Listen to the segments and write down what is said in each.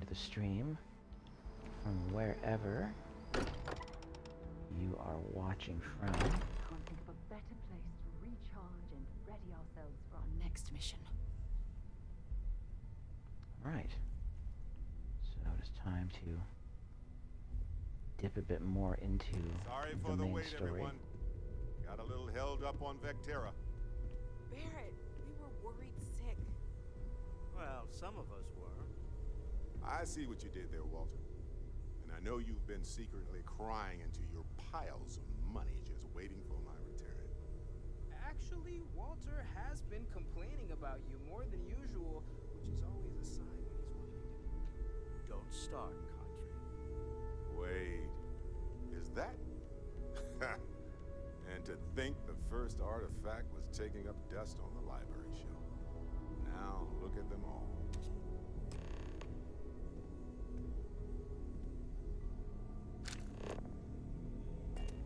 the stream from wherever you are watching from. Can't think of a better place to recharge and ready ourselves for our next mission. Right. So it's time to dip a bit more into Sorry the for the main wait, story. everyone. Got a little held up on Vectera. Barrett, we were worried sick. Well, some of us were. I see what you did there, Walter. And I know you've been secretly crying into your piles of money just waiting for my return. Actually, Walter has been complaining about you more than usual, which is always a sign when he's working. Don't start, Country. Wait, is that? And to think the first artifact was taking up dust on the library shelf. Now look at them all.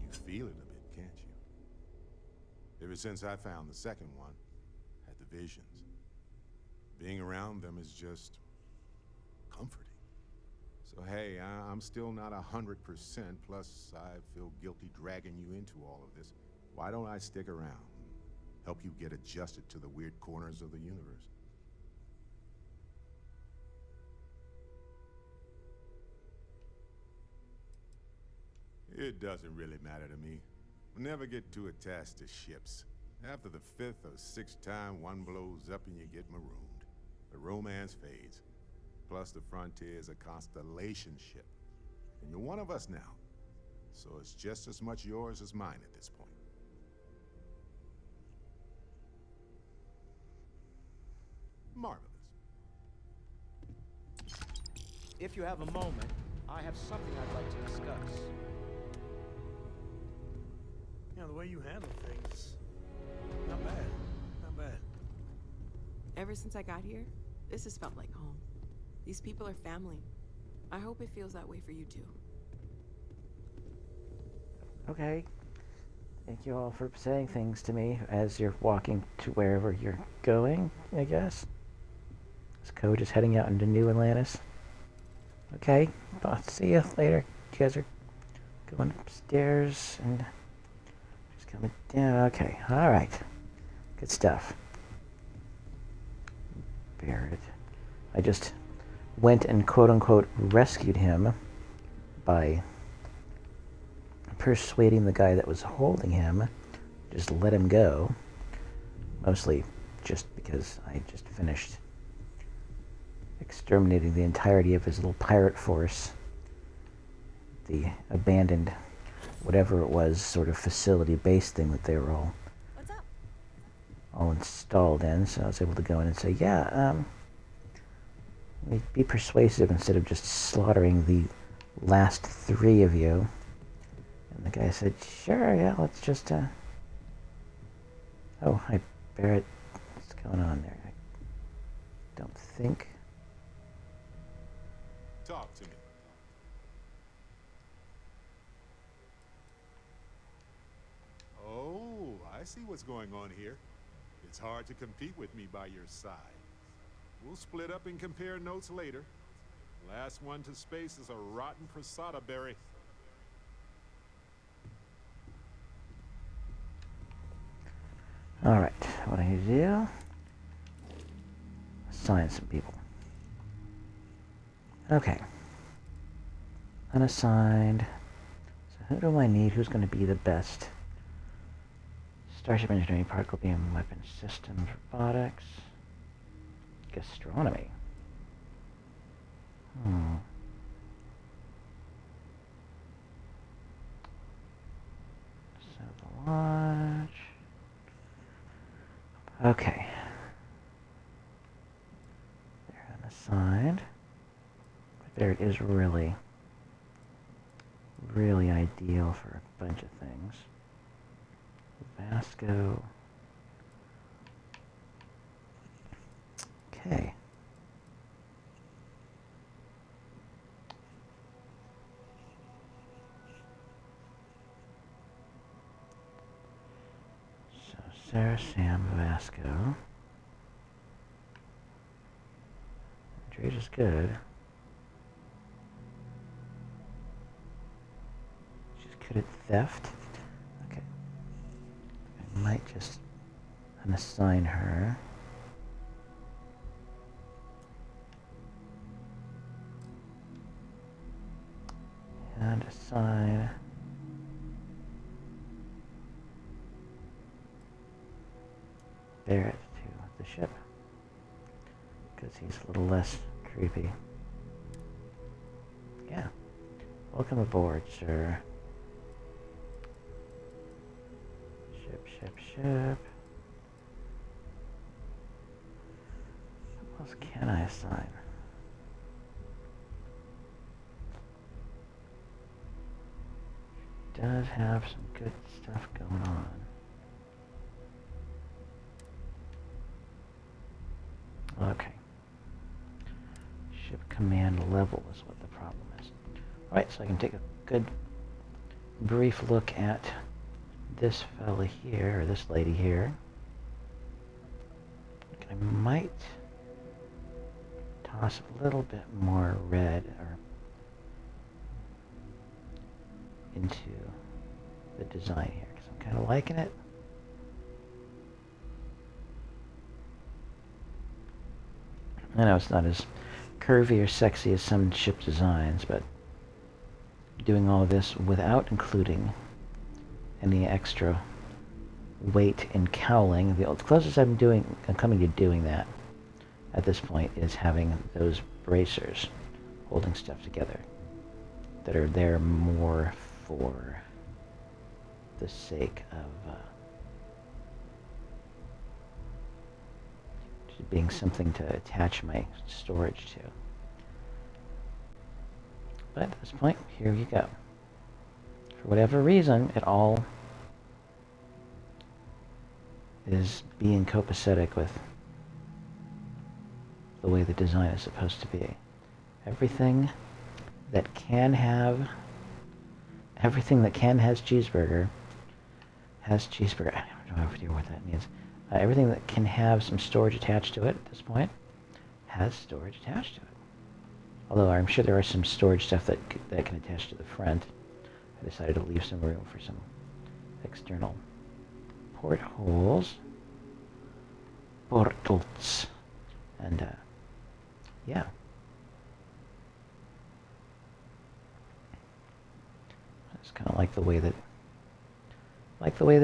You feel it a bit, can't you? Ever since I found the second one, had the visions. Being around them is just comforting. So hey, I'm still not 100%, plus I feel guilty dragging you into all of this. Why don't I stick around? Help you get adjusted to the weird corners of the universe. It doesn't really matter to me. Never get too attached to ships. After the 5th or 6th time one blows up and you get marooned, the romance fades. Plus the Frontier is a constellation ship. And you're one of us now. So it's just as much yours as mine at this point. Marvelous. If you have a moment, I have something I'd like to discuss. You know, the way you handle things, not bad, not bad. Ever since I got here, this has felt like home. These people are family. I hope it feels that way for you too. Okay. Thank you all for saying things to me as you're walking to wherever you're going, I guess. This code is heading out into New Atlantis. Okay, I'll see you later. You guys are going upstairs and just coming down. Okay, alright. Good stuff. Barrett. I just went and quote-unquote rescued him by persuading the guy that was holding him just let him go. Mostly just because I just finished exterminating the entirety of his little pirate force. The abandoned, whatever it was, sort of facility base thing that they were What's up? all installed in. So I was able to go in and say, yeah, be persuasive instead of just slaughtering the last 3 of you. And the guy said, sure, yeah, let's just, Oh, hi, Barrett. What's going on there? I don't think... Talk to me. Oh, I see what's going on here. It's hard to compete with me by your side. We'll split up and compare notes later. Last one to space is a rotten prasada berry. Alright, what I need to do... assign some people. Okay. Unassigned. So who do I need? Who's going to be the best? Starship Engineering, Particle Beam, Weapon Systems, Robotics... Gastronomy. So the launch... Okay. They're unassigned. But there it is really ideal for a bunch of things. Vasco. Okay. So Sarah, Sam, Vasco. Trade is good. Could it theft? Okay. I might just unassign her. And assign Barrett to the ship. Because he's a little less creepy. Yeah. Welcome aboard, sir. Ship. What else can I assign? Does have some good stuff going on. Okay. Ship command level is what the problem is. Alright, so I can take a good brief look at this fella here, or this lady here. I might toss a little bit more red or into the design here, because I'm kind of liking it. I know it's not as curvy or sexy as some ship designs, but doing all of this without including any extra weight in cowling. The closest I'm coming to doing that at this point is having those bracers holding stuff together that are there more for the sake of being something to attach my storage to. But at this point, here you go. For whatever reason, it all is being copacetic with the way the design is supposed to be. Everything that can have cheeseburger has cheeseburger. I don't have idea what that means. Everything that can have some storage attached to it at this point has storage attached to it. Although I'm sure there are some storage stuff that can attach to the front. I decided to leave some room for some external portholes. Portals. And, yeah. I just kind of like the way that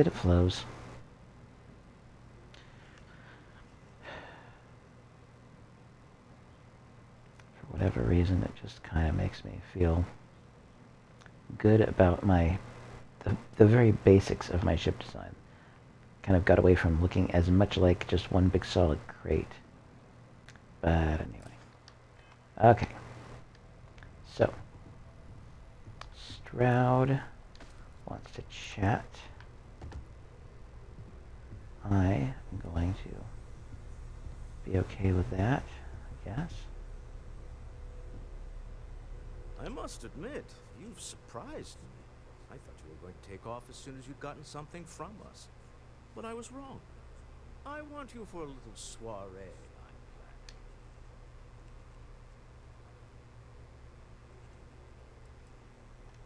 it flows. For whatever reason, it just kind of makes me feel good about the very basics of my ship design. Kind of got away from looking as much like just one big solid crate. But anyway. Okay. So, Stroud wants to chat. I am going to be okay with that, I guess. I must admit, you've surprised me. I thought you were going to take off as soon as you'd gotten something from us. But I was wrong. I want you for a little soiree, I'm planning.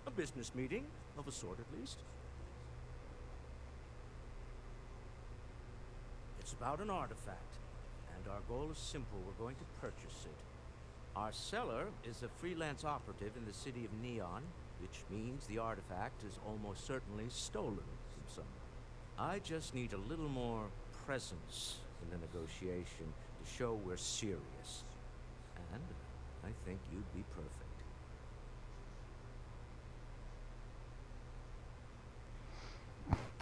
A business meeting, of a sort at least. It's about an artifact, and our goal is simple. We're going to purchase it. Our seller is a freelance operative in the city of Neon, which means the artifact is almost certainly stolen from someone. I just need a little more presence in the negotiation to show we're serious. And I think you'd be perfect.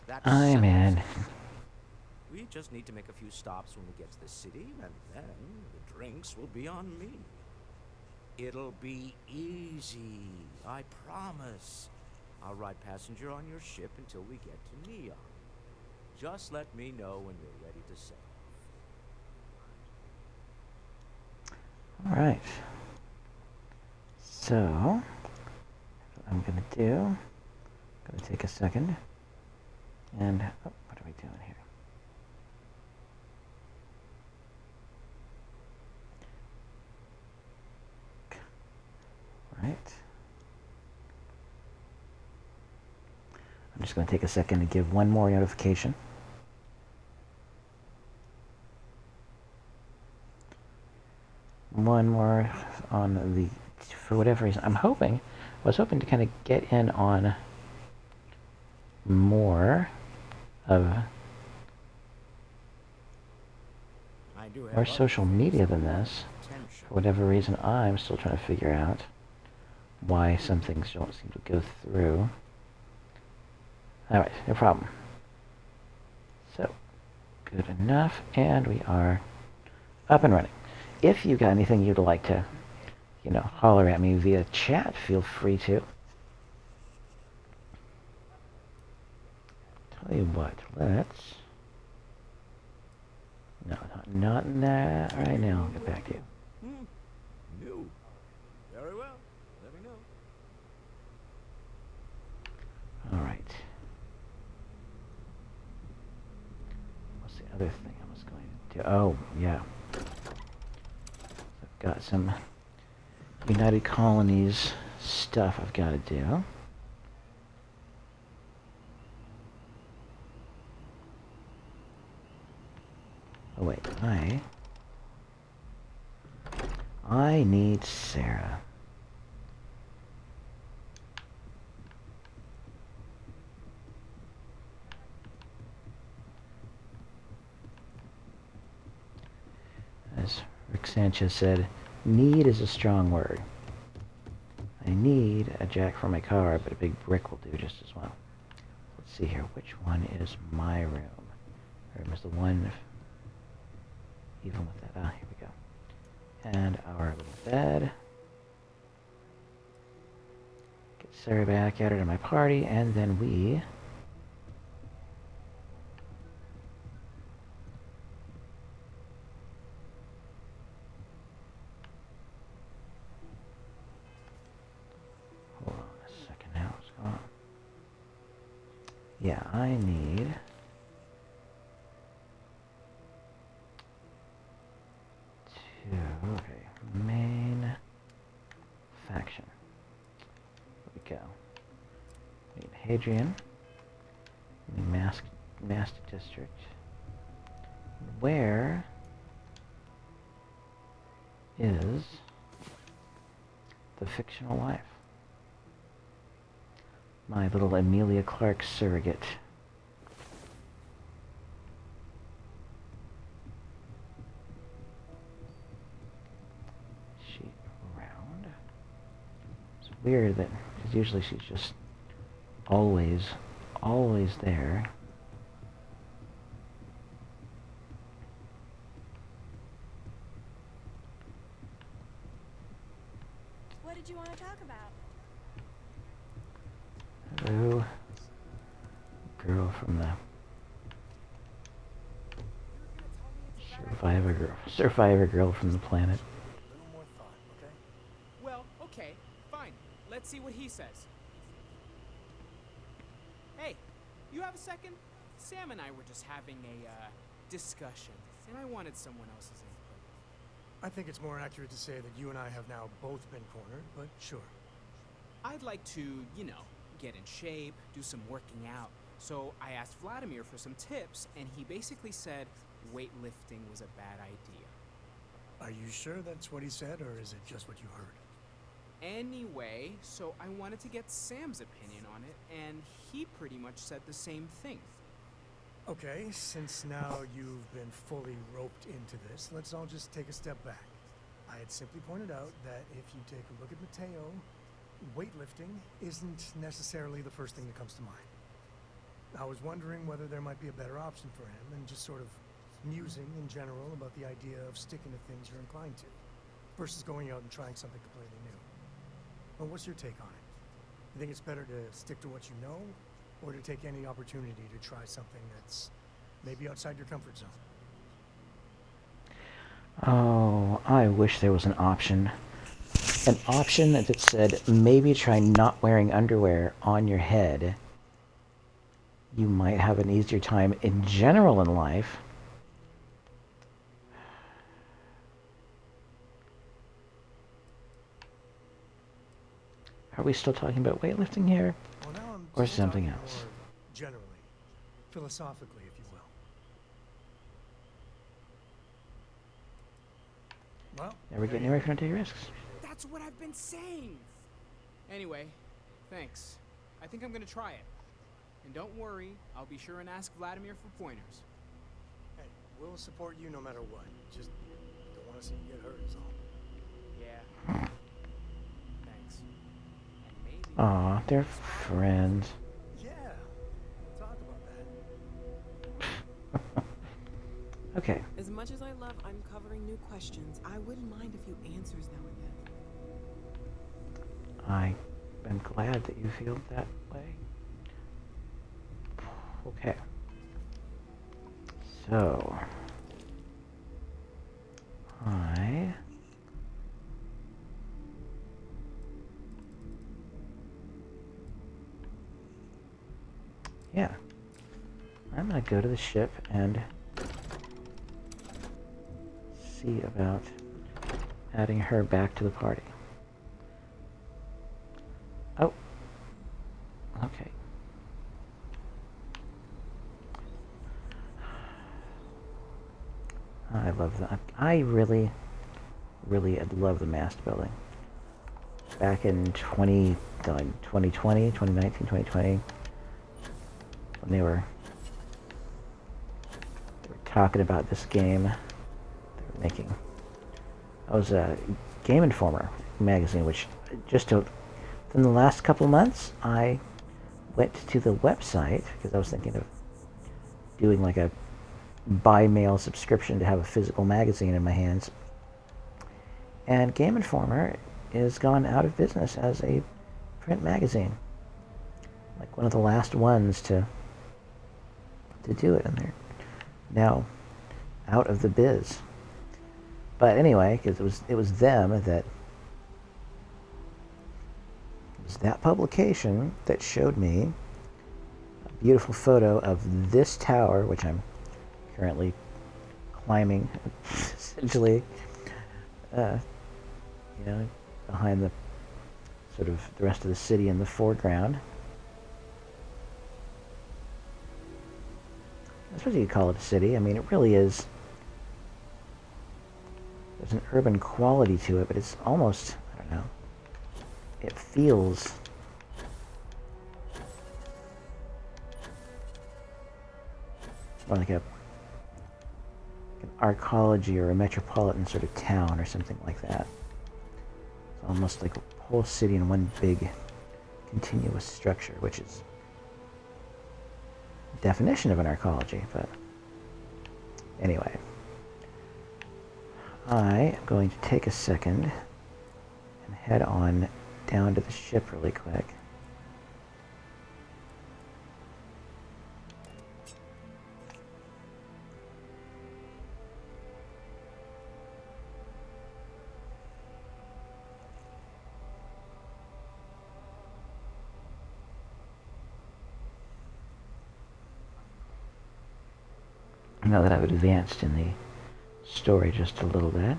That's I'm in. We just need to make a few stops when we get to the city, and then the drinks will be on me. It'll be easy, I promise. I'll ride passenger on your ship until we get to Neon. Just let me know when you're ready to set off. All right. So, what I'm going to do, I'm going to take a second, and, oh, what are we doing here? Right. I'm just going to take a second to give one more notification. One more on the, for whatever reason, I was hoping to kind of get in on more of more social media than this. For whatever reason, I'm still trying to figure out why some things don't seem to go through. Alright, no problem. So, good enough, and we are up and running. If you got anything you'd like to, holler at me via chat, feel free to. Tell you what, let's... No, not that right now. I'll get back to you. New. Very well. Let me know. All right. What's the other thing I was going to do? Oh, yeah. I've got some United Colonies stuff I've got to do. Oh wait, I need Sarah. As Rick Sanchez said, need is a strong word. I need a jack for my car, but a big brick will do just as well. Let's see here, which one is my room? My room is the one, even with that, here we go. And our little bed. Get Sarah back, add her to my party, and then we... Hold on a second now, what's going on? Yeah, I need... Okay, main faction. There we go. We need Hadrian. We need Masked District. Where is the fictional wife? My little Emilia Clarke surrogate. Weird that, because usually she's just always there. What did you want to talk about? Hello, girl from the Survivor girl from the planet. Well, okay, fine. Let's see what he says. Hey, you have a second? Sam and I were just having a, discussion, and I wanted someone else's input. I think it's more accurate to say that you and I have now both been cornered, but sure. I'd like to, get in shape, do some working out. So I asked Vladimir for some tips, and he basically said weightlifting was a bad idea. Are you sure that's what he said, or is it just what you heard? Anyway, so I wanted to get Sam's opinion on it, and he pretty much said the same thing. Okay, since now you've been fully roped into this, let's all just take a step back. I had simply pointed out that if you take a look at Mateo, weightlifting isn't necessarily the first thing that comes to mind. I was wondering whether there might be a better option for him than just sort of musing in general about the idea of sticking to things you're inclined to, versus going out and trying something completely new. Well, what's your take on it? You think it's better to stick to what you know, or to take any opportunity to try something that's maybe outside your comfort zone? Oh, I wish there was an option. An option that said, maybe try not wearing underwear on your head. You might have an easier time in general in life. Are we still talking about weightlifting here? Well, now I'm Or just something talking else? generally. Philosophically, if you will. Well, Never get anywhere from take risks. That's what I've been saying! Anyway, thanks. I think I'm gonna try it. And don't worry, I'll be sure and ask Vladimir for pointers. hey, we'll support you no matter what. Just don't want to see you get hurt is all. Yeah. Thanks. And maybe... Aw, they're friends. Yeah, we'll talk about that. Okay. As much as I love uncovering new questions, I wouldn't mind a few answers now and then. I am glad that you feel that way. Okay. So, yeah, I'm gonna go to the ship and see about adding her back to the party. Oh, okay. I love that. I really love the mast building. Back in 2020, 2019, 2020, when they were talking about this game they were making. I was a Game Informer magazine, which just within the last couple of months, I went to the website because I was thinking of doing like a by mail subscription to have a physical magazine in my hands. And Game Informer is gone out of business as a print magazine. Like one of the last ones to do it, and they're now out of the biz. But anyway, because it was them that it was that publication that showed me a beautiful photo of this tower, which I'm currently climbing, essentially, behind the sort of the rest of the city in the foreground. I suppose you could call it a city. I mean, it really is. There's an urban quality to it, but it's almost, I don't know, it feels more like an arcology or a metropolitan sort of town or something like that. It's almost like a whole city in one big continuous structure, which is the definition of an arcology. But anyway, I am going to take a second and head on down to the ship really quick. Now that I've advanced in the story just a little bit.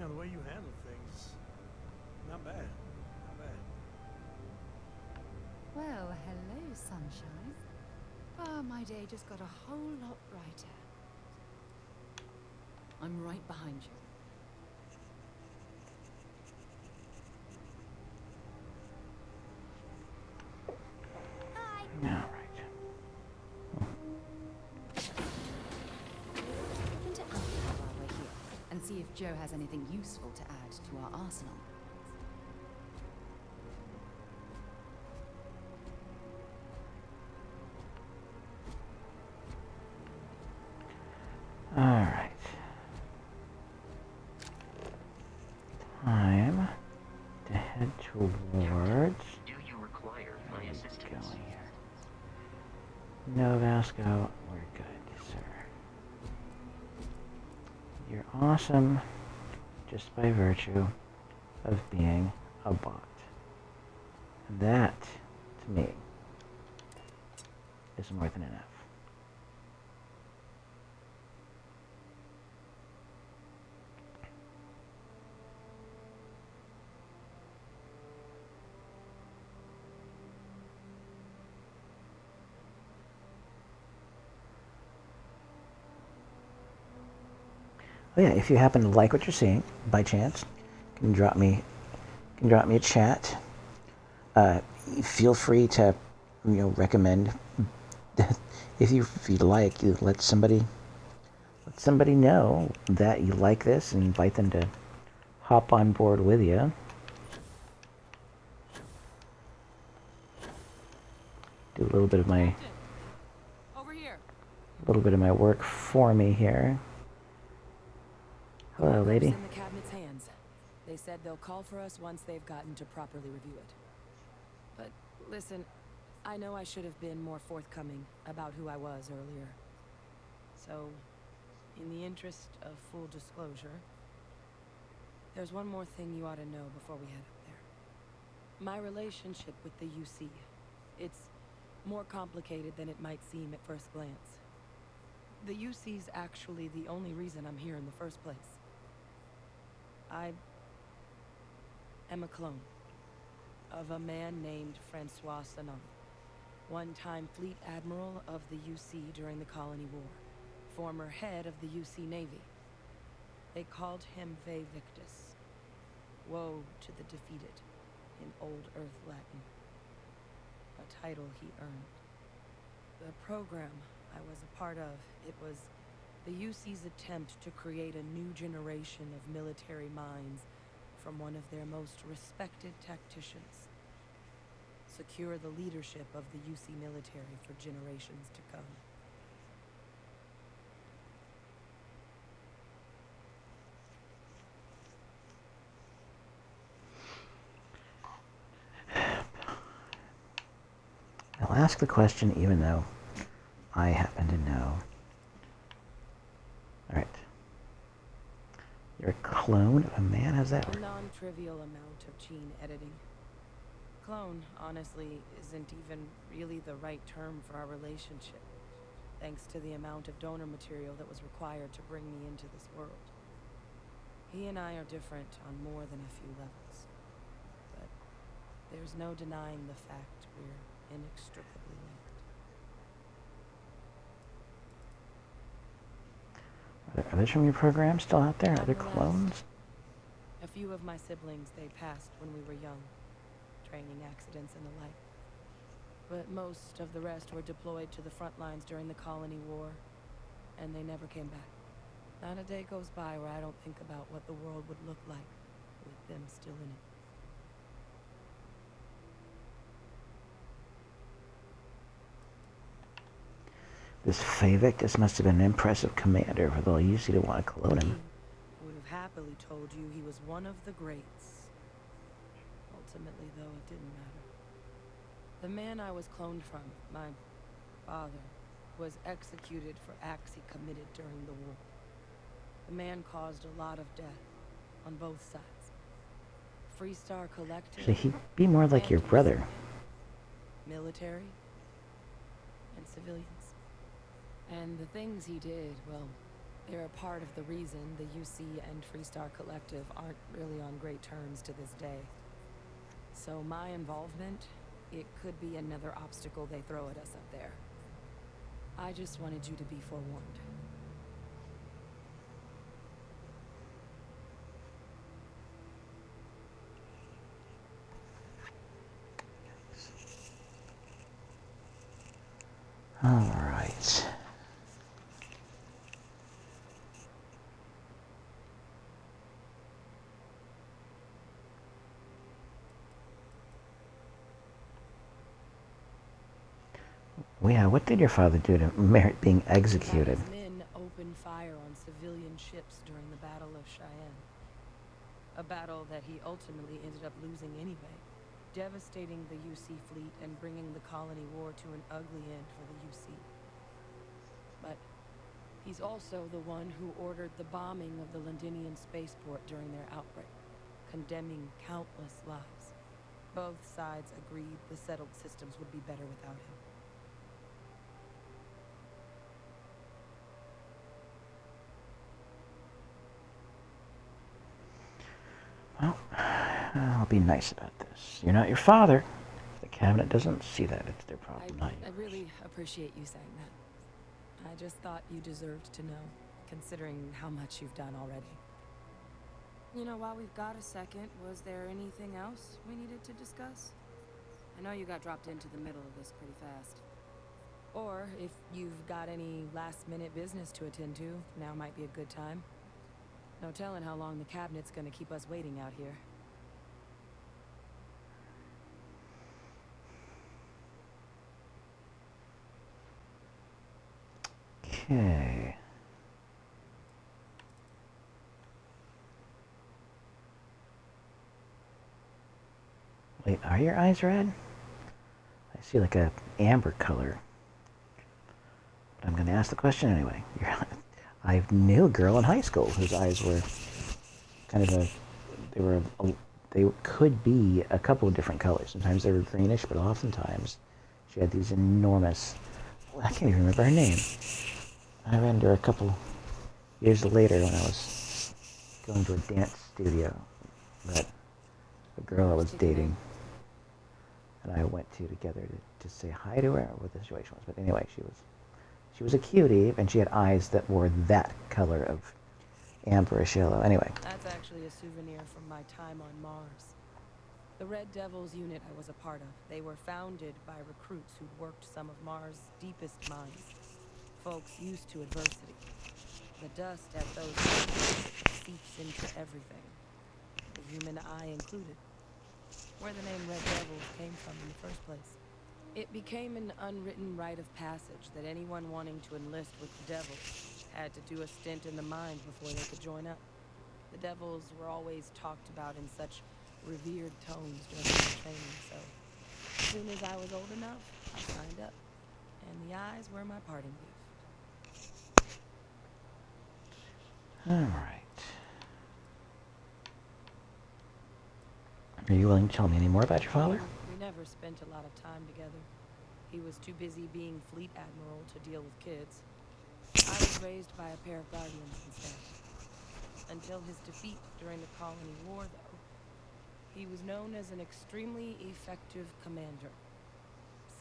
the way you handle things, not bad. Not bad. Well, hello, sunshine. Ah, my day just got a whole lot brighter. I'm right behind you. Hi. All right. Open to Alpha while we're here, and see if Joe has anything useful to add to our arsenal. All right. Time to head towards. Do you require my assistance? Going here. No, Vasco, we're good, sir. You're awesome just by virtue of being a bot. And that, to me, is more than enough. Oh yeah, if you happen to like what you're seeing, by chance, you can drop me a chat. Feel free to, recommend. if you like, you let somebody know that you like this and invite them to hop on board with you. Do a little bit of my Over here. work for me here. Hello, lady. In the cabinet's hands. They said they'll call for us once they've gotten to properly review it. But listen, I know I should have been more forthcoming about who I was earlier. So, in the interest of full disclosure, there's one more thing you ought to know before we head up there. My relationship with the UC. It's more complicated than it might seem at first glance. The UC's actually the only reason I'm here in the first place. I am a clone of a man named Francois Sanon, one-time fleet admiral of the UC during the Colony War, former head of the UC Navy. They called him Ve Victus, woe to the defeated, in Old Earth Latin, a title he earned. The program I was a part of, it was the UC's attempt to create a new generation of military minds from one of their most respected tacticians. Secure the leadership of the UC military for generations to come. I'll ask the question even though I happen to know. Alright. You're a clone of a man? How's that A work? non-trivial amount of gene editing. Clone, honestly, isn't even really the right term for our relationship, thanks to the amount of donor material that was required to bring me into this world. He and I are different on more than a few levels, but there's no denying the fact we're inextricably linked. Are there from your program still out there? Are there Nonetheless, clones? A few of my siblings, they passed when we were young, training accidents and the like. But most of the rest were deployed to the front lines during the Colony War, and they never came back. Not a day goes by where I don't think about what the world would look like with them still in it. This Ve Victus must have been an impressive commander for the UC to want to clone him. He would have happily told you he was one of the greats. Ultimately, though, it didn't matter. The man I was cloned from, my father, was executed for acts he committed during the war. The man caused a lot of death on both sides. Freestar Collective. So he'd be more like your brother. Military and civilians. And the things he did, well, They're a part of the reason the UC and Freestar Collective aren't really on great terms to this day. So my involvement, it could be another obstacle they throw at us up there. I just wanted you to be forewarned. All right. Yeah, what did your father do to merit being executed? His men opened fire on civilian ships during the Battle of Cheyenne. A battle that he ultimately ended up losing anyway, devastating the UC fleet and bringing the colony war to an ugly end for the UC. But he's also the one who ordered the bombing of the Londinian spaceport during their outbreak, condemning countless lives. Both sides agreed the settled systems would be better without him. Well, I'll be nice about this. You're not your father. If the cabinet doesn't see that, it's their problem, not I yours. really appreciate you saying that. I just thought you deserved to know, considering how much you've done already. You know, while we've got a second, was there anything else we needed to discuss? I know you got dropped into the middle of this pretty fast. Or if you've got any last-minute business to attend to, now might be a good time. No telling how long the cabinet's gonna keep us waiting out here. Okay. Wait, are your eyes red? I see like a amber color. But I'm going to ask the question anyway. I knew a girl in high school whose eyes were kind of they could be a couple of different colors. Sometimes they were greenish, but oftentimes she had these enormous, I can't even remember her name. I ran into her a couple years later when I was going to a dance studio that a girl I was dating and I went to together to say hi to her, or what the situation was. But anyway, she was a cutie, and she had eyes that were that color of amberish yellow. Anyway. That's actually a souvenir from my time on Mars. The Red Devils unit I was a part of, they were founded by recruits who'd worked some of Mars' deepest mines. Folks used to adversity. The dust at those mines seeps into everything, the human eye included. Where the name Red Devils came from in the first place. It became an unwritten rite of passage that anyone wanting to enlist with the Devils had to do a stint in the mines before they could join up. The Devils were always talked about in such revered tones during my training, so as soon as I was old enough, I signed up. And the eyes were my parting gift. All right. Are you willing to tell me any more about your father? We never spent a lot of time together. He was too busy being fleet admiral to deal with kids. I was raised by a pair of guardians instead. Until his defeat during the colony war, though, he was known as an extremely effective commander.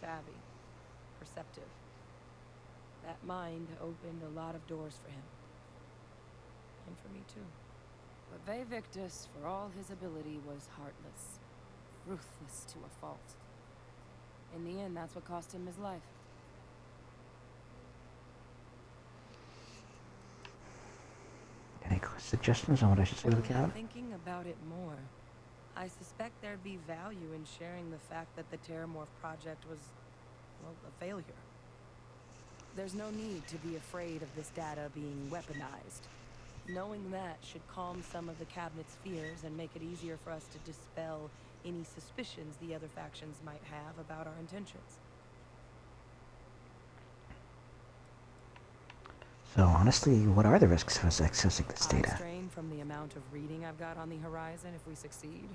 Savvy. Perceptive. That mind opened a lot of doors for him. And for me, too. But Victus, for all his ability, was heartless. Ruthless to a fault. In the end, that's what cost him his life. Any suggestions on what I should say to the cabinet? Thinking about it more, I suspect there'd be value in sharing the fact that the Terramorph project was, well, a failure. There's no need to be afraid of this data being weaponized. Knowing that should calm some of the cabinet's fears and make it easier for us to dispel any suspicions the other factions might have about our intentions. So honestly, what are the risks of us accessing this data? I strain from the amount of reading I've got on the horizon if we succeed.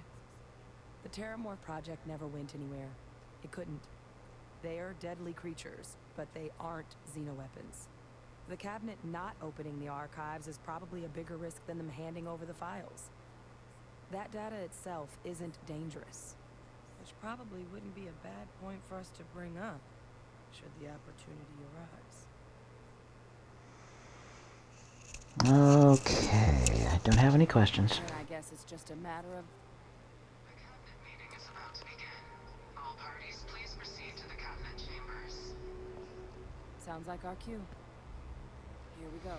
The Terramorph project never went anywhere. It couldn't. They are deadly creatures, but they aren't xenoweapons. The cabinet not opening the archives is probably a bigger risk than them handing over the files. That data itself isn't dangerous, which probably wouldn't be a bad point for us to bring up, should the opportunity arise. Okay, I don't have any questions. And I guess it's just a matter of... The cabinet meeting is about to begin. All parties, please proceed to the cabinet chambers. Sounds like our cue. Here we go.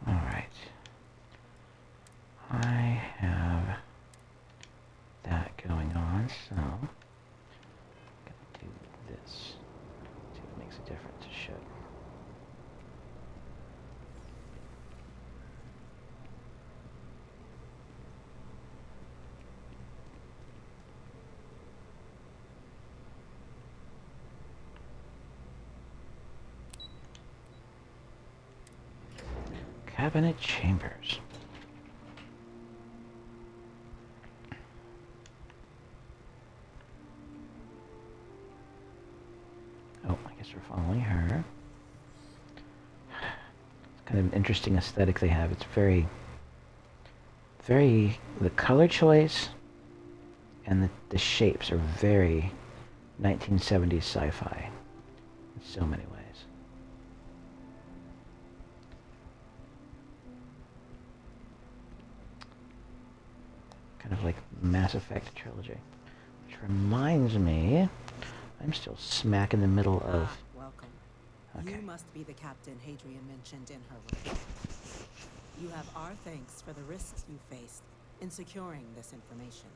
All right. I have that going on, so I'm gonna do this. See if it makes a difference. It should. Cabinet chambers. Oh, I guess we're following her. It's kind of an interesting aesthetic they have. It's very, the color choice and the shapes are very 1970s sci-fi in so many ways. Kind of like Mass Effect trilogy. Which reminds me, I'm still smack in the middle of... Welcome. Okay. You must be the captain Hadrian mentioned in her report. You have our thanks for the risks you faced in securing this information.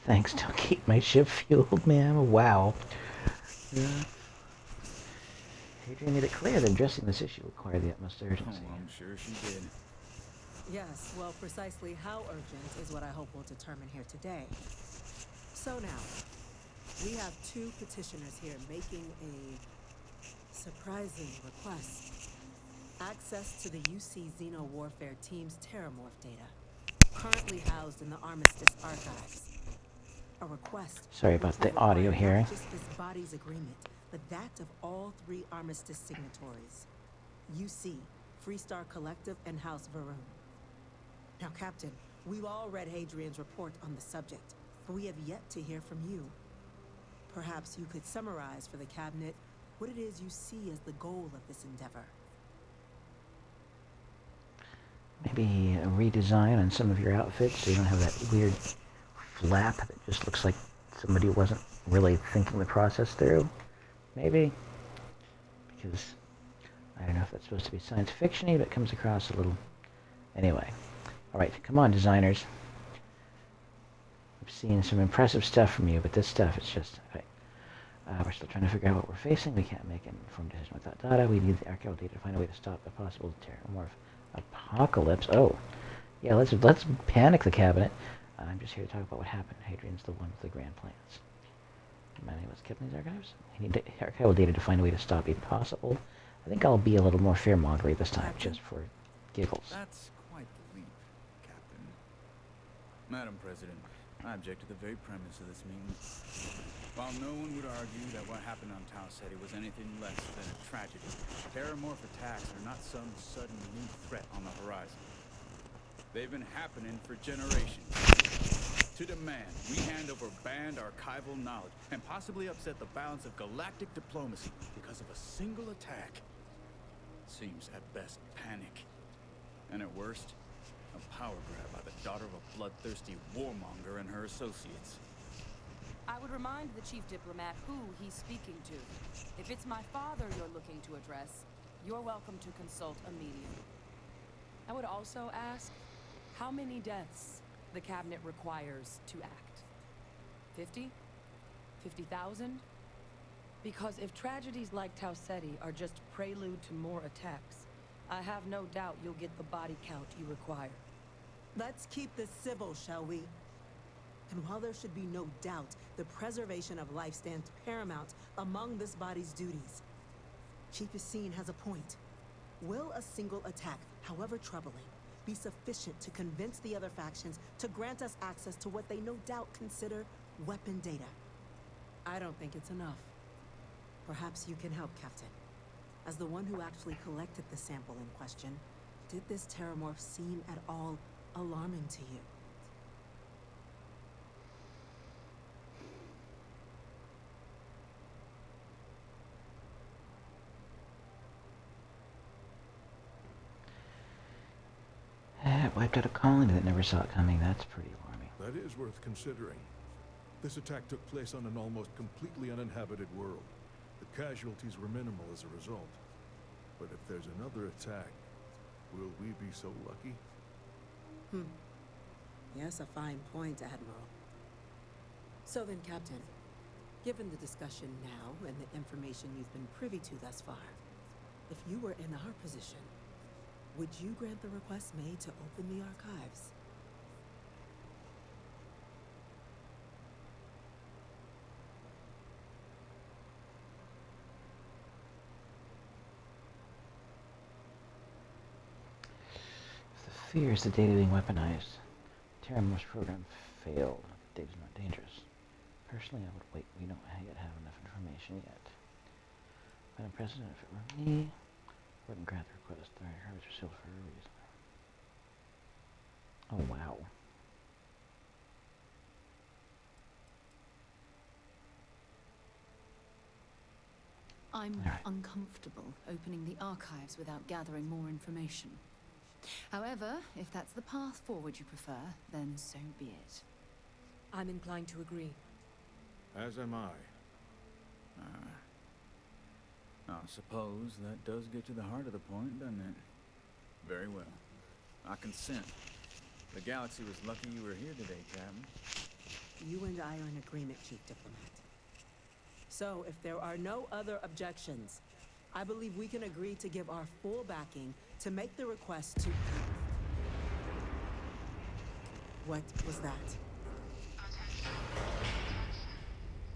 Thanks, don't keep my ship fueled, ma'am. Wow. Yeah. Hadrian made it clear that addressing this issue required the utmost urgency. Oh, I'm sure she did. Yes, well, precisely how urgent is what I hope we'll determine here today. So now, we have two petitioners here making a surprising request. Access to the UC Xeno Warfare Team's Terramorph data, currently housed in the Armistice archives. A request. Sorry about the audio here. Not just this body's agreement, but that of all three Armistice signatories. UC, Freestar Collective, and House Varun. Now, Captain, we've all read Hadrian's report on the subject, but we have yet to hear from you. Perhaps you could summarize for the Cabinet what it is you see as the goal of this endeavor. Maybe a redesign on some of your outfits so you don't have that weird flap that just looks like somebody wasn't really thinking the process through. Maybe. Because I don't know if that's supposed to be science fiction-y, but it comes across a little... Anyway. Alright, come on, designers. I've seen some impressive stuff from you, but this stuff is just... Okay. We're still trying to figure out what we're facing. We can't make an informed decision without data. We need the archival data to find a way to stop a possible terramorph apocalypse. Oh. Yeah, let's panic the cabinet. I'm just here to talk about what happened. Hadrian's the one with the grand plans. My name is Kipling's Archives. We need archival data to find a way to stop a possible... I think I'll be a little more fear-mongery this time, just for giggles. That's quite the leap, Captain. Madam President, I object to the very premise of this meeting. While no one would argue that what happened on Tau Ceti was anything less than a tragedy, terramorph attacks are not some sudden new threat on the horizon. They've been happening for generations. To demand we hand over banned archival knowledge and possibly upset the balance of galactic diplomacy because of a single attack seems at best panic, and at worst, a power grab by the daughter of a bloodthirsty warmonger and her associates. I would remind the chief diplomat who he's speaking to. If it's my father you're looking to address, you're welcome to consult a medium. I would also ask how many deaths the cabinet requires to act. 50? 50,000? Because if tragedies like Tau Ceti are just prelude to more attacks, I have no doubt you'll get the body count you require. Let's keep this civil, shall we? And while there should be no doubt, the preservation of life stands paramount among this body's duties. Chief Yassine has a point. Will a single attack, however troubling, be sufficient to convince the other factions to grant us access to what they no doubt consider weapon data? I don't think it's enough. Perhaps you can help, Captain. As the one who actually collected the sample in question, did this terramorph seem at all alarming to you? It wiped out a colony that never saw it coming. That's pretty alarming. That is worth considering. This attack took place on an almost completely uninhabited world. The casualties were minimal as a result. But if there's another attack, will we be so lucky? Yes, a fine point, Admiral. So then, Captain, given the discussion now and the information you've been privy to thus far, if you were in our position, would you grant the request made to open the archives? If the fear is the data being weaponized, Terramorph's program failed. Data's not dangerous. Personally, I would wait. We don't yet have enough information yet. Madam President, if it were me, I wouldn't grant the request. The archives are sealed for a reason. Oh, wow. I'm uncomfortable opening the archives without gathering more information. However, if that's the path forward you prefer, then so be it. I'm inclined to agree. As am I. I suppose that does get to the heart of the point, doesn't it? Very well. I consent. The galaxy was lucky you were here today, Captain. You and I are in agreement, Chief Diplomat. So, if there are no other objections, I believe we can agree to give our full backing to make the request to... What was that? Attention.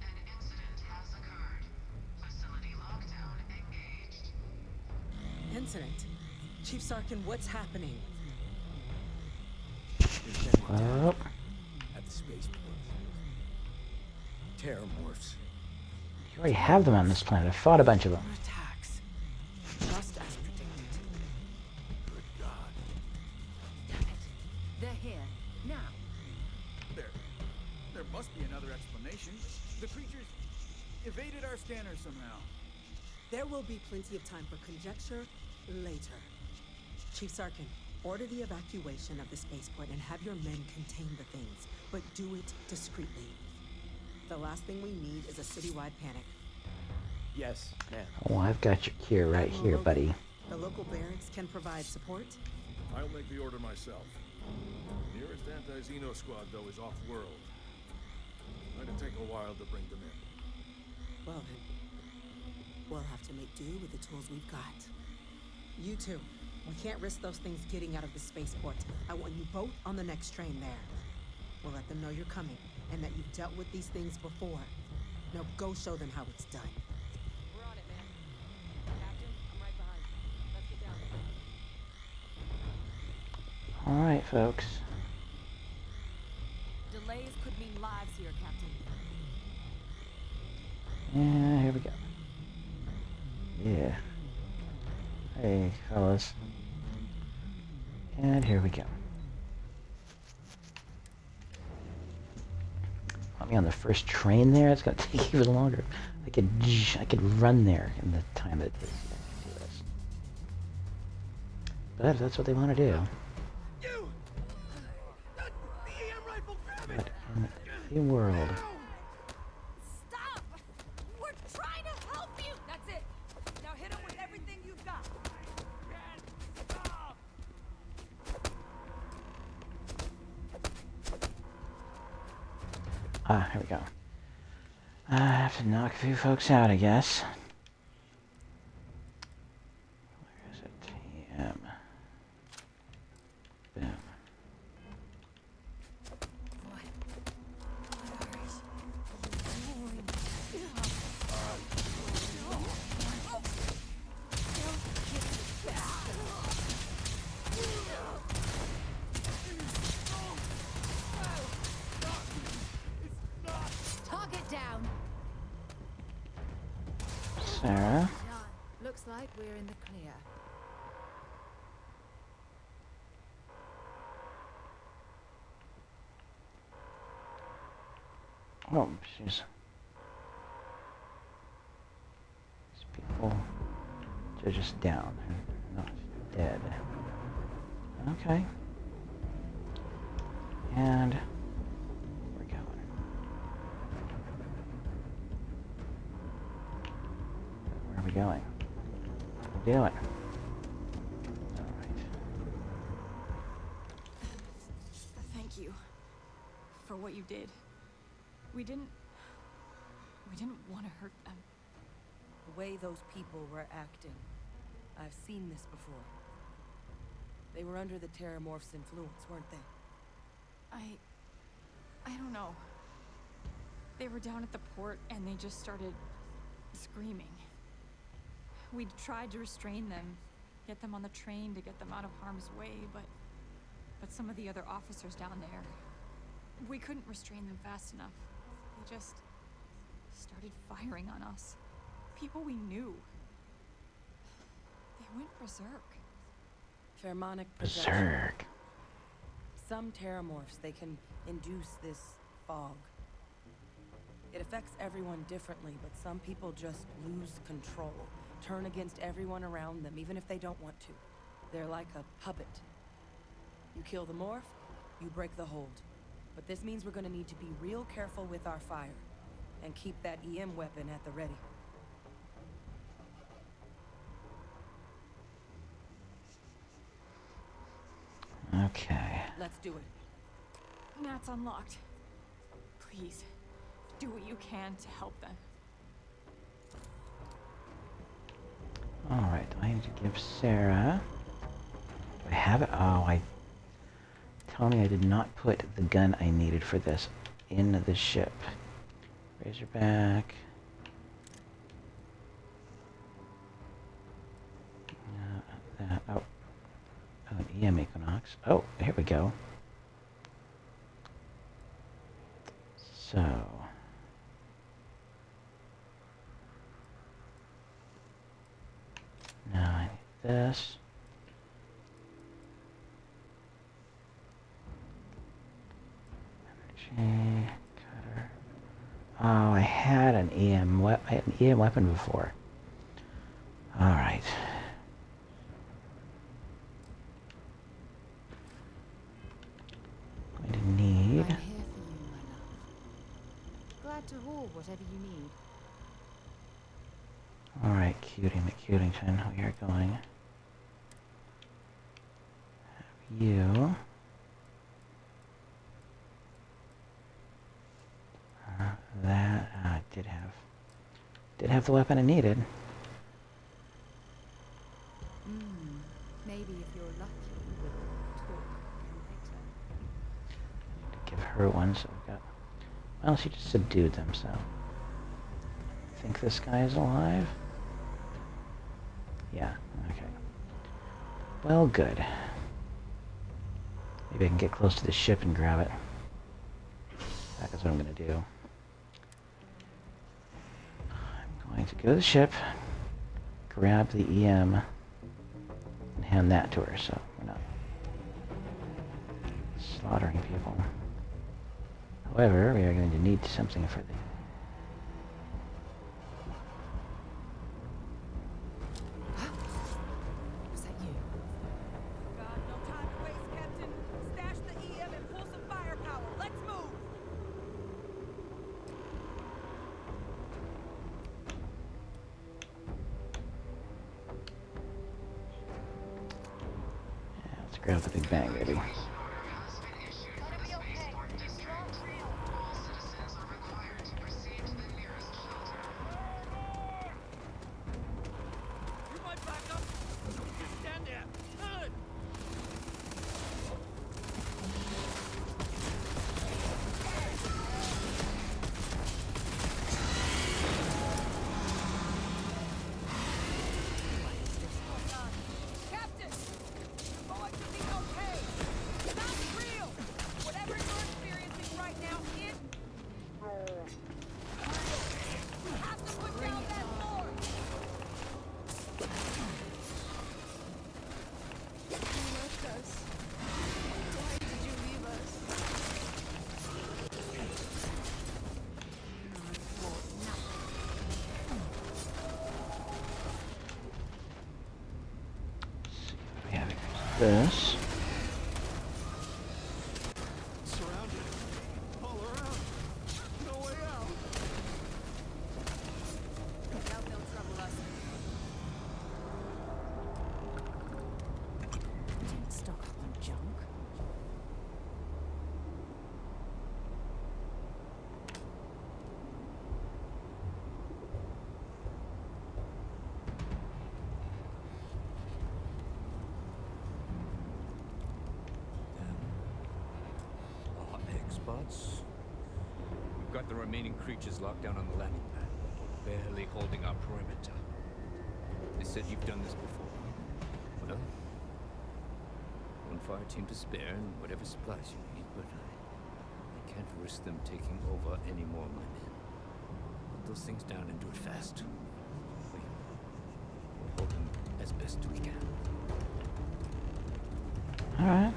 An incident has occurred. Facility lockdown engaged. Incident? Chief Sarkin, what's happening? Well, At the spaceport. Terramorphs. you already have them on this planet. I've fought a bunch of them. More attacks. Just as predicted. Good God. Damn it. They're here. Now. There must be another explanation. The creatures evaded our scanner somehow. There will be plenty of time for conjecture later. Chief Sarkin, order the evacuation of the spaceport and have your men contain the things, but do it discreetly. The last thing we need is a citywide panic. Yes, ma'am. Oh, I've got your cure right here, buddy. The local barracks can provide support. I'll make the order myself. The nearest anti-Xeno squad, though, is off-world. Might take a while to bring them in. Well then, we'll have to make do with the tools we've got. You two, we can't risk those things getting out of the spaceport. I want you both on the next train there. We'll let them know you're coming, and that you've dealt with these things before. Now go show them how it's done. We're on it, man. Captain, I'm right behind you. Let's get down. Alright, folks. Delays could mean lives here, Captain. Yeah, here we go. Yeah. Hey, fellas. And here we go. Want me on the first train there? It's gonna take even longer. I could run there in the time that it takes to do this. But if that's what they want to do. You! The EM rifle, grab it! What in the world? Stop! We're trying to help you! That's it! Now hit him with everything you've got! Stop! Ah, here we go. I have to knock a few folks out, I guess. Where is it? Yeah. Sarah. Looks like we're in the clear. Oh, she's... These people... They're just down. They're not dead. Okay. And... we're going. Where are we going? What are we doing? Alright. Thank you for what you did. We didn't want to hurt them. The way those people were acting, I've seen this before. They were under the Terramorph's influence, weren't they? I don't know. They were down at the port and they just started screaming. We'd tried to restrain them, get them on the train to get them out of harm's way, but some of the other officers down there, we couldn't restrain them fast enough. They just started firing on us. People we knew. They went berserk. Pheromonic projection. Berserk. Some Terramorphs, they can induce this fog. It affects everyone differently, but some people just lose control, turn against everyone around them, even if they don't want to. They're like a puppet. You kill the morph, you break the hold. But this means we're gonna need to be real careful with our fire, and keep that EM weapon at the ready. Okay. Let's do it. Nat's unlocked. Please, do what you can to help them. Alright, I need to give Sarah... Do I have it? Oh, Tell me I did not put the gun I needed for this in the ship. Razorback. Oh, an EM Equinox. Oh, here we go. So... Now I need this. Energy cutter. Oh, I had an EM weapon before. All right. Going to need. I'm here for you, my love. Glad to haul whatever you need. All right, Cutie McCutington, we are going. Have you. That did have the weapon I needed. Maybe if you're lucky, we'll talk later. Give her one, so we've got... Well, she just subdued them, so... I think this guy is alive? Yeah, okay. Well, good. Maybe I can get close to the ship and grab it. That is what I'm going to do. I'm going to go to the ship, grab the EM, and hand that to her, so we're not slaughtering people. However, we are going to need something for the... Was that you? God, no time to waste, Captain. Stash the EM and pull some firepower. Let's move! Yeah, let's grab the Big Bang, baby. Captain! You're going to be okay! this. Surrounded. All around. No way out. Doubt they'll trouble us. Didn't stock up on junk. X-bots. We've got the remaining creatures locked down on the landing pad, barely holding our perimeter. They said you've done this before. Well, one fire team to spare and whatever supplies you need, but I can't risk them taking over any more of my men. Put those things down and do it fast. We'll hold them as best we can. Alright.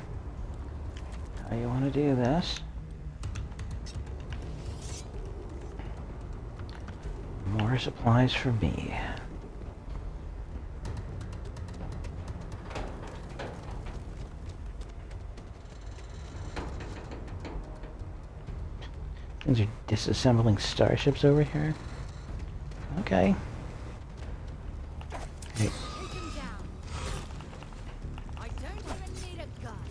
How you want to do this? More supplies for me. Things are disassembling starships over here. Okay. Hey. Take him down. I don't even need a gun.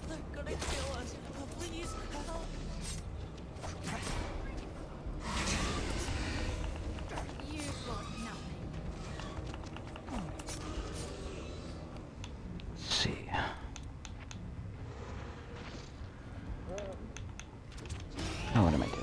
They're gonna kill us. Please help. You've got nothing. Let's see. Oh, what am I doing?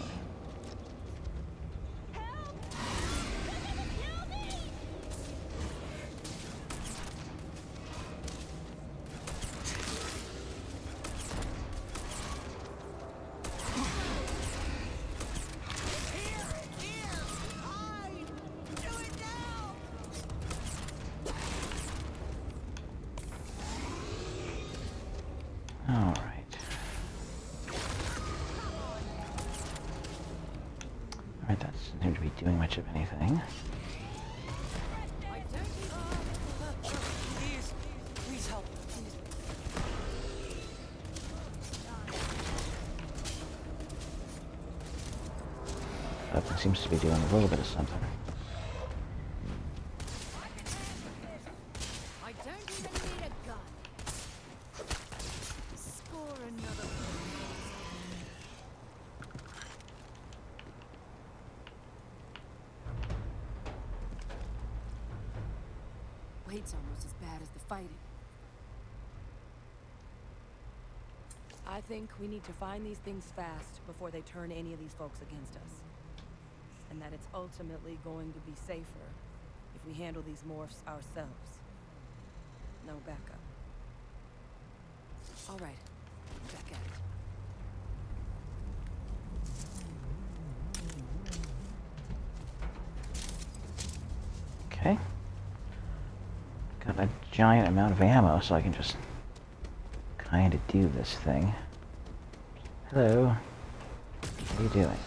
All right. Alright, that doesn't seem to be doing much of anything. Please help. Please. That thing seems to be doing a little bit of something. I don't even need a gun. Score another point. Wait's almost as bad as the fighting. I think we need to find these things fast before they turn any of these folks against us. And that it's ultimately going to be safer if we handle these morphs ourselves. No backup. All right, back at it. Okay. Got a giant amount of ammo, so I can just kind of do this thing. Hello. What are you doing?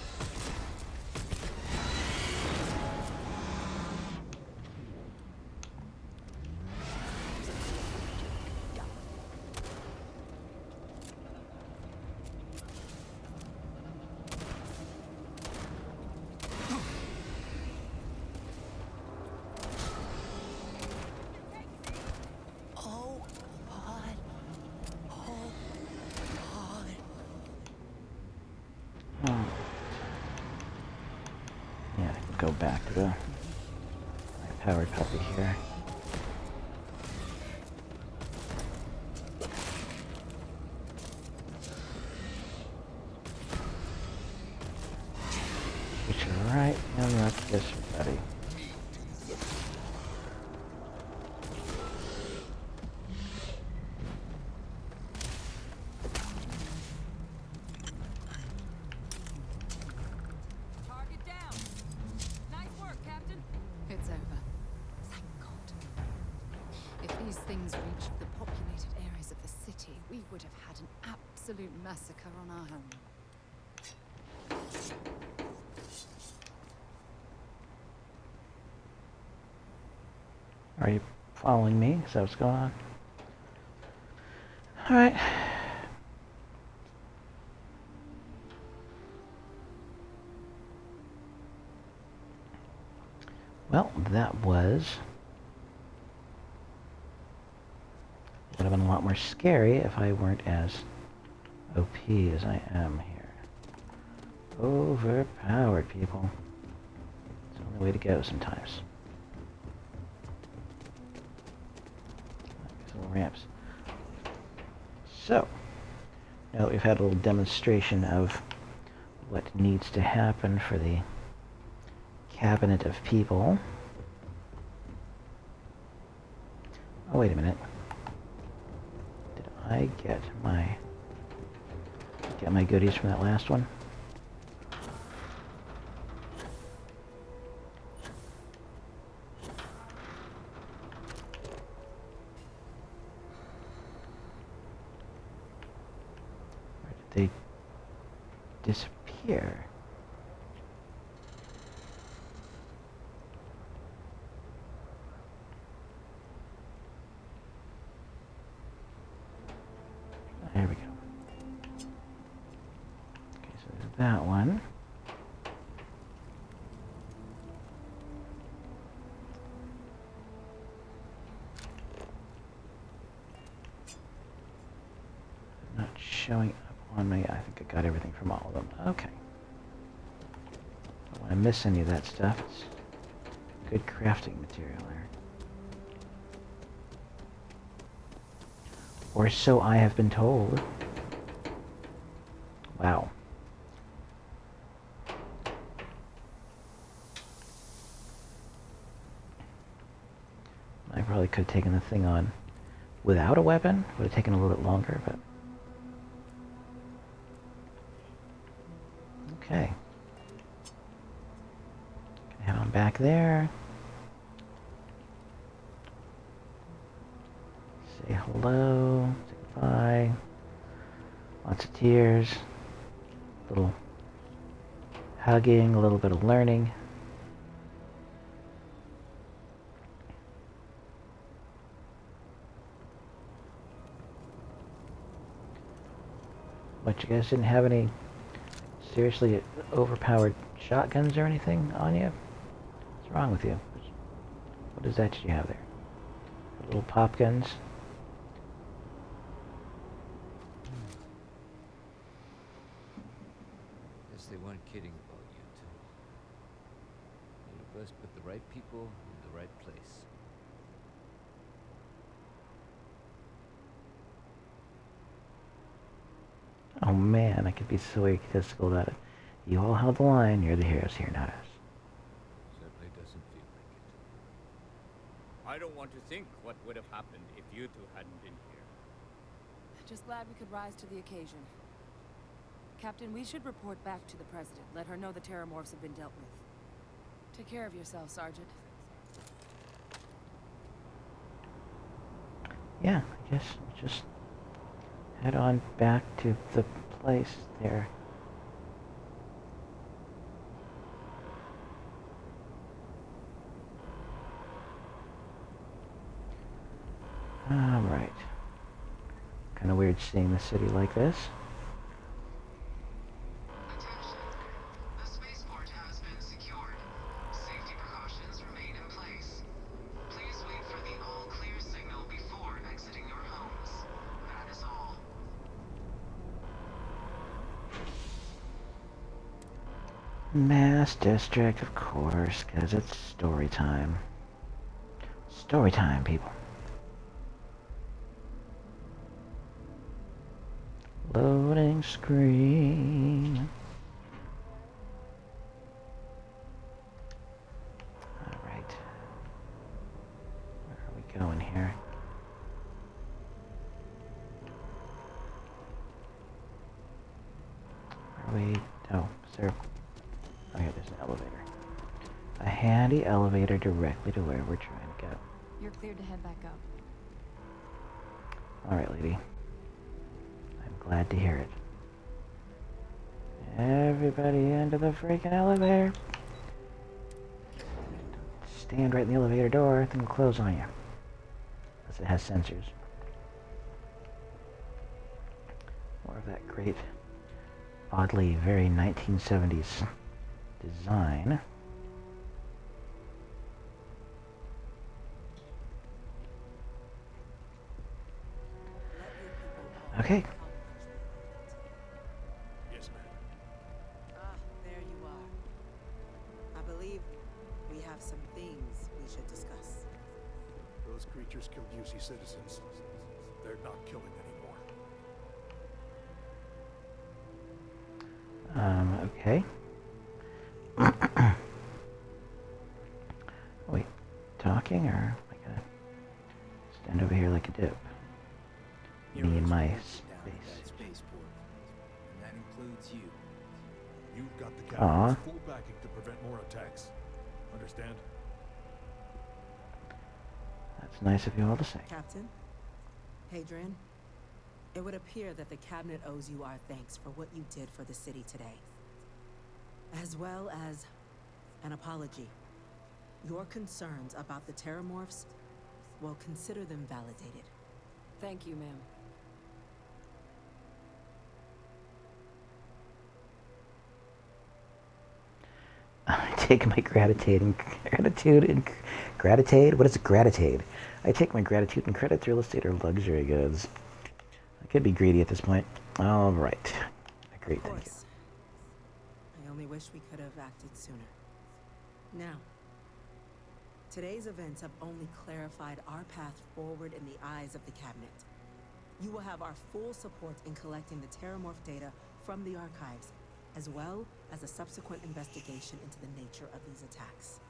Oh, God. Oh, God. Oh. Yeah, I can go back to my power puppy here. Which are right in like this, buddy. Target down. Nice work, Captain. It's over. Thank God. would have had an absolute massacre on our hands. Are you following me? Is that what's going on? Alright. Well, that would have been a lot more scary if I weren't as OP as I am here. Overpowered, people. It's the only way to go sometimes. These little ramps. So, now that we've had a little demonstration of what needs to happen for the cabinet of people. Oh, wait a minute. Did I get my goodies from that last one? Where did they disappear? There we go. Okay, so there's that one. Not showing up on me. I think I got everything from all of them. Okay. Don't want to miss any of that stuff. It's good crafting material there. Or so I have been told. Wow. I probably could have taken the thing on without a weapon. Would have taken a little bit longer, but... Okay. Head on back there. Say hello. Say goodbye. Lots of tears. A little hugging, a little bit of learning. But you guys didn't have any seriously overpowered shotguns or anything on you? What's wrong with you? What is that you have there? Little pop guns? Guess they weren't kidding about you two. Universe put the right people in the right place. Oh man, I could be so egotistical about it. You all held the line, you're the heroes here, not us. Certainly doesn't feel like it. I don't want to think what would have happened if you two hadn't been here. Just glad we could rise to the occasion. Captain, we should report back to the President. Let her know the Terramorphs have been dealt with. Take care of yourself, Sergeant. Yeah, I guess we'll just head on back to the place there. Alright. Kind of weird seeing the city like this. Attention. The spaceport has been secured. Safety precautions remain in place. Please wait for the all-clear signal before exiting your homes. That is all. Mass District, of course, because it's story time. Story time, people. Loading screen. Alright. Where are we going here? Are we... Oh, is there... Oh, yeah, there's an elevator. A handy elevator directly to where we're trying to go. You're cleared to head back up. Alright, lady. Glad to hear it. Everybody into the freaking elevator. Stand right in the elevator door, then it'll close on you. Unless it has sensors. More of that great, oddly very 1970s design. Okay. Yes, ma'am. Ah, there you are. I believe we have some things we should discuss. Those creatures killed UC citizens. They're not killing anymore. Okay. Wait, talking or am I gonna stand over here like a dip? Me and my space. Spaceport, and that includes you. You've got the Aw. captain's full backing to prevent more attacks. Understand? That's nice of you all to say. Captain, Hadrian, it would appear that the cabinet owes you our thanks for what you did for the city today, as well as an apology. Your concerns about the Terramorphs, well, consider them validated. Thank you, ma'am. I take my gratitude and gratitude. What is gratitude? I take my gratitude and credit to real estate or luxury goods. I could be greedy at this point. All right. Agreed. Of Thank you. course. I only wish we could have acted sooner. Now, today's events have only clarified our path forward in the eyes of the cabinet. You will have our full support in collecting the Terramorph data from the archives, as well as a subsequent investigation into the nature of these attacks.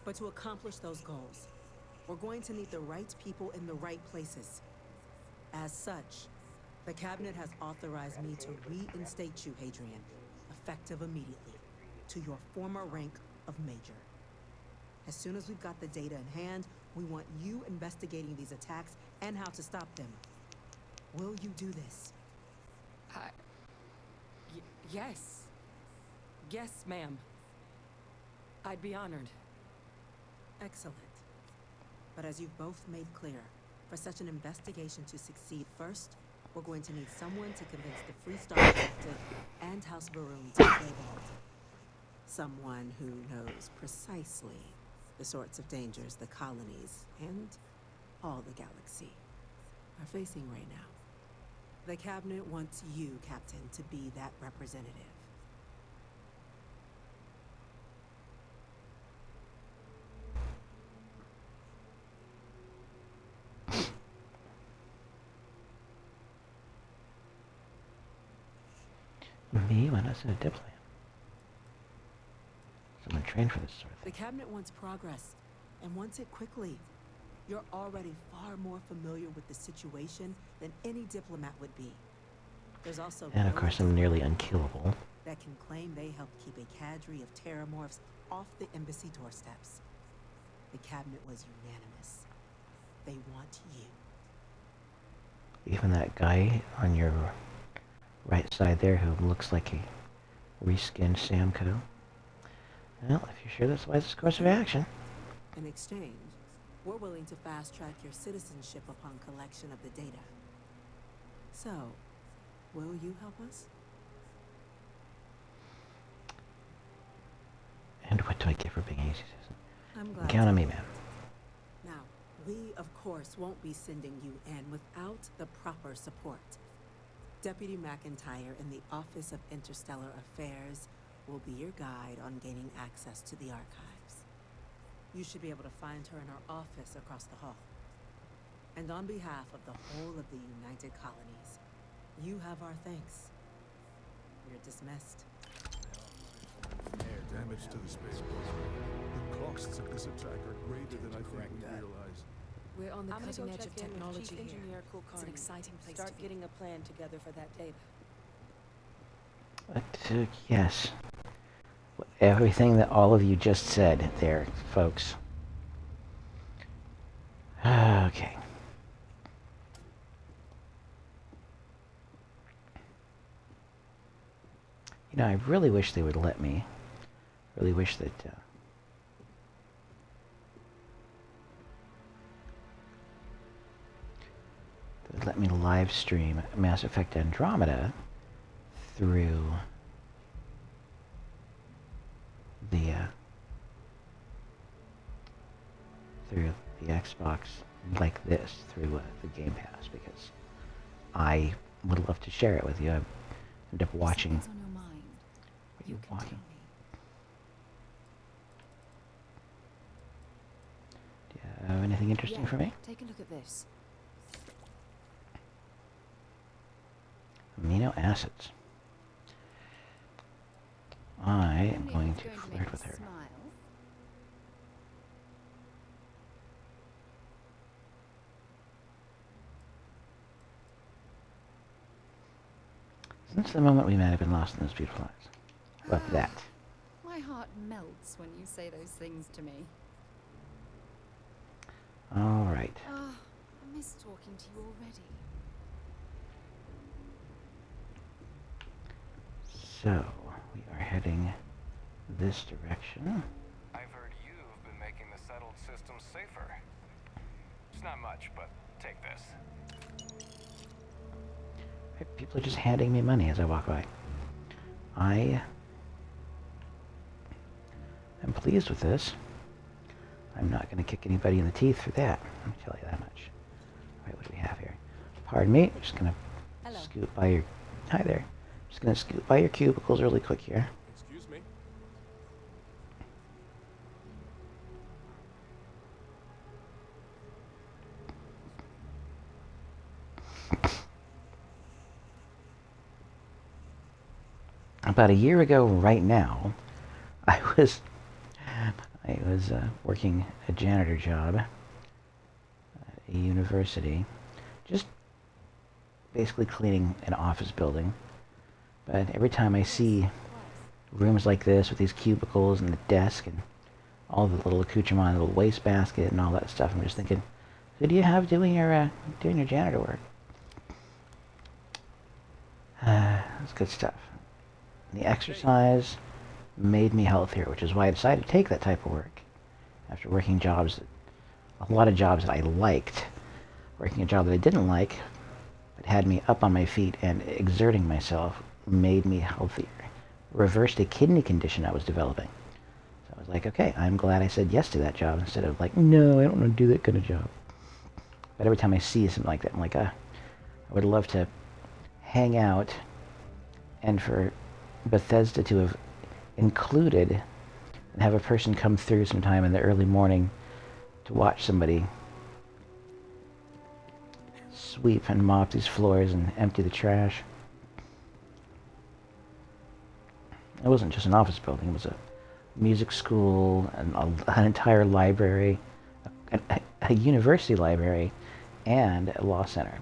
But to accomplish those goals, we're going to need the right people in the right places. As such, the cabinet has authorized me to reinstate you, Hadrian, effective immediately, to your former rank of Major. As soon as we've got the data in hand, we want you investigating these attacks and how to stop them. Will you do this? Yes. Yes, ma'am. I'd be honored. Excellent. But as you've both made clear, for such an investigation to succeed first, we're going to need someone to convince the Freestar Collective and House Varun to play ball. Someone who knows precisely the sorts of dangers the colonies and all the galaxy are facing right now. The cabinet wants you, Captain, to be that representative. Me? Why not send a diplomat? Someone trained for this sort of The cabinet wants progress, and wants it quickly. You're already far more familiar with the situation than any diplomat would be. There's also thing. And of course, I'm nearly unkillable. that can claim they helped keep a cadre of Terramorphs off the embassy doorsteps. The cabinet was unanimous. They want you. Even that guy on your right side there who looks like a reskinned Samco. Well, if you're sure that's the wisest course of action. In exchange, we're willing to fast-track your citizenship upon collection of the data. So, will you help us? And what do I get for being a citizen? I'm glad. Count on me, ma'am. Now, we, of course, won't be sending you in without the proper support. Deputy McIntyre in the Office of Interstellar Affairs will be your guide on gaining access to the archives. You should be able to find her in her office across the hall. And on behalf of the whole of the United Colonies, you have our thanks. You're dismissed. Damage to the spaceport. The costs of this attack are greater than I think we realize. We're on the I'm gonna cutting go edge check of in with technology Chief here. Engineer It's an Kulkarni. exciting place Start to be. getting a plan together for that data. But, yes. Everything that all of you just said there, folks. Okay. You know, I really wish they would let me. Really wish that they would let me live stream Mass Effect Andromeda through the Xbox like this, through the Game Pass, because I would love to share it with you. I end up watching. What's on your mind? What are you walking? Do you have anything interesting for me? Take a look at this. Amino acids. I am going to flirt with her. Since the moment we met, I've been lost in those beautiful eyes. But that. My heart melts when you say those things to me. All right. I miss talking to you already. So, we are heading this direction. I've heard you've been making the settled systems safer. It's not much, but take this. People are just handing me money as I walk by. I am pleased with this. I'm not going to kick anybody in the teeth for that. Let me tell you that much. Alright, what do we have here? Pardon me. I'm just going to scoot by your... Hi there. Just going to scoot by your cubicles really quick here. Excuse me? About a year ago right now, I was working a janitor job at a university, just basically cleaning an office building. But every time I see rooms like this with these cubicles and the desk and all the little accoutrement, the little wastebasket and all that stuff, I'm just thinking, who do you have doing your janitor work? That's good stuff. The exercise made me healthier, which is why I decided to take that type of work. After working a lot of jobs that I liked, working a job that I didn't like, but had me up on my feet and exerting myself, made me healthier. Reversed a kidney condition I was developing. So I was like, okay, I'm glad I said yes to that job instead of like, no, I don't want to do that kind of job. But every time I see something like that, I'm like, I would love to hang out and for Bethesda to have included and have a person come through sometime in the early morning to watch somebody sweep and mop these floors and empty the trash. It wasn't just an office building, it was a music school, and an entire library, a university library, and a law center.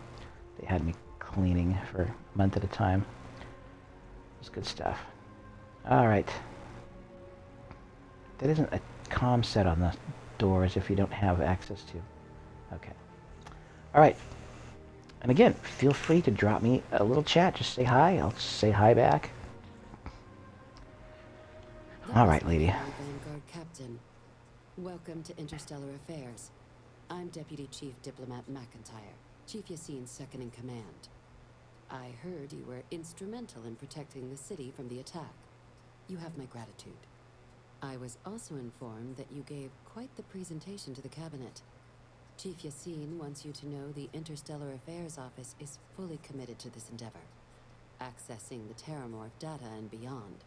They had me cleaning for a month at a time. It was good stuff. Alright. That isn't a comm set on the doors if you don't have access to. Okay. Alright. And again, feel free to drop me a little chat. Just say hi. I'll say hi back. Alright, lady. Vanguard Captain. Welcome to Interstellar Affairs. I'm Deputy Chief Diplomat McIntyre, Chief Yassine's second in command. I heard you were instrumental in protecting the city from the attack. You have my gratitude. I was also informed that you gave quite the presentation to the cabinet. Chief Yassine wants you to know the Interstellar Affairs Office is fully committed to this endeavor, accessing the Terramorph data and beyond.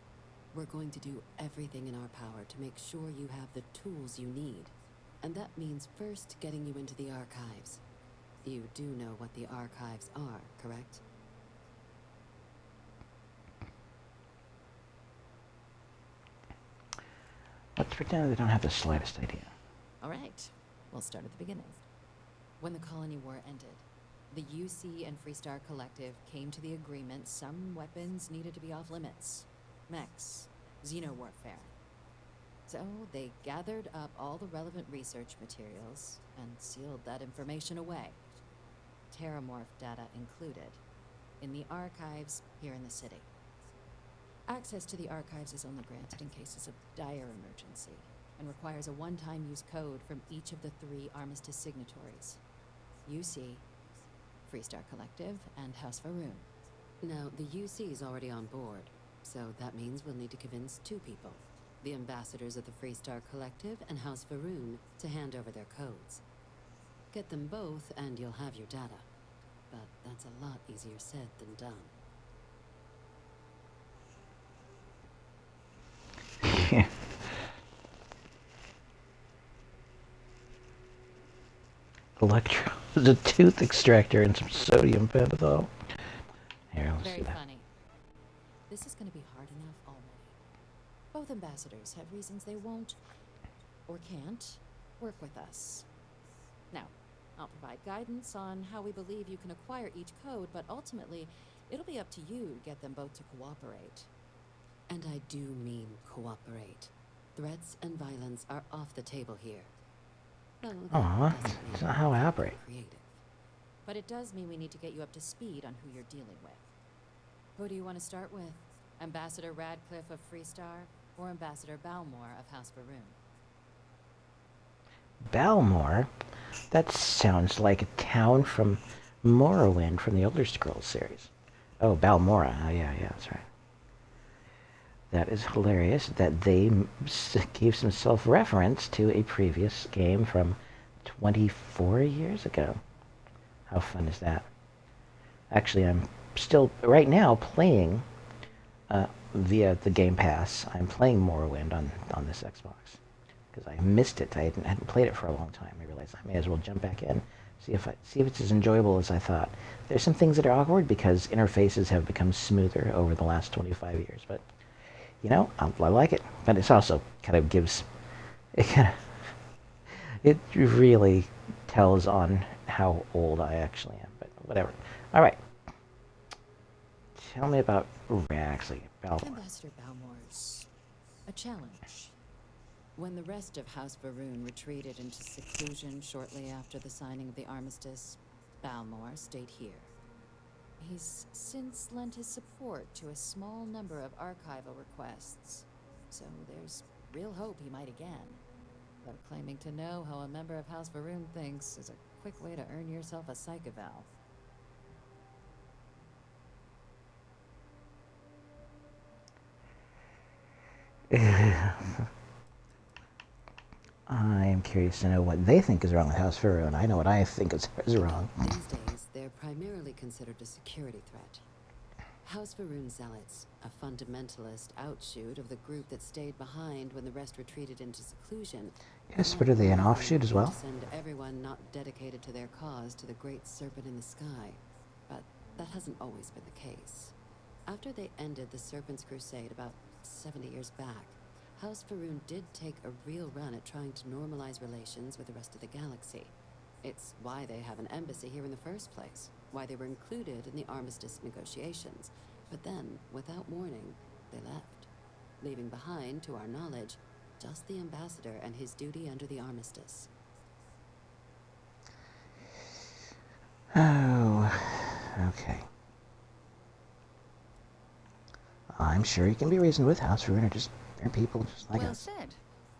We're going to do everything in our power to make sure you have the tools you need. And that means first getting you into the archives. You do know what the archives are, correct? Let's pretend they don't have the slightest idea. All right, we'll start at the beginning. When the colony war ended, the UC and Freestar Collective came to the agreement some weapons needed to be off limits. Mechs, xenowarfare. So they gathered up all the relevant research materials and sealed that information away. Terramorph data included, in the archives here in the city. Access to the archives is only granted in cases of dire emergency and requires a one-time use code from each of the 3 Armistice signatories. UC, Freestar Collective, and House Faroon. Now, the UC is already on board, so that means we'll need to convince 2 people. The ambassadors of the Freestar Collective and House Faroon to hand over their codes. Get them both and you'll have your data. But that's a lot easier said than done. Electro, the tooth extractor, and some sodium pentothal. Here, let's Very see that. funny. This is going to be hard enough already. Both ambassadors have reasons they won't, or can't, work with us. Now, I'll provide guidance on how we believe you can acquire each code, but ultimately, it'll be up to you to get them both to cooperate. And I do mean cooperate. Threats and violence are off the table here. Well, Aw, that's not how I operate. creative. But it does mean we need to get you up to speed on who you're dealing with. Who do you want to start with? Ambassador Radcliffe of Freestar, or Ambassador Balmore of House Faroon? Balmore? That sounds like a town from Morrowind from the Elder Scrolls series. Oh, Balmora. Yeah, that's right. That is hilarious that they gave some self-reference to a previous game from 24 years ago. How fun is that? Actually, I'm still, right now, playing via the Game Pass. I'm playing Morrowind on this Xbox. Because I missed it. I hadn't played it for a long time. I realized I may as well jump back in, see if it's as enjoyable as I thought. There's some things that are awkward because interfaces have become smoother over the last 25 years, but you know, I like it. But it's also kind of gives, it really tells on how old I actually am, but whatever. All right. Tell me about actually Balmore. Ambassador Balmore's a challenge. When the rest of House Faroon retreated into seclusion shortly after the signing of the armistice, Balmore stayed here. He's since lent his support to a small number of archival requests, so there's real hope he might again. Though claiming to know how a member of House Faroon thinks is a quick way to earn yourself a psych eval. I am curious to know what they think is wrong with House Faroon. I know what I think is wrong. These days, they're primarily considered a security threat. House Faroon Zealots, a fundamentalist outshoot of the group that stayed behind when the rest retreated into seclusion. Yes, but are they an offshoot as well? To send everyone not dedicated to their cause to the great serpent in the sky. But that hasn't always been the case. After they ended the Serpent's Crusade about 70 years back, House Faroon did take a real run at trying to normalize relations with the rest of the galaxy. It's why they have an embassy here in the first place, why they were included in the armistice negotiations. But then, without warning, they left, leaving behind, to our knowledge, just the ambassador and his duty under the armistice. Oh, okay. I'm sure you can be reasoned with. House Faroon are they're people just like Well us. said.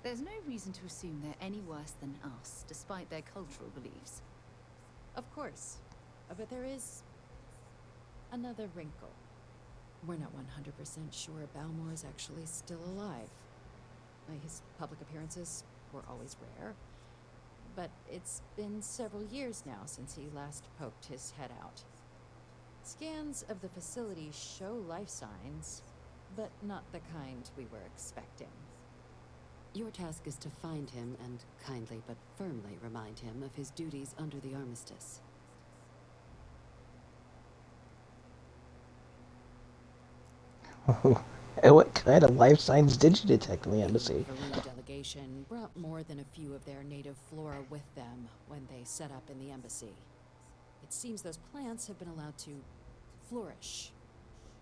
There's no reason to assume they're any worse than us, despite their cultural beliefs. Of course, but there is another wrinkle. We're not 100% sure Balmore is actually still alive. His public appearances were always rare, but it's been several years now since he last poked his head out. Scans of the facility show life signs, but not the kind we were expecting. Your task is to find him and kindly but firmly remind him of his duties under the armistice. What kind of life signs did you detect in the embassy? The Faroon delegation brought more than a few of their native flora with them when they set up in the embassy. It seems those plants have been allowed to flourish,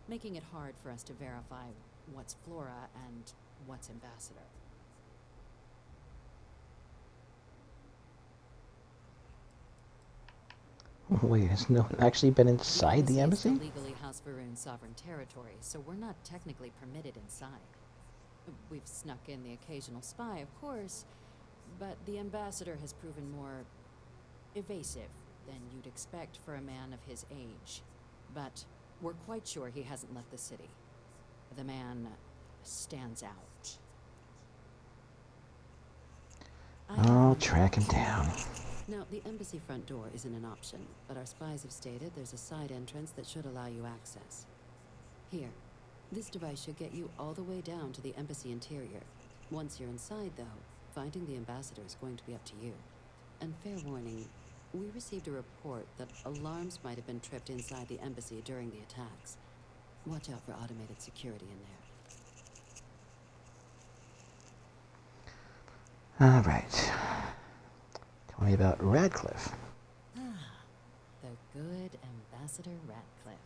making it hard for us to verify what's flora and what's ambassador. Wait, has no one actually been inside the Is embassy? still legally House Varun sovereign territory, so we're not technically permitted inside. We've snuck in the occasional spy, of course, but the ambassador has proven more evasive than you'd expect for a man of his age. But we're quite sure he hasn't left the city. The man stands out. I'll track him down. Now, the embassy front door isn't an option, but our spies have stated there's a side entrance that should allow you access. Here, this device should get you all the way down to the embassy interior. Once you're inside, though, finding the ambassador is going to be up to you. And fair warning, we received a report that alarms might have been tripped inside the embassy during the attacks. Watch out for automated security in there. All right. Tell me about Radcliffe. The good Ambassador Radcliffe.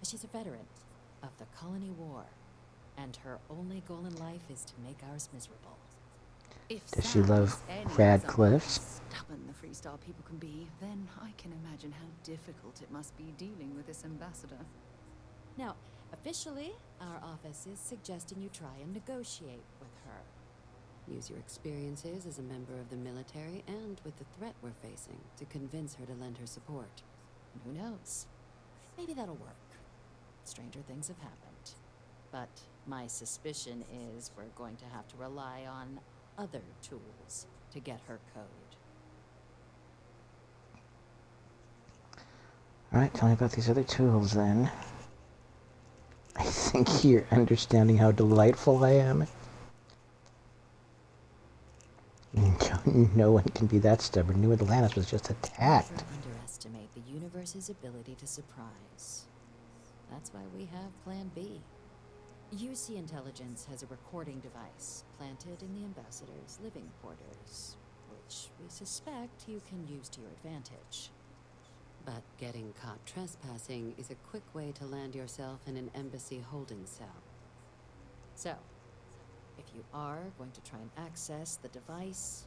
She's a veteran of the Colony War, and her only goal in life is to make ours miserable. If Does she Sam love is any Radcliffe? example of how stubborn the Freestar people can be, then I can imagine how difficult it must be dealing with this ambassador. Now, officially, our office is suggesting you try and negotiate with her. Use your experiences as a member of the military and with the threat we're facing to convince her to lend her support. And who knows? Maybe that'll work. Stranger things have happened. But my suspicion is we're going to have to rely on other tools to get her code. Alright, tell me about these other tools then. I think you're understanding how delightful I am. No one can be that stubborn. New Atlantis was just attacked. Never underestimate the universe's ability to surprise. That's why we have Plan B. UC Intelligence has a recording device planted in the ambassador's living quarters, which we suspect you can use to your advantage. But getting caught trespassing is a quick way to land yourself in an embassy holding cell. So, if you are going to try and access the device,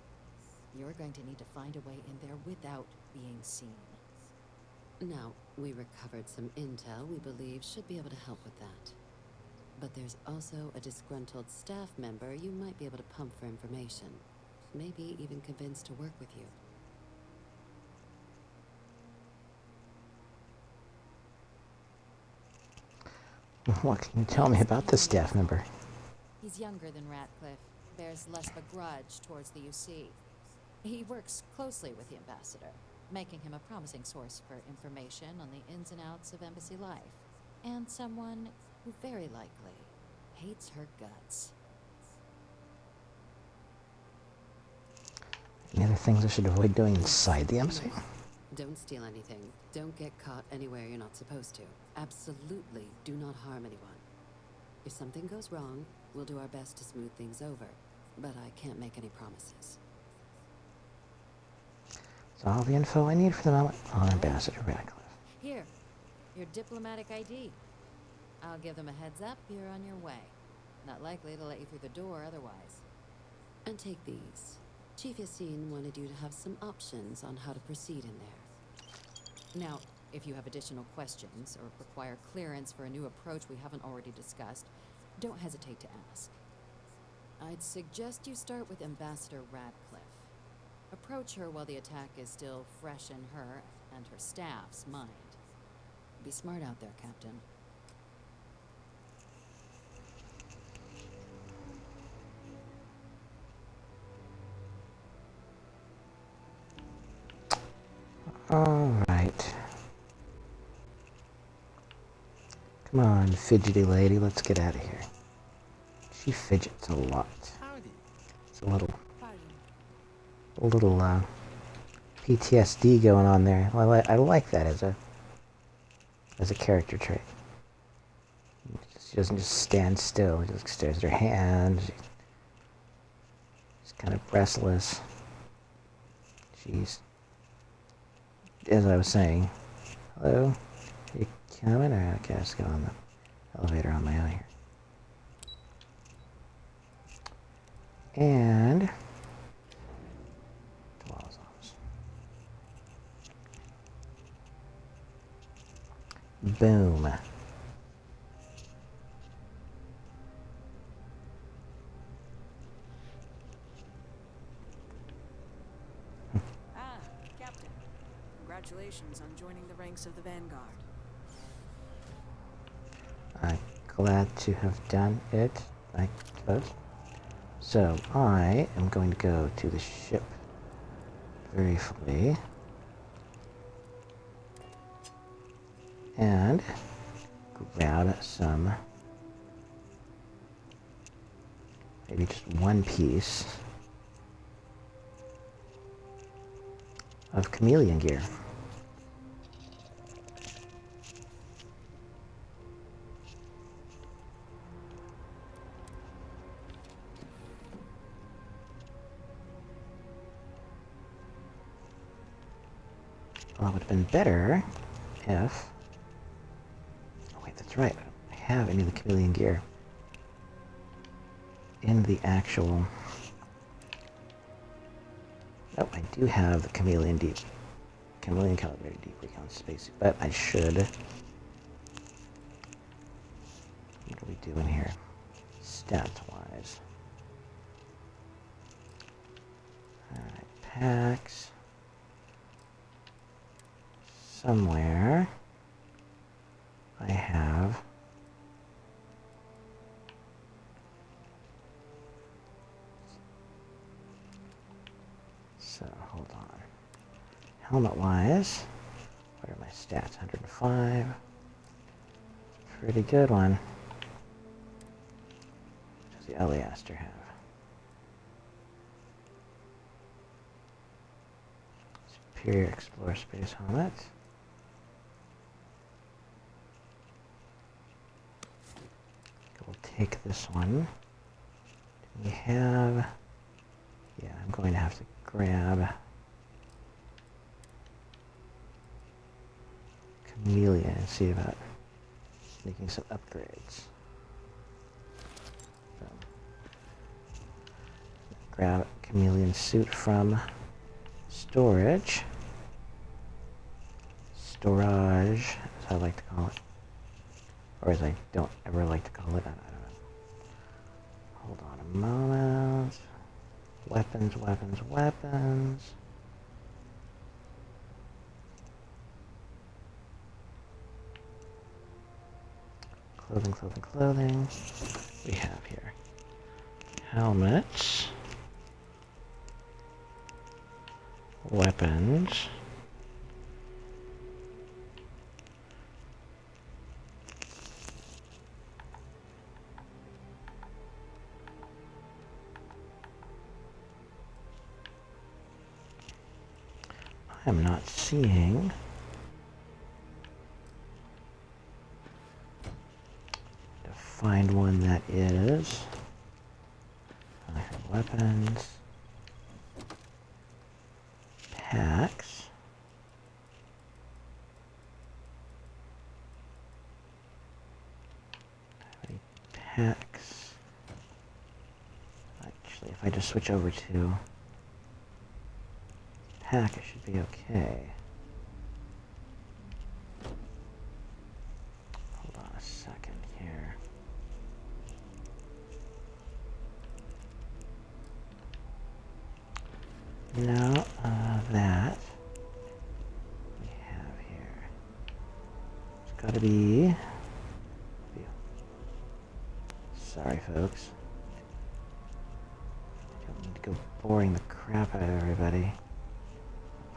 you're going to need to find a way in there without being seen. Now, we recovered some intel we believe should be able to help with that. But there's also a disgruntled staff member you might be able to pump for information. Maybe even convince to work with you. What can you tell me about this staff member? He's younger than Ratcliffe, bears less of a grudge towards the UC. He works closely with the ambassador, making him a promising source for information on the ins and outs of embassy life, and someone who very likely hates her guts. Any other things I should avoid doing inside the embassy? Don't steal anything. Don't get caught anywhere you're not supposed to. Absolutely do not harm anyone. If something goes wrong, we'll do our best to smooth things over, but I can't make any promises. That's all the info I need for the moment on Ambassador Radcliffe. Here, your diplomatic ID. I'll give them a heads up you're on your way. Not likely to let you through the door otherwise. And take these. Chief Yassine wanted you to have some options on how to proceed in there. Now, if you have additional questions or require clearance for a new approach we haven't already discussed, don't hesitate to ask. I'd suggest you start with Ambassador Radcliffe. Approach her while the attack is still fresh in her and her staff's mind. Be smart out there, Captain. Alright. Come on, fidgety lady, let's get out of here. She fidgets a lot. It's a little PTSD going on there. I like that as a character trait. She doesn't just stand still. She just stares at her hands. She's kind of restless. She's, as I was saying, hello? You coming? Or okay, let's go on the elevator on my own here. And Boom. Ah, Captain. Congratulations on joining the ranks of the Vanguard. I'm glad to have done it, I suppose. So, I am going to go to the ship briefly. And grab some, maybe just one piece of chameleon gear. Well, it would have been better if... Oh wait, that's right. I don't have any of the chameleon gear in the actual... Oh, I do have the chameleon calibrated deep recon spacesuit, but I should... What are we doing here? Stats-wise. Alright, packs. Somewhere I have so hold on. Helmet wise, what are my stats? 105. Pretty good one. What does the Eleaster have? Superior Explorer Space Helmet. We'll take this one. Do we have... Yeah, I'm going to have to grab Chameleon and see about making some upgrades. So, grab Chameleon suit from storage. Storage, as I like to call it. Or as I don't ever like to call it. I don't know. Hold on a moment. Weapons, weapons, weapons. Clothing, clothing, clothing. We have here helmets, weapons, I'm not seeing to find one that is weapons, packs, packs. Actually, if I just switch over to pack, it should be okay. Hold on a second here. No, that we have here. It's gotta be... Sorry, folks. Don't need to go boring the crap out of everybody.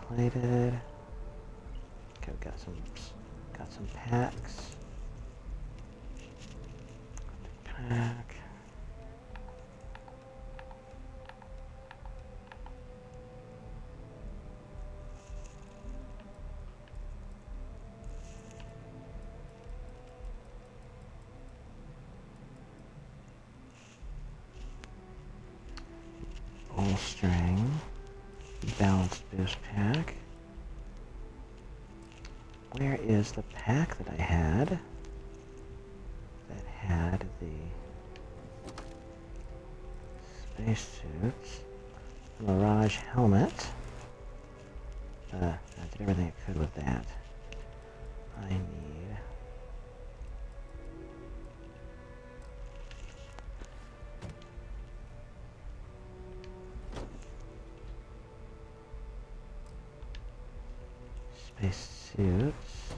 Plated. Okay, got some packs. Pack. String, balanced boost pack. Where is the pack that I had that had the spacesuits, the Mirage helmet? I did everything I could with that. I need Spacesuits.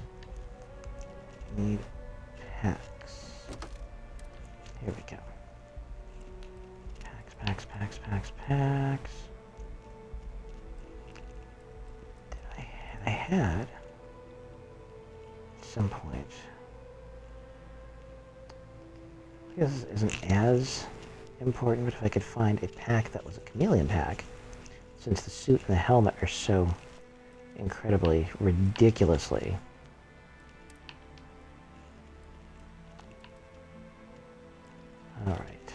Need packs. Here we go. Packs. I had at some point. I guess this isn't as important, but if I could find a pack that was a chameleon pack, since the suit and the helmet are so incredibly, ridiculously alright.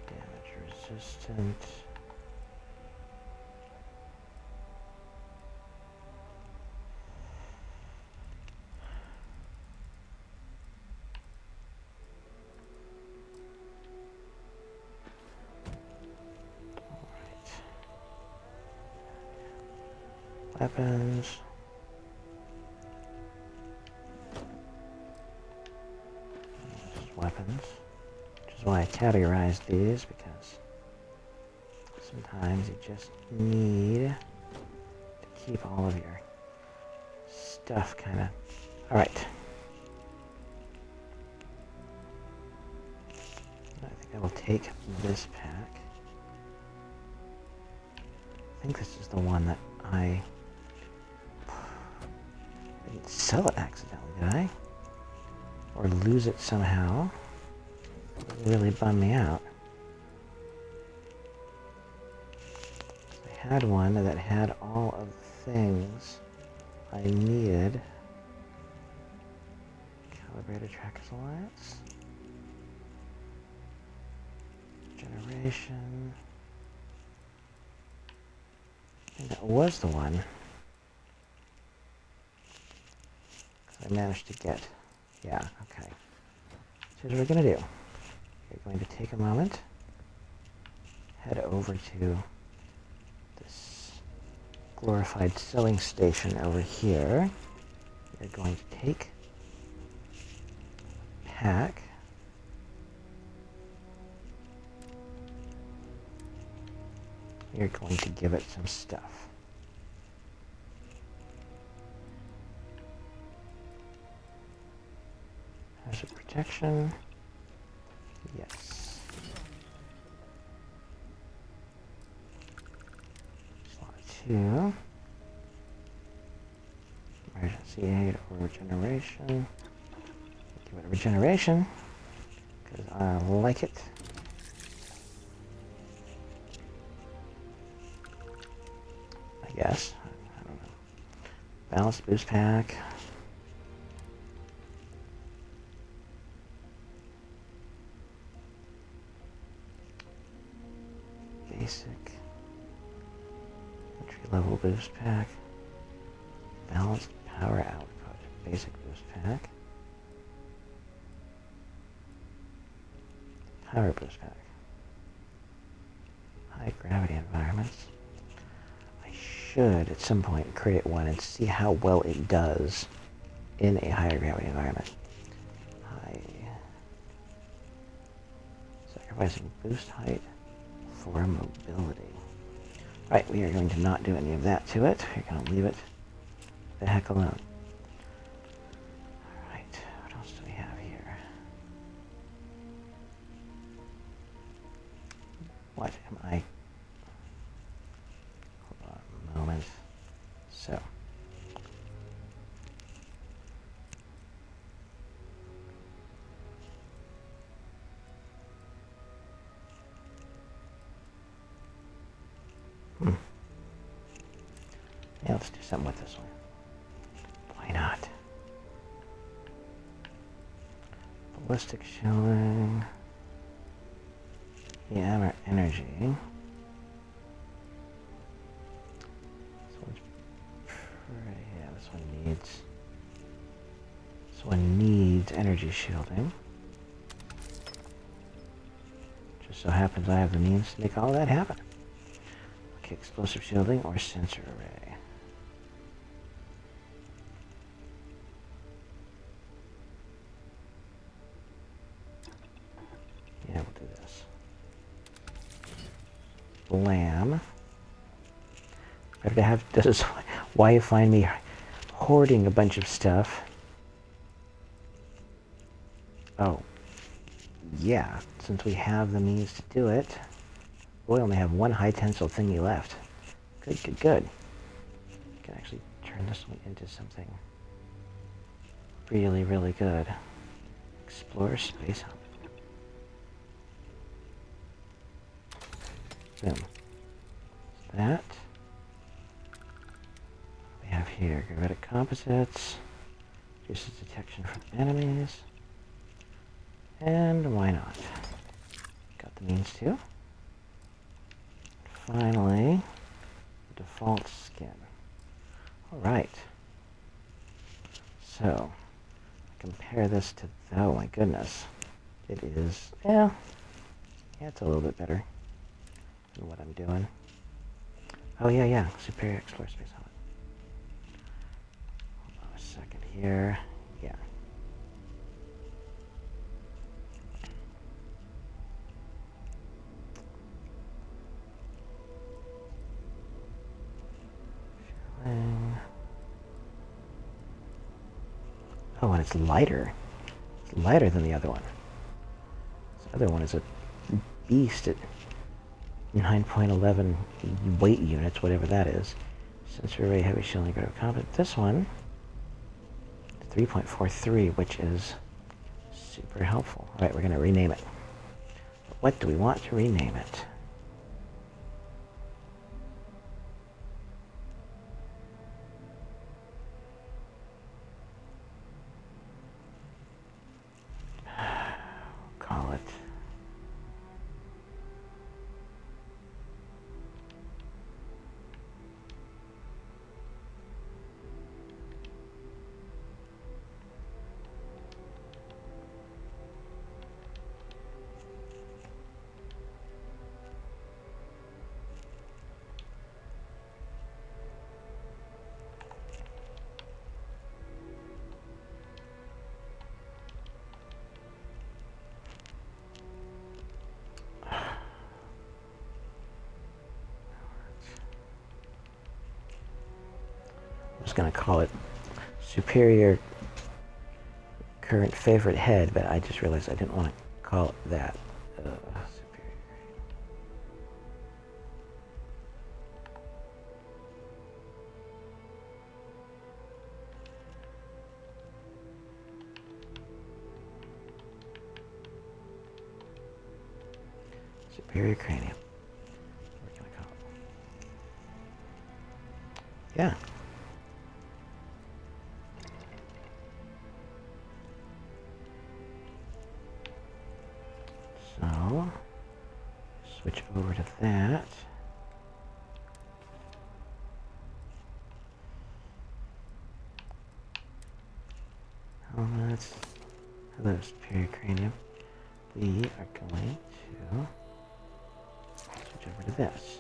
Damage resistant. Weapons. Just weapons. Which is why I categorized these, because sometimes you just need to keep all of your stuff kind of... Alright. I think I will take this pack. I think this is the one that I didn't sell it accidentally, did I? Or lose it somehow? It really bummed me out. I had one that had all of the things I needed. Calibrated Trackers Alliance. Generation. I think that was the one. I managed to get, yeah, okay. So here's what we're going to do. We're going to take a moment, head over to this glorified selling station over here. We're going to take a pack. We're going to give it some stuff. Hazard protection. Yes. Slot 2. Emergency aid or regeneration. Give it a regeneration, because I like it. I guess. I don't know. Balanced boost pack. Basic. Entry level boost pack. Balanced power output. Basic boost pack. Power boost pack. High gravity environments. I should at some point create one and see how well it does in a higher gravity environment. High. Sacrificing boost height for mobility. Right, we are going to not do any of that to it. We're going to leave it the heck alone. Alright, what else do we have here? What am I? Hold on a moment. So. Yeah, let's do something with this one. Why not? Ballistic shielding. Yeah, energy. This one's pretty, yeah, this one needs energy shielding. Just so happens I have the means to make all that happen. Okay, explosive shielding or sensor array. Yeah, we'll do this. Lamb. Better to have, why you find me hoarding a bunch of stuff. Oh, yeah, since we have the means to do it, we only have one high tensile thingy left. Good, good, good. I can actually turn this one into something really, really good. Explore Space Hub. Boom. That. We have here gravitic composites. Reduces detection from enemies. And why not? Got the means to. Finally, the default skin. Alright. So, compare this to, oh my goodness. It is, yeah, it's a little bit better than what I'm doing. Oh yeah, Superior Explore Space Hub. Hold on a second here. Yeah. Oh, and it's lighter. It's lighter than the other one. This other one is a beast at 9.11 weight units, whatever that is. Sensor array, heavy shielding, gravitic composite. This one, 3.43, which is super helpful. All right, we're going to rename it. What do we want to rename it? Call it. I was going to call it Superior Current Favorite Head, but I just realized I didn't want to call it that. Superior Cranium. What can I call it? Yeah. So, switch over to that. Hello, Superior Cranium. We are going to switch over to this.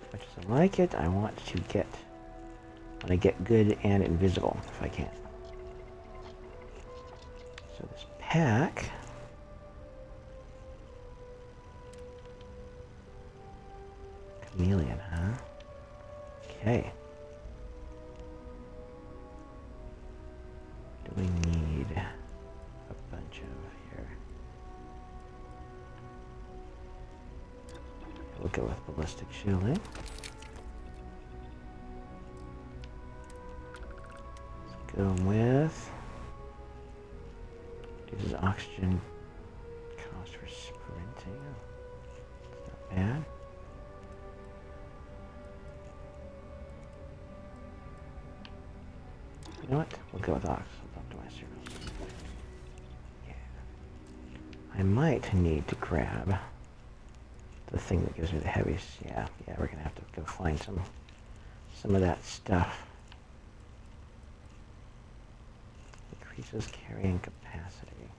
As much as I like it, I want to get good and invisible if I can. So this pack. Chameleon, huh? Okay. Do we need a bunch of here? We'll go with ballistic shielding. Let's go with. This is oxygen cost for sprinting. It's not bad. You know what? We'll go with Ox. Optimize cereals. Yeah. I might need to grab the thing that gives me the heavies. Yeah, we're gonna have to go find some of that stuff. Increases carrying capacity.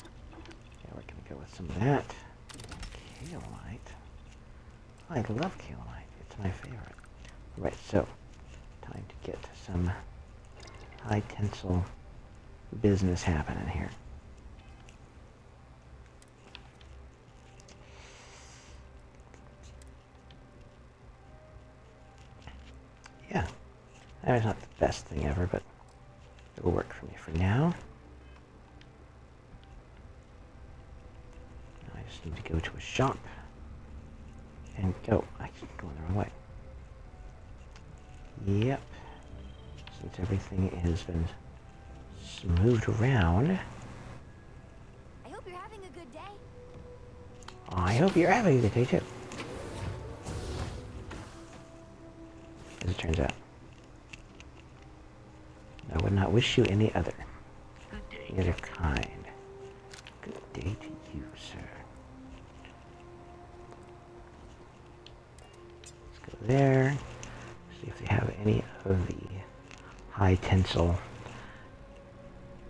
Yeah, we're gonna go with some of that. Kaolite. I love kaolite. It's my favorite. Right, so time to get some high tensile business happening here. That was not the best thing ever, but it will work for me for now. Now I just need to go to a shop and go. I keep going the wrong way. Yep. Since everything has been smoothed around. I hope you're having a good day. I hope you're having a good day too. As it turns out. I would not wish you any other. Good day. Any other kind. Good day to you, sir. Let's go there. See if they have any of the high tensile.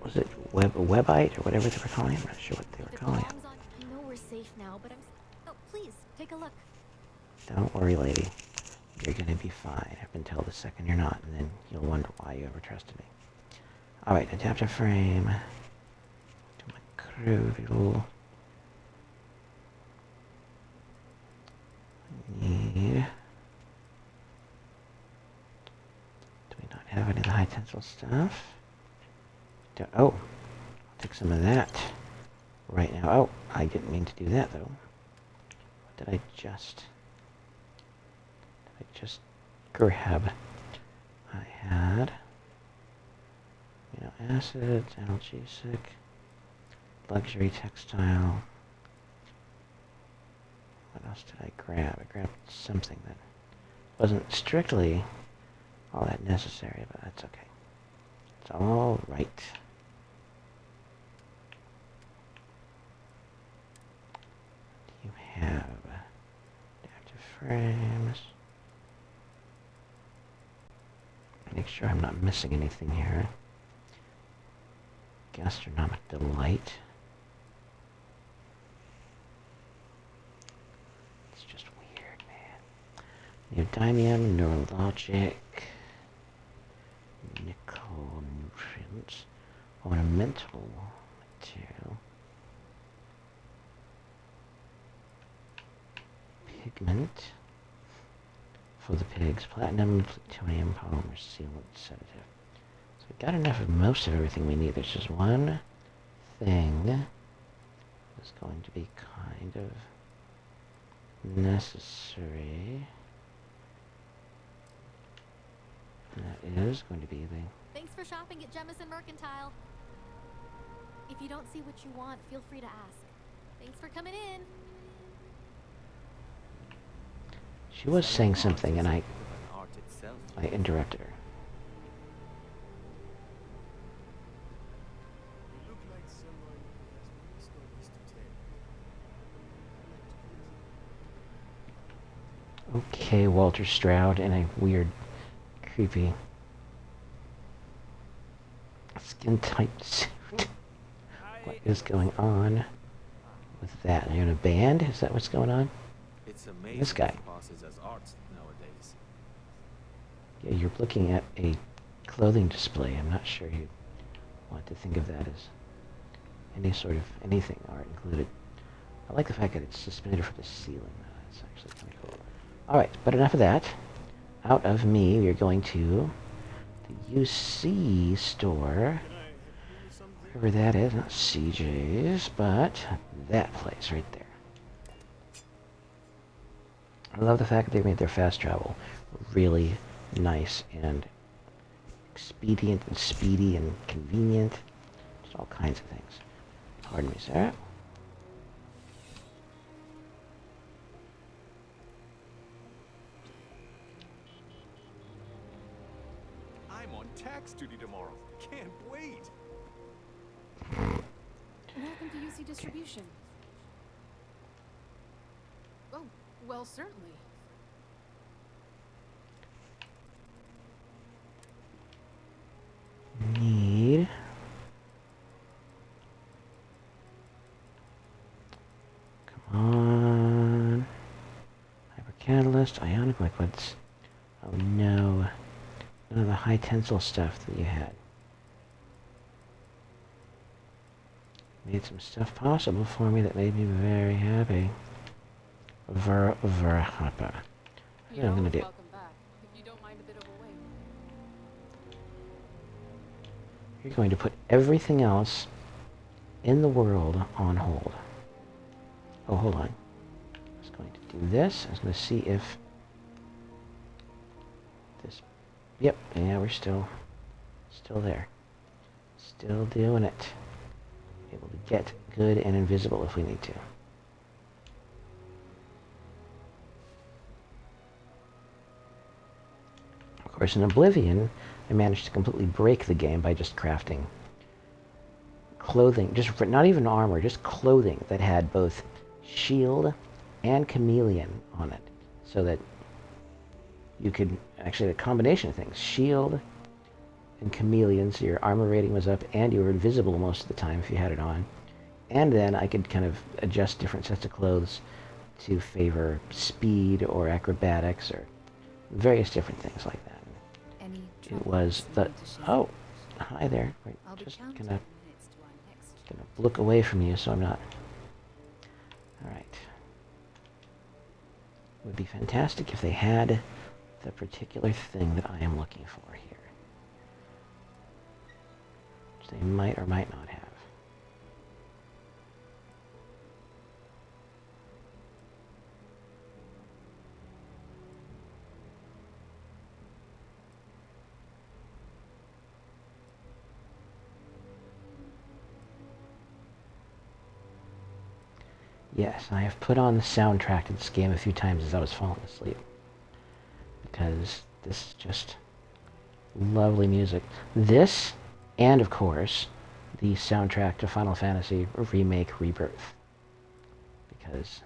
Was it webite or whatever they were calling it? I'm not sure what they were calling it. I know we're safe now, but oh, please, take a look. Don't worry, lady. You're gonna be fine up until the second you're not, and then you'll wonder why you ever trusted me. Alright, adapter frame. To my crew. Need. Do we not have any of the high tensile stuff? Oh, I'll take some of that right now. Oh, I didn't mean to do that though. What did I just grab? I had amino acids, analgesic, luxury textile. What else did I grab? I grabbed something that wasn't strictly all that necessary, but that's okay. It's all right. You have adaptive frames. Make sure I'm not missing anything here. Gastronomic delight. It's just weird, man. Neodymium, neurologic, nickel nutrients, ornamental material, pigment for the pigs, platinum, plutonium, polymer sealant, sedative. So we got enough of most of everything we need. There's just one thing that's going to be kind of necessary. And that is going to be the... Thanks for shopping at Jemison Mercantile. If you don't see what you want, feel free to ask. Thanks for coming in. She was saying something and I interrupted her. Okay, Walter Stroud in a weird, creepy, skin-tight suit. What is going on with that? Are you in a band? Is that what's going on? It's amazing This guy. passes as art nowadays. Yeah, you're looking at a clothing display. I'm not sure you want to think of that as any sort of anything art included. I like the fact that it's suspended from the ceiling. That's actually kind of cool. Alright, but enough of that. Out of me, we are going to the UC store. Wherever that is, not CJ's, but that place right there. I love the fact that they made their fast travel really nice and expedient and speedy and convenient. Just all kinds of things. Pardon me, sir. I'm on tax duty tomorrow. Can't wait. Welcome to UC Distribution. Oh, well, certainly. Need come on. Hyper catalyst, ionic liquids. Oh no. None of the high tensile stuff that you had. Made some stuff possible for me that made me very happy. Very happy. Here's what I'm gonna do. Welcome back. If you don't mind a bit of a wait. you're going to put everything else in the world on hold. Oh, hold on. I was going to do this. I was going to see if this... Yep, yeah, we're still there. Still doing it. Able to get good and invisible if we need to. Of course, in Oblivion, I managed to completely break the game by just crafting clothing, just not even armor, just clothing that had both shield and chameleon on it, so that you could actually have a combination of things, shield and chameleon, so your armor rating was up and you were invisible most of the time if you had it on. And then I could kind of adjust different sets of clothes to favor speed or acrobatics or various different things like that. It was the... Oh, hi there. Wait, just gonna look away from you so I'm not... Alright. It would be fantastic if they had the particular thing that I am looking for here. Which they might or might not have. Yes, I have put on the soundtrack to this game a few times as I was falling asleep. Because this is just lovely music. This, and of course, the soundtrack to Final Fantasy Remake Rebirth. Because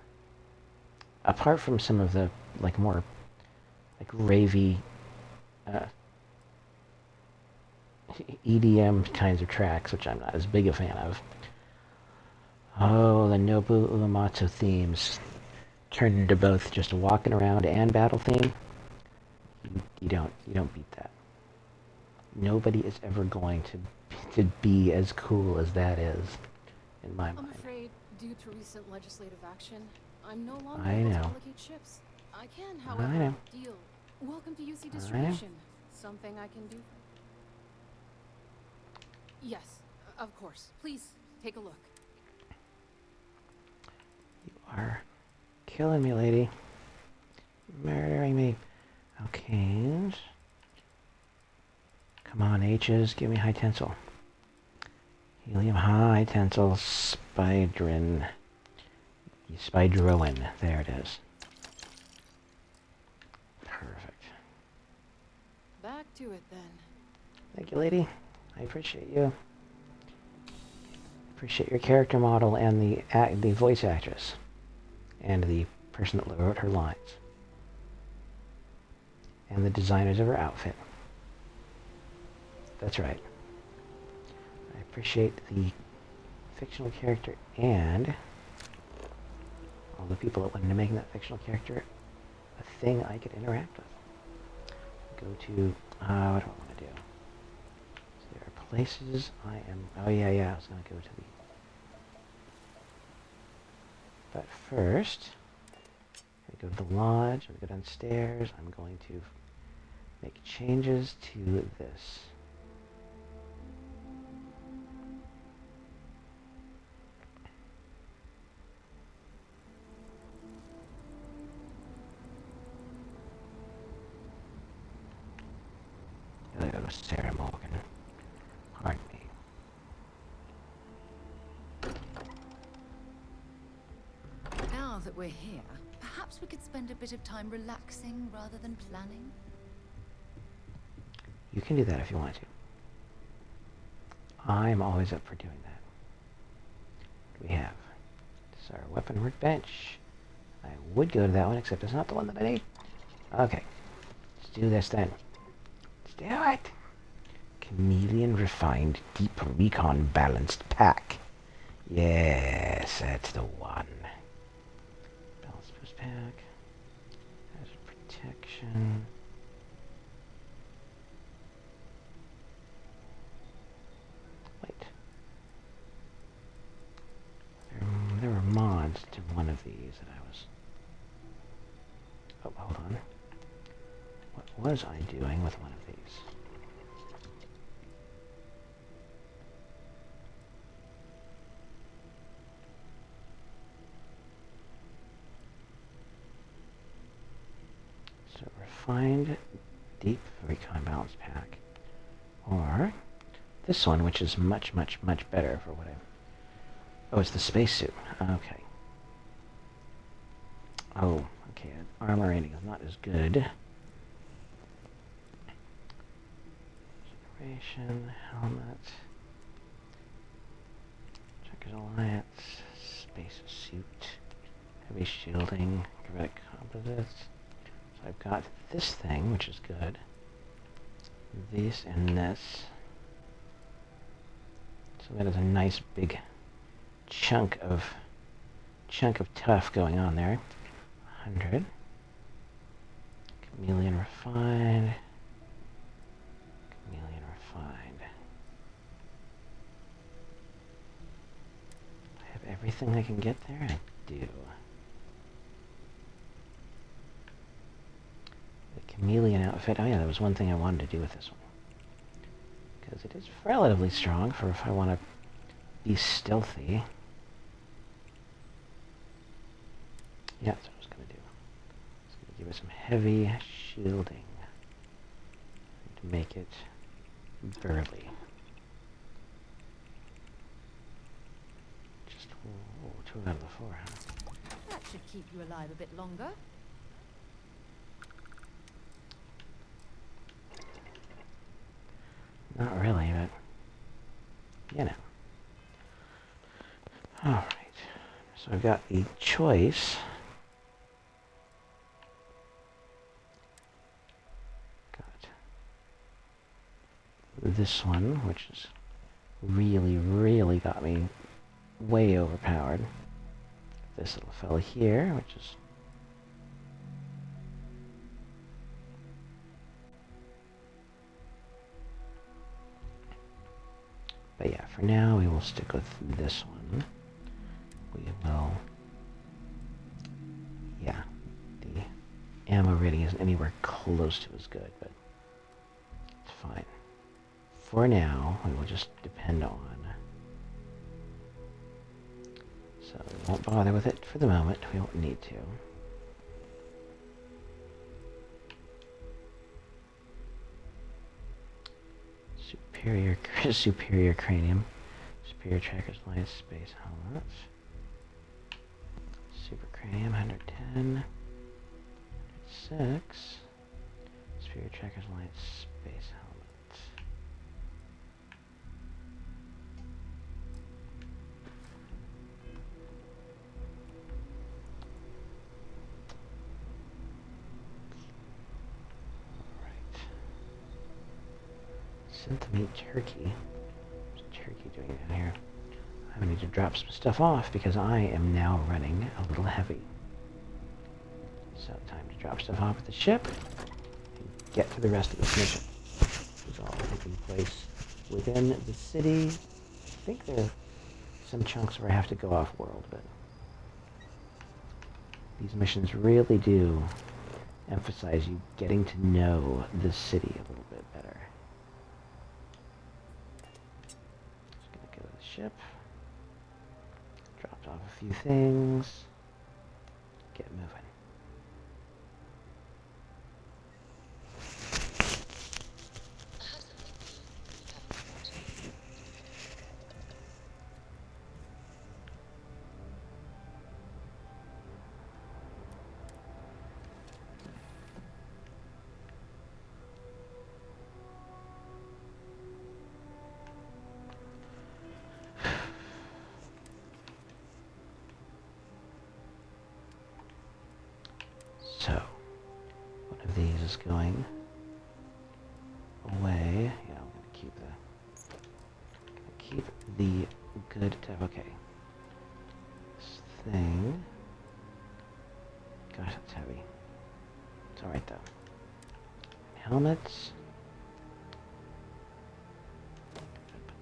apart from some of the more ravey EDM kinds of tracks, which I'm not as big a fan of, oh, the Nobu Uematsu themes turned into both just a walking around and battle theme. You don't beat that. Nobody is ever going to be as cool as that is, in my mind. I'm afraid, due to recent legislative action, I'm no longer I able to know. allocate ships. I can, I however, know. deal. Welcome to UC I know. Distribution. Something I can do? Yes, of course. Please, take a look. You are killing me, lady. Murdering me. Okay. Come on, H's. Give me high tensile. Helium high tensile spidrin. Spidroin. There it is. Perfect. Back to it then. Thank you, lady. I appreciate you. Appreciate your character model and the voice actress. And the person that wrote her lines. And the designers of her outfit. That's right. I appreciate the fictional character and all the people that went into making that fictional character a thing I could interact with. Go to, what do I want to do? So there are places I am, oh yeah, I was going to go to the, but first, I'm going to go to the lodge, I'm going to go downstairs, I'm going to make changes to this. Gotta go to Sarah Morgan. Pardon me. Now that we're here, perhaps we could spend a bit of time relaxing rather than planning. You can do that if you want to. I'm always up for doing that. What do we have? This is our weapon workbench. I would go to that one, except it's not the one that I need. Okay. Let's do this then. Let's do it! Chameleon Refined Deep Recon Balanced Pack. Yes, that's the one. Balanced boost pack. Hazard protection. Wait. There were mods to one of these that I was... Oh, hold on. What was I doing with one of these? refined deep recon balance pack. Or this one, which is much, much, much better for what I... Oh, it's the spacesuit. Okay. Oh, okay. Armor rating is not as good. Generation, helmet. Checkers Alliance. Spacesuit. Heavy shielding. Gravitic composites. So I've got this thing, which is good. This and this. So that is a nice big chunk of tough going on there. 100. Chameleon refined. Chameleon refined. I have everything I can get there? I do. The chameleon outfit. Oh yeah, that was one thing I wanted to do with this one. Because it is relatively strong for if I want to be stealthy. Yeah, that's what I was going to do. It's going to give it some heavy shielding to make it burly. Just 2 out of the 4, huh? That should keep you alive a bit longer. Not really, but you know. Alright. So I've got the choice. Got this one, which is really got me way overpowered. This little fella here, which is but yeah, for now we will stick with this one. We will, yeah, the ammo rating isn't anywhere close to as good, but it's fine. For now, we will just depend on, so we won't bother with it for the moment, we won't need to. Superior cranium, superior trackers, light space helmets, super cranium, 110, 106, superior trackers, light space helmets. Meat turkey. What's turkey doing down here? I need to drop some stuff off because I am now running a little heavy. So time to drop stuff off at the ship and get to the rest of this mission. It's all taking place within the city. I think there are some chunks where I have to go off world, but these missions really do emphasize you getting to know the city a little bit better. Ship. Dropped off a few things. Get moving. So, one of these is going away. Yeah, I'm gonna keep the good stuff. Okay. This thing. Gosh, it's heavy. It's alright though. Helmets.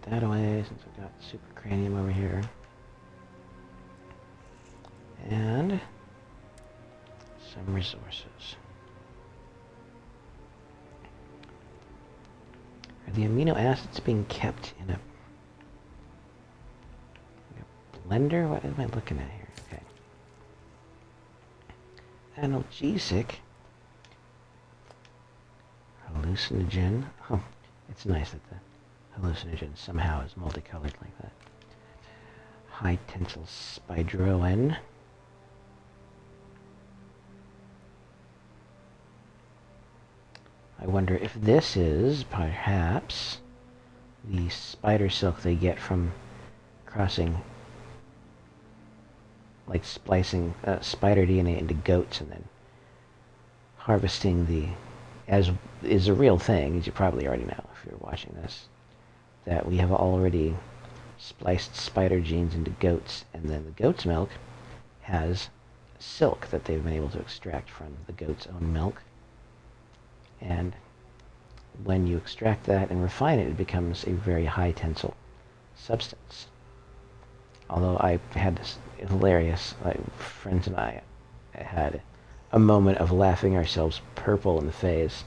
Put that away since we've got super cranium over here. And some resources. Are the amino acids being kept in a blender? What am I looking at here? Okay. Analgesic. hallucinogen. Oh, it's nice that the hallucinogen somehow is multicolored like that. High tensile spidroin. I wonder if this is perhaps the spider silk they get from crossing, like splicing spider DNA into goats and then harvesting the, as is a real thing, as you probably already know if you're watching this, that we have already spliced spider genes into goats, and then the goat's milk has silk that they've been able to extract from the goat's own milk. And when you extract that and refine it, it becomes a very high tensile substance. Although I had this hilarious, friends and I had a moment of laughing ourselves purple in the face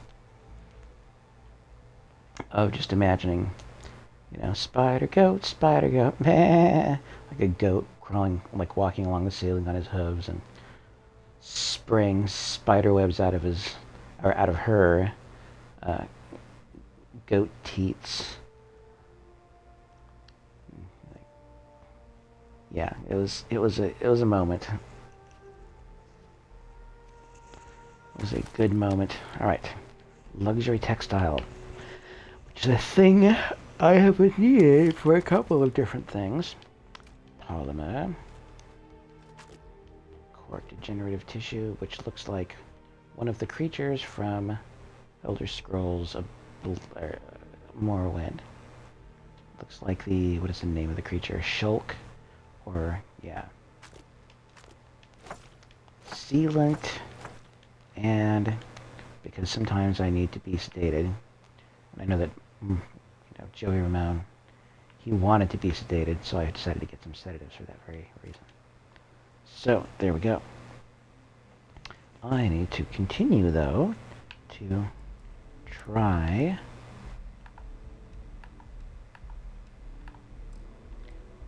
of just imagining, spider goat, meh, like a goat crawling, like walking along the ceiling on his hooves and spraying spider webs out of her goat teats. Yeah, it was a moment. It was a good moment. All right, luxury textile, which is a thing I have been needing for a couple of different things. Polymer, cork degenerative tissue, which looks like one of the creatures from Elder Scrolls Morrowind. Looks like what is the name of the creature? Shulk? Or, yeah. Sealant. And because sometimes I need to be sedated. And I know that, Joey Ramone, he wanted to be sedated, so I decided to get some sedatives for that very reason. So, there we go. I need to continue, though, to try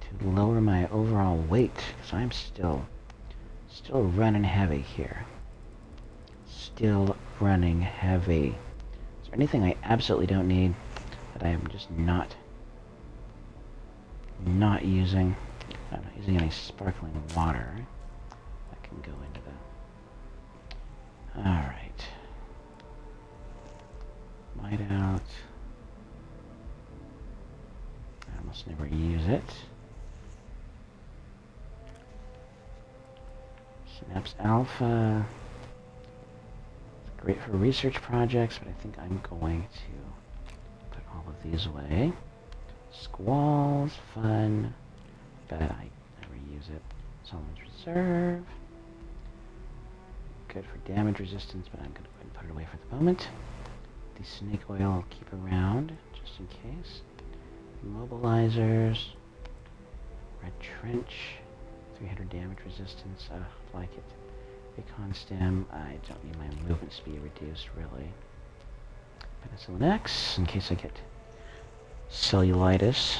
to lower my overall weight, because I'm still running heavy here. Still running heavy. Is there anything I absolutely don't need that I am just not using? I'm not using any sparkling water. I can go into the... Alright. Whiteout. I almost never use it. Synapse Alpha. It's great for research projects, but I think I'm going to put all of these away. Squalls, fun, but I never use it. Solomon's Reserve. Good for damage resistance, but I'm going to go ahead and put it away for the moment. The snake oil I'll keep around, just in case. Immobilizers. Red Trench. 300 damage resistance, like it. Recon Stem, I don't need my movement speed reduced, really. Penicillin X, in case I get cellulitis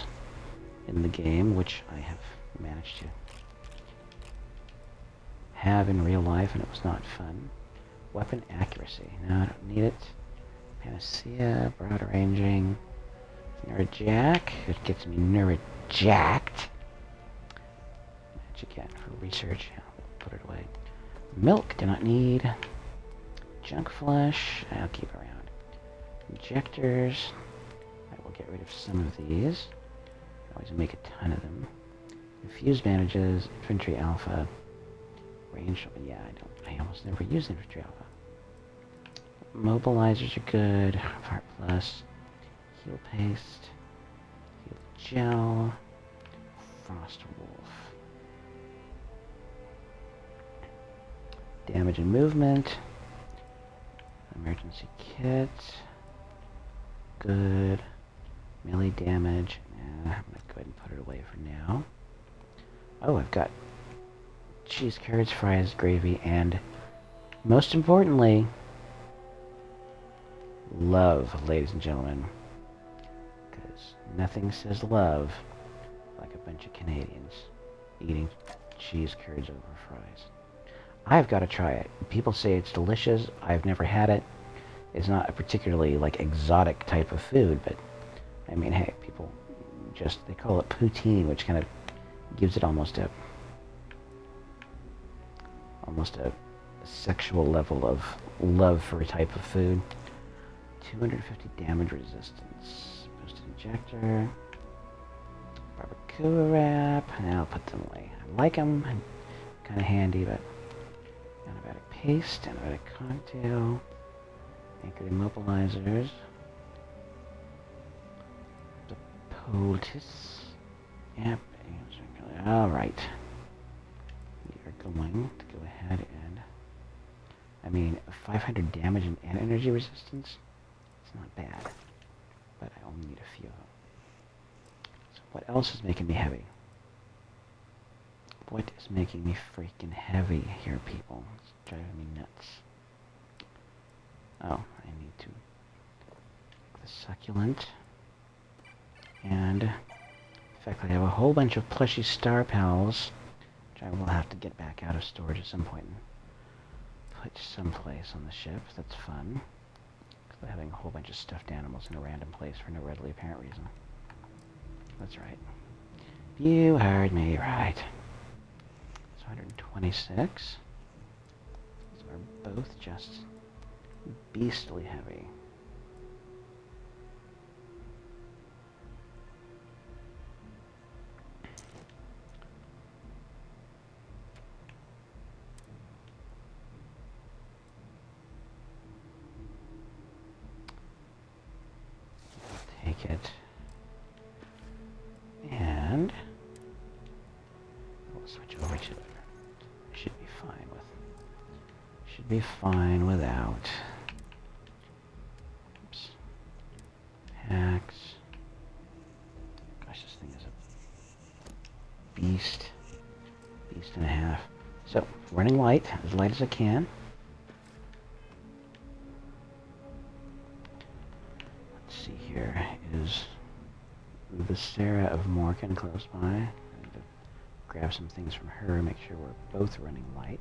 in the game, which I have managed to have in real life, and it was not fun. Weapon Accuracy, no, I don't need it. Panacea, Broad Ranging, Neurojack, it gets me Neurojacked. Again for research, put it away. Milk, do not need. Junk Flesh, I'll keep around. Injectors, I will get rid of some of these. I always make a ton of them. Infused bandages, Infantry Alpha, range, yeah, I almost never use Infantry Alpha. Mobilizers are good. Heart Plus, Heal Paste, Heal Gel, Frost Wolf. Damage and movement. Emergency kit. Good. Melee damage. I'm going to go ahead and put it away for now. Oh, I've got cheese curds, fries, gravy, and most importantly, love, ladies and gentlemen. Because nothing says love like a bunch of Canadians eating cheese curds over fries. I've got to try it. People say it's delicious. I've never had it. is not a particularly like exotic type of food, but I mean, hey, people just, they call it poutine, which kind of gives it almost a sexual level of love for a type of food. 250 damage resistance. Boosted injector. Barbacoa wrap. And I'll put them away. I like them. Kind of handy, but antibiotic paste, antibiotic cocktail, anchor immobilizers, the poultice. Yep. All right. We are going to go ahead and, I mean, 500 damage and energy resistance. It's not bad, but I only need a few of them. So what else is making me heavy? What is making me freaking heavy here, people? It's driving me nuts. Oh, I need to the succulent. And in fact, I have a whole bunch of plushy star pals, which I will have to get back out of storage at some point and put someplace on the ship. That's fun. Because having a whole bunch of stuffed animals in a random place for no readily apparent reason. That's right. You heard me right. 126. These are both just beastly heavy. Take it. And we'll switch over to it. Should be fine without. Oops. Hacks. Gosh, this thing is a beast. Beast and a half. So, running light as I can. Let's see here. Is the Sarah of Morgan close by? I need to grab some things from her, make sure we're both running light.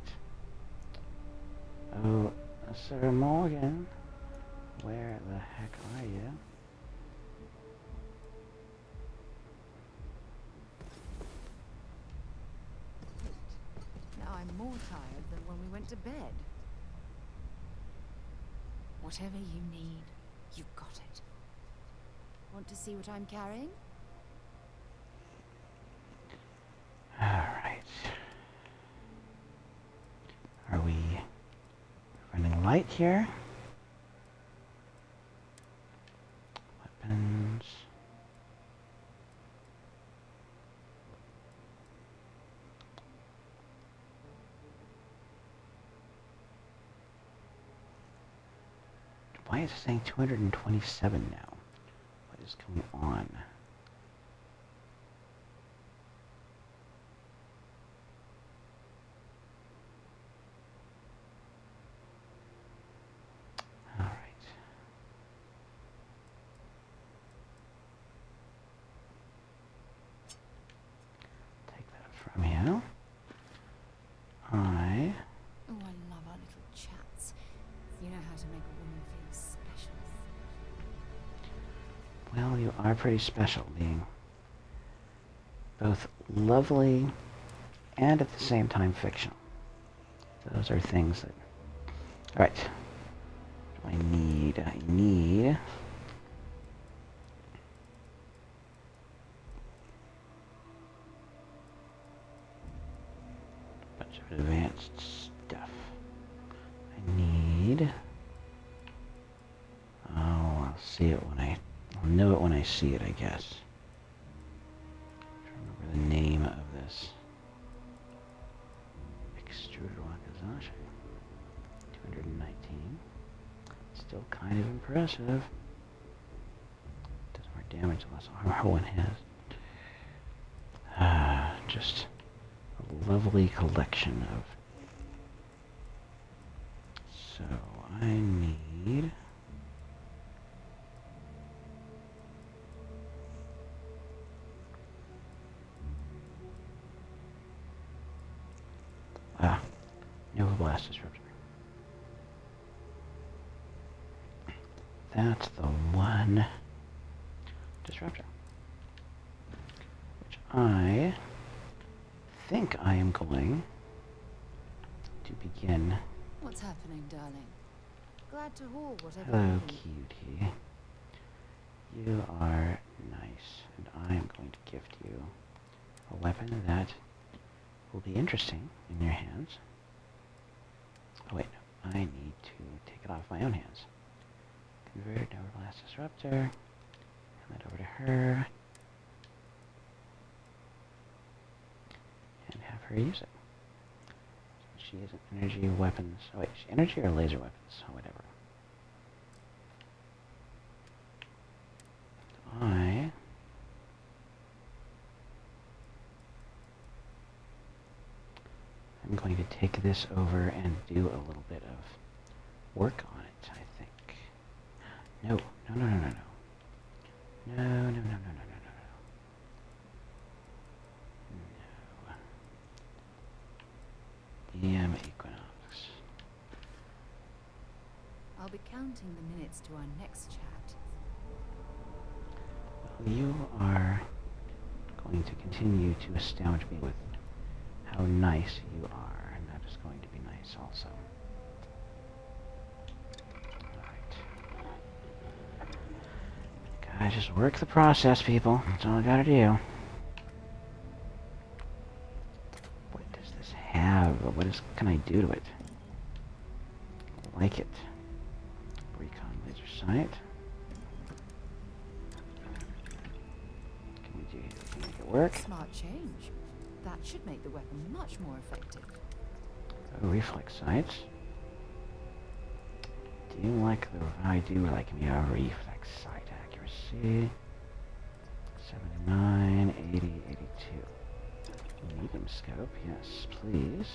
Oh, Sir Morgan, where the heck are you? Now I'm more tired than when we went to bed. Whatever you need, you've got it. Want to see what I'm carrying? All right. Are we running light here? Weapons. Why is it saying 227 now? What is going on? From here, Oh, I love our little chats. You know how to make a woman feel special. well, you are pretty special, being both lovely and at the same time fictional. Those are things that... Alright. What do I need? I need... advanced stuff. I need... Oh, I'll see it when I'll know it when I see it, I guess. I don't remember the name of this. Extruded Wakazashi. 219. Still kind of impressive. Does more damage the less armor one has. Just a lovely collection of... So, I need... Nova Blast Disruptor. that's the one disruptor. Which I think I am going to begin. What's happening, darling? Glad to haul whatever Hello, you need. cutie. You are nice, and I am going to gift you a weapon that will be interesting in your hands. Oh wait, no, I need to take it off my own hands. Convert Overblast Disruptor, hand that over to her, and have her use it. So she is an energy weapons. Oh wait, is she energy or laser weapons? Oh, whatever. I'm going to take this over and do a little bit of work on it, I think. No, no, no, no, no, no. No, no, no, no, no, no, no, no. No. EM Equinox. I'll be counting the minutes to our next chat. Well, you are going to continue to astound me with how nice you are, and that is going to be nice also. Alright. Gotta just work the process, people. That's all I gotta do. What does this have? Can I do to it? I like it. Recon laser sight. Can we do here? Can we make it work? Smart change. That should make the weapon much more effective. Oh, reflex sights. Do you like the... I do like me a reflex sight accuracy. 79, 80, 82. Medium scope, yes, please.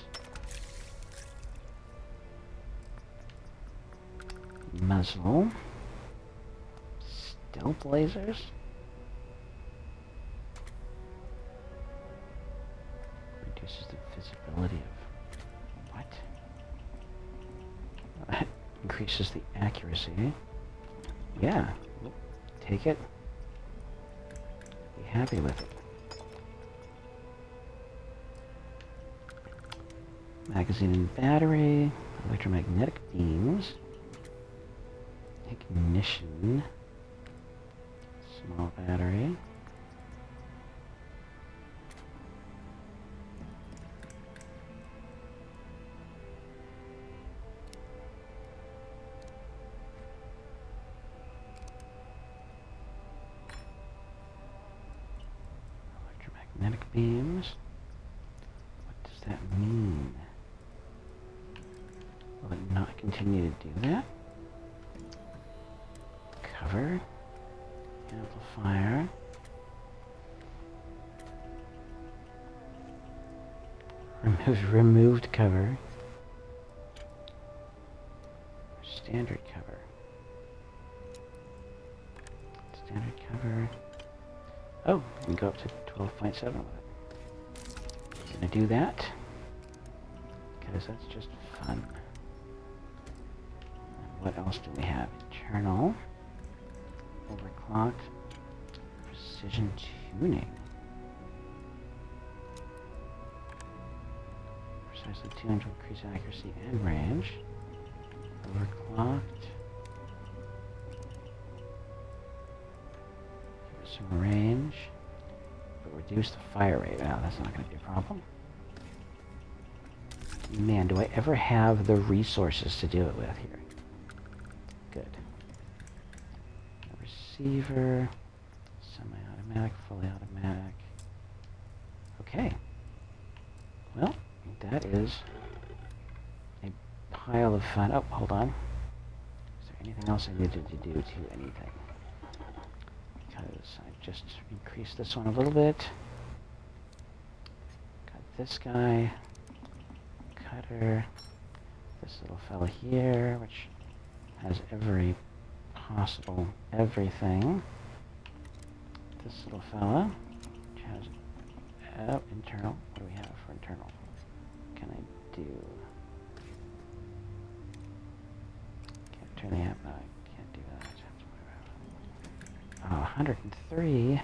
Muzzle. Stealth lasers. Reduces the visibility of... what? Increases the accuracy. Yeah. Take it. Be happy with it. Magazine and battery. Electromagnetic beams. Ignition. Small battery. Electromagnetic beams. What does that mean? Will it not continue to do that? Cover. Amplifier. Removed cover. Standard cover. Standard cover. Oh, we can go up to 12.7 with it. Gonna do that because that's just fun. And what else do we have? Internal. Overclocked. Precision tuning. Precisely tuned to increase accuracy and range. Overclocked. Give it some range. But reduce the fire rate. Now that's not going to be a problem. Man, do I ever have the resources to do it with here? Good. Receiver. Semi-automatic, fully automatic. Okay. Well, that is a pile of fun. Oh, hold on. Is there anything else I needed to do to anything? Because I just increased this one a little bit. Got this guy. Cutter. This little fella here, which has every possible everything. This little fella, which has internal. What do we have for internal? What can I do? Can't turn the app. No, I can't do that. 103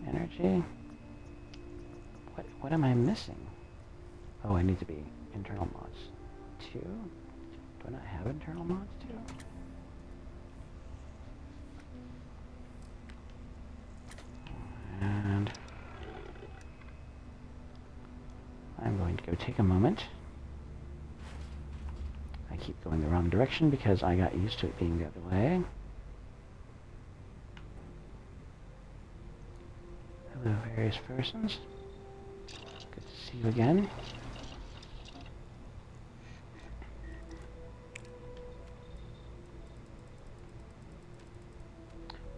energy. What am I missing? Oh, I need to be internal mods 2. Do I not have internal mods 2? And I'm going to go take a moment. I keep going the wrong direction because I got used to it being the other way. Hello, various persons. Good to see you again.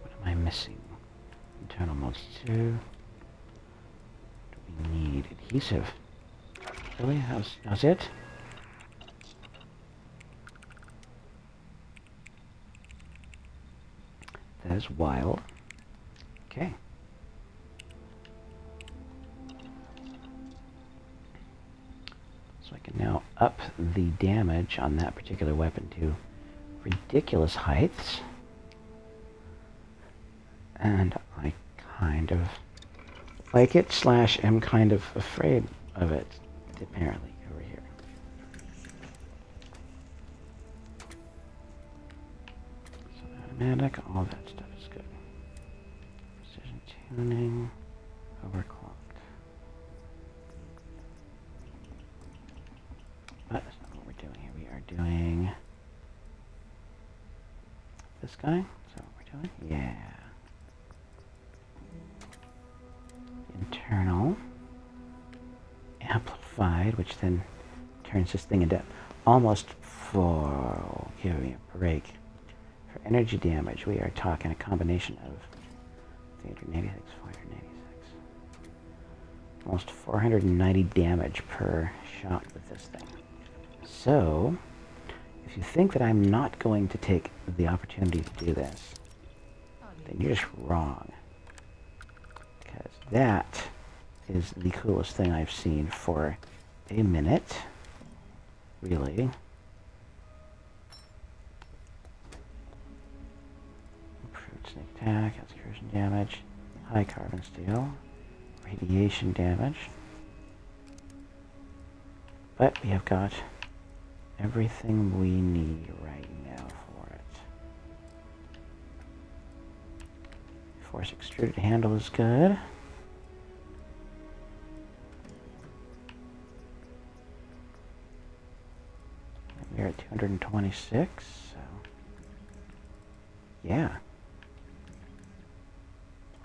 What am I missing? Internal mods 2. Do we need adhesive? Really? How's it? That is wild. Okay. So I can now up the damage on that particular weapon to ridiculous heights. And I kind of like it / am kind of afraid of it, apparently, over here. So automatic, all that stuff is good. Precision tuning, overclocked. But that's not what we're doing here. We are doing this guy. Is that what we're doing? Yeah. Internal. Amplified, which then turns this thing into almost 4. Give me a break. For energy damage, we are talking a combination of 386, 486. Almost 490 damage per shot with this thing. So, if you think that I'm not going to take the opportunity to do this, then you're just wrong. Because that is the coolest thing I've seen for a minute. Really. Improved snake attack, excursion damage, high carbon steel, radiation damage. But we have got everything we need right now for it. Force extruded handle is good. We're at 226, so yeah.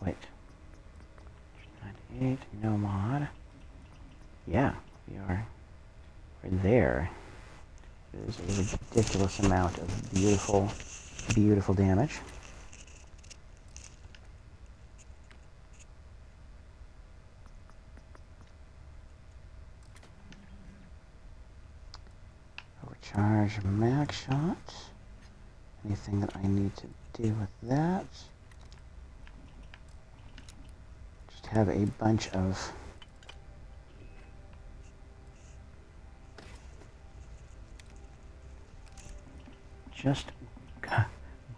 Wait. 98, no mod. Yeah, we're there. There's a ridiculous amount of beautiful, beautiful damage. Overcharge mag shot. Anything that I need to do with that? Just have a bunch of just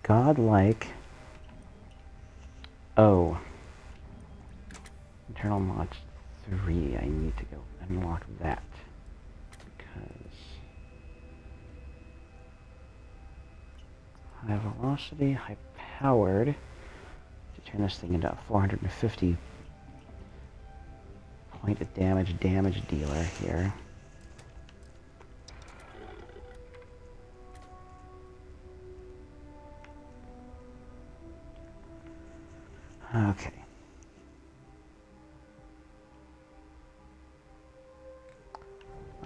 godlike. Oh, internal mods 3. I need to go unlock that because high velocity, high powered to turn this thing into a 450 point of damage dealer here. Okay.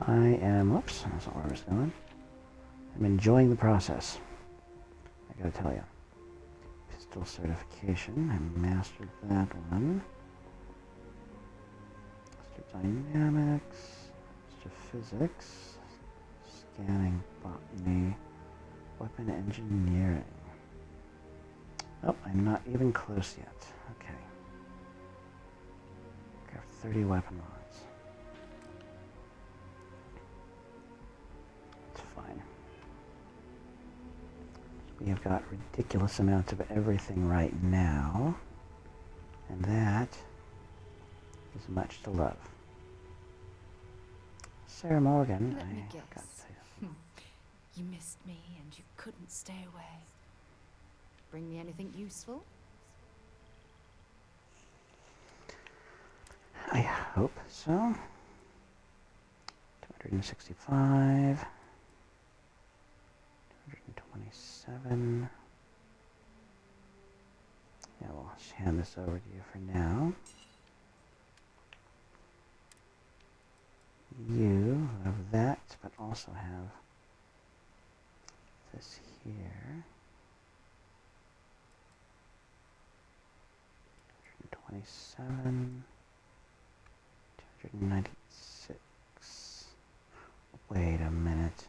I am, whoops, that's not where I was going. I'm enjoying the process. I gotta tell you. Pistol certification, I mastered that one. Master dynamics, master physics, scanning botany, weapon engineering. Oh, I'm not even close yet. Okay. Craft 30 weapon mods. It's fine. We have got ridiculous amounts of everything right now, and that is much to love. Sarah Morgan, Let me I guess. got to tell you. You missed me and you couldn't stay away. Bring me anything useful? I hope so. 265. 227. Yeah, we'll hand this over to you for now. You have that, but also have this here. 227. 296. Wait a minute.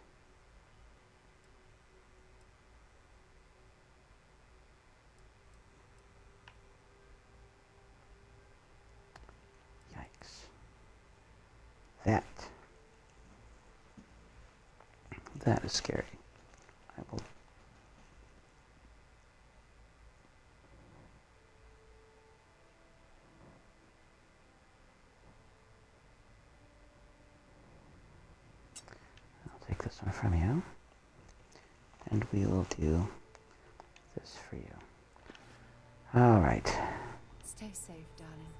Yikes. That is scary. I will. I'll take this one from you. And we will do this for you. All right. Stay safe, darling.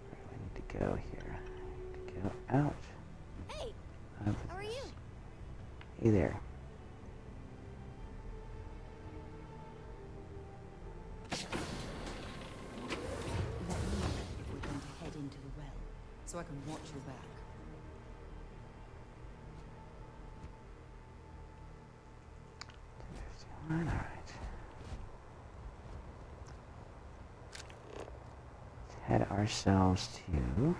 Where do I need to go here? I need to go out. Hey, Of how are you? this. Hey there. Let me know if we're going to head into the well, so I can watch your back. All right. Let's head ourselves to the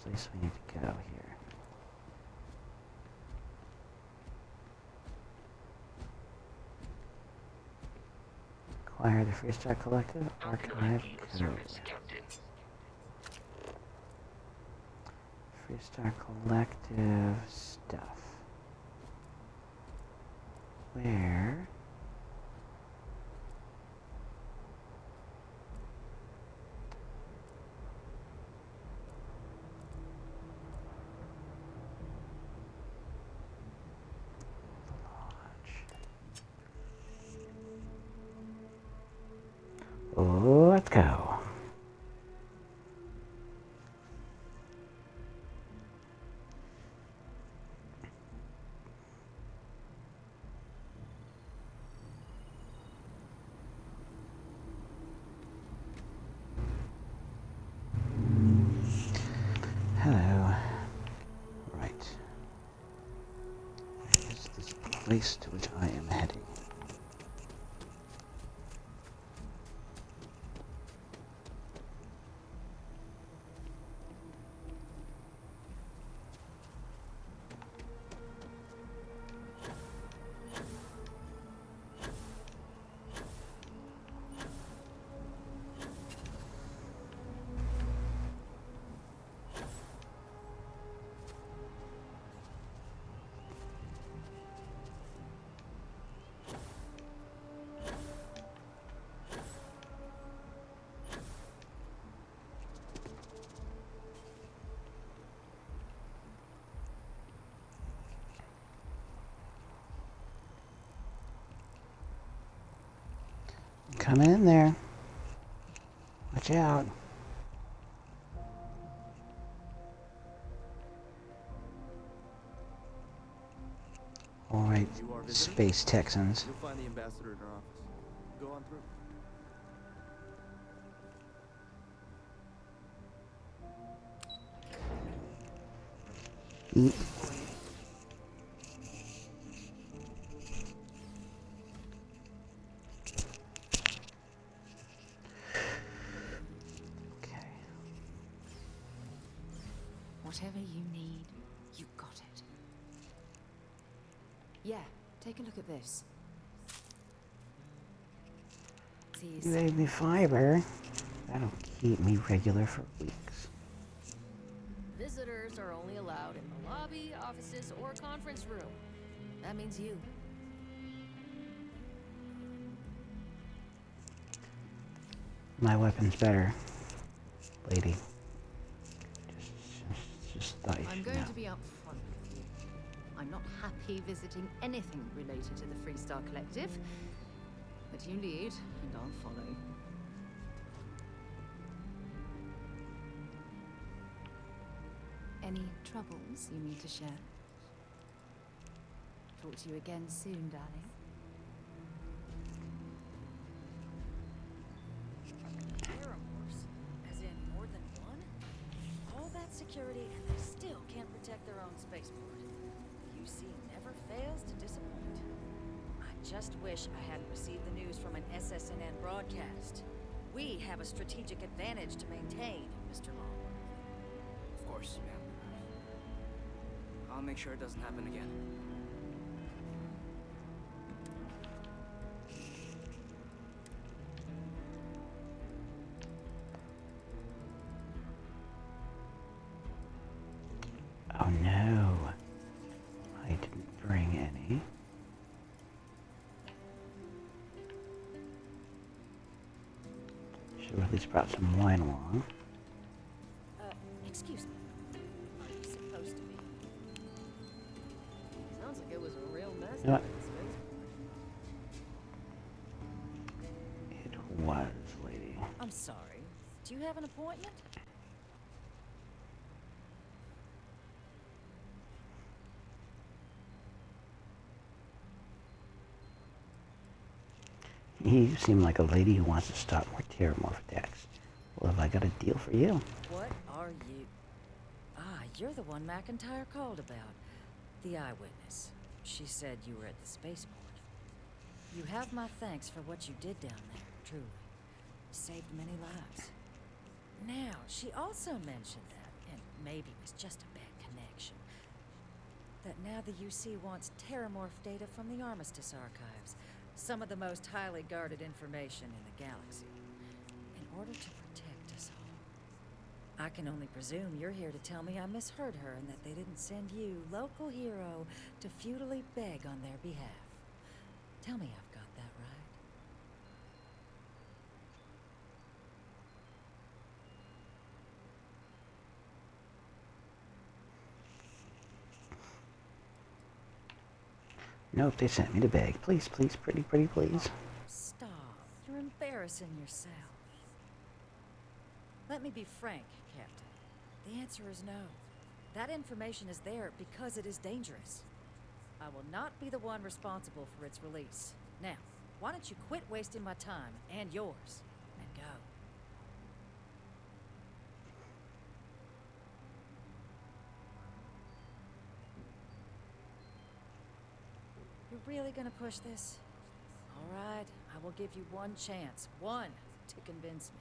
place we need to go here. Acquire the Freestar Collective Archive Code. Freestar Collective stuff. Where? Let's go. Hello. Right. Where is this place to which I am heading? Coming in there. Watch out. All right, Space Texans. You'll find the ambassador in her office. Go on through. Eat. Whatever you need, you got it. Yeah, take a look at this. You gave me fiber. That'll keep me regular for weeks. This visitors are only allowed in the lobby, offices, or conference room. That means you. My weapon's better, lady. Just thought you I'm should going know. to be upfront with you. I'm not happy visiting anything related to the Freestar Collective. But you lead, and I'll follow. Any troubles you need to share? Talk to you again soon, darling. Paramores? As in more than one? All that security and they still can't protect their own spaceport. UC never fails to disappoint. I just wish I hadn't received the news from an SSNN broadcast. We have a strategic advantage to maintain, Mr. Long. Of course, ma'am. I'll make sure it doesn't happen again. Oh no. I didn't bring any. Should have at least brought some wine along. Excuse me. Are you supposed to be? Sounds like it was a real mess. You know what? down in the spaceport. It was, lady. I'm sorry. Do you have an appointment? You seem like a lady who wants to stop more terramorph attacks. Well, have I got a deal for you? What are you? Ah, you're the one McIntyre called about. The eyewitness. She said you were at the spaceport. You have my thanks for what you did down there, truly. Saved many lives. Now, she also mentioned that, and maybe it was just a bad connection, that now the UC wants terramorph data from the Armistice archives. Some of the most highly guarded information in the galaxy. In order to protect us all. I can only presume you're here to tell me I misheard her and that they didn't send you, local hero, to futilely beg on their behalf. Tell me I've got that right. Nope, they sent me to beg. Please, please, pretty, pretty, please. Stop. You're embarrassing yourself. Let me be frank, Captain. The answer is no. That information is there because it is dangerous. I will not be the one responsible for its release. Now, why don't you quit wasting my time and yours, and go. You're really gonna push this? All right, I will give you one chance. One to convince me.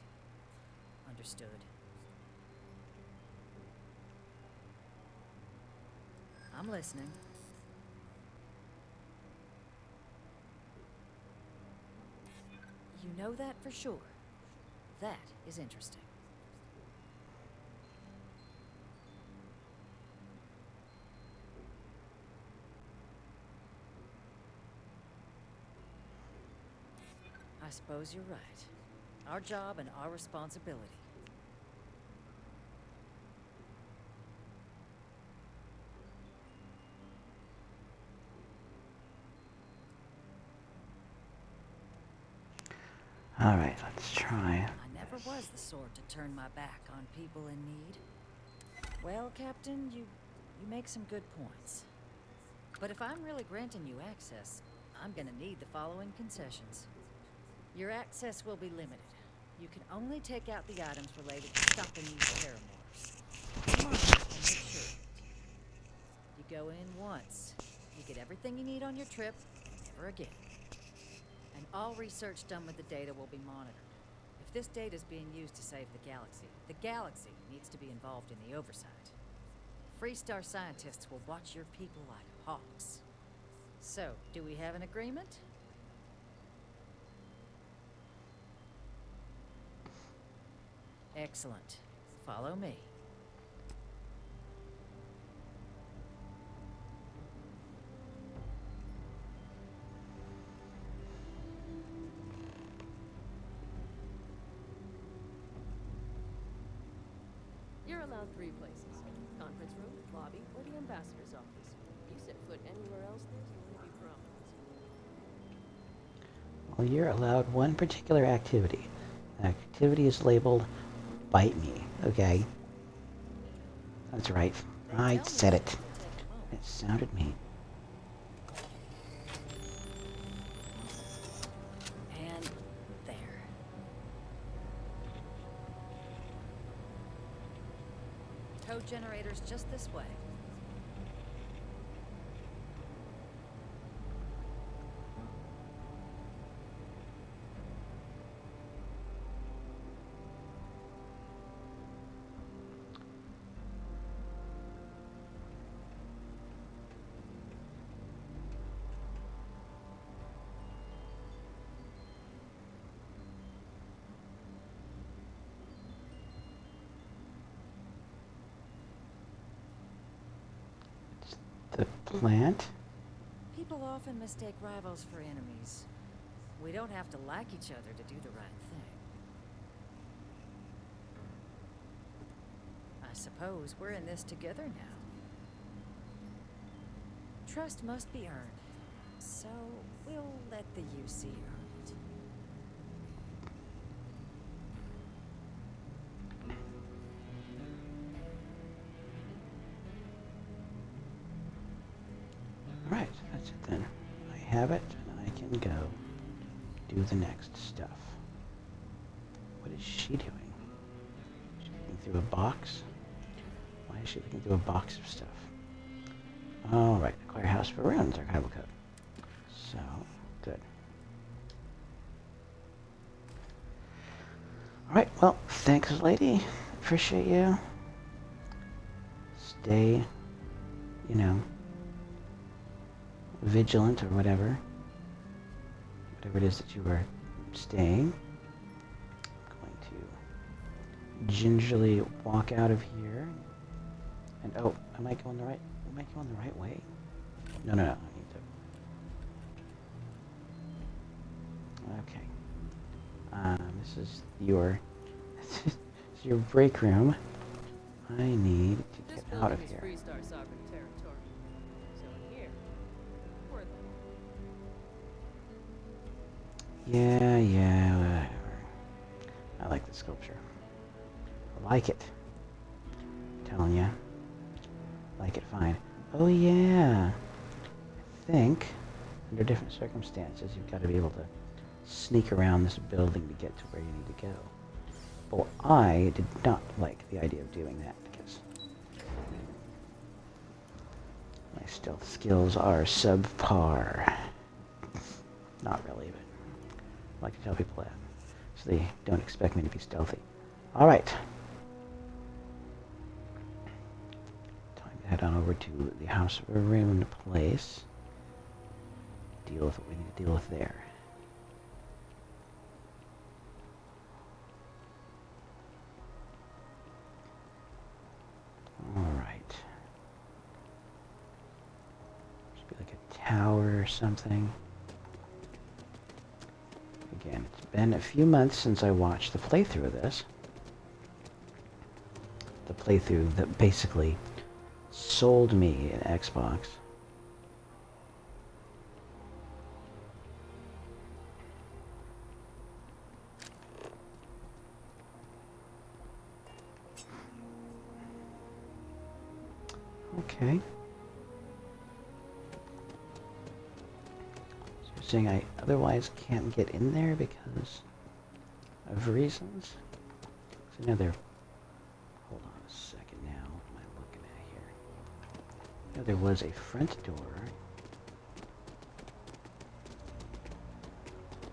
Understood. I'm listening. You know that for sure. That is interesting. I suppose you're right. Our job and our responsibility. All right, let's try. I never was the sort to turn my back on people in need. Well, Captain, you make some good points. But if I'm really granting you access, I'm gonna need the following concessions. Your access will be limited. You can only take out the items related to stopping these terramorphs. Come on, I'll make sure. You go in once. You get everything you need on your trip, and never again. And all research done with the data will be monitored. If this data is being used to save the galaxy needs to be involved in the oversight. Freestar scientists will watch your people like hawks. So, do we have an agreement? Excellent. Follow me. are allowed 3 places. Conference room, lobby, or the ambassador's office. You set foot anywhere else, there's going to be problems. Well, you're allowed one particular activity. The activity is labeled Bite Me, okay? That's right. I said it. It sounded mean. And there. Tow generator's just this way. The plant? People often mistake rivals for enemies. We don't have to like each other to do the right thing. I suppose we're in this together now. Trust must be earned, so we'll let the UC earn it. Right, that's it then. I have it, and I can go do the next stuff. What is she doing? She's looking through a box? Why is she looking through a box of stuff? All right, acquire house for ruins, archival code. So, good. All right, well, thanks, lady. Appreciate you. Stay, you know, vigilant or whatever it is that you are staying. I'm going to gingerly walk out of here, and oh, am I going the right way? No, I need to. Okay. This is your break room. I need to get out of here. Freestar sovereign territory. So in here, we're them. Yeah, whatever. I like the sculpture. I like it. I'm telling ya. Like it fine. Oh yeah. I think, under different circumstances, you've got to be able to sneak around this building to get to where you need to go. Well, I did not like the idea of doing that because my stealth skills are subpar. Not really, but I like to tell people that, so they don't expect me to be stealthy. All right. Time to head on over to the house of a ruined place. Deal with what we need to deal with there. Alright. Should be like a tower or something. Again, it's been a few months since I watched the playthrough of this. The playthrough that basically sold me an Xbox. Okay. So you're saying I otherwise can't get in there because of reasons? So now they're... Hold on a second now. What am I looking at here? Now there was a front door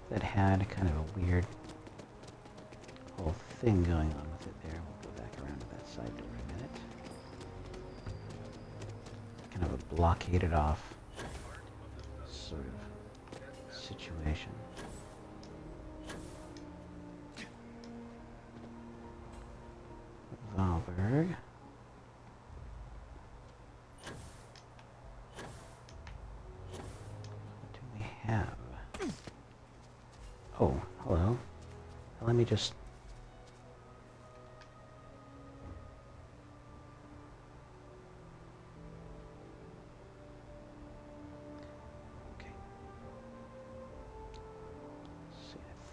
that had kind of a weird whole thing going on with it there. We'll go back around to that side door in a minute. Kind of a blockaded off sort of situation. Valberg. What do we have? Oh, hello. Let me just...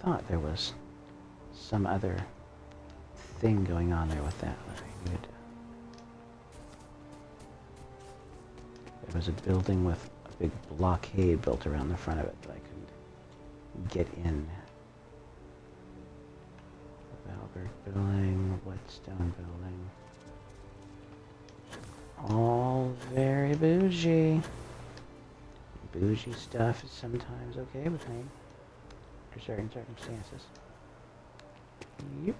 thought there was some other thing going on there with that. There was a building with a big blockade built around the front of it, but I couldn't get in. The Valberg building, Whetstone building. All very bougie. Bougie stuff is sometimes okay with me, under certain circumstances. Yep.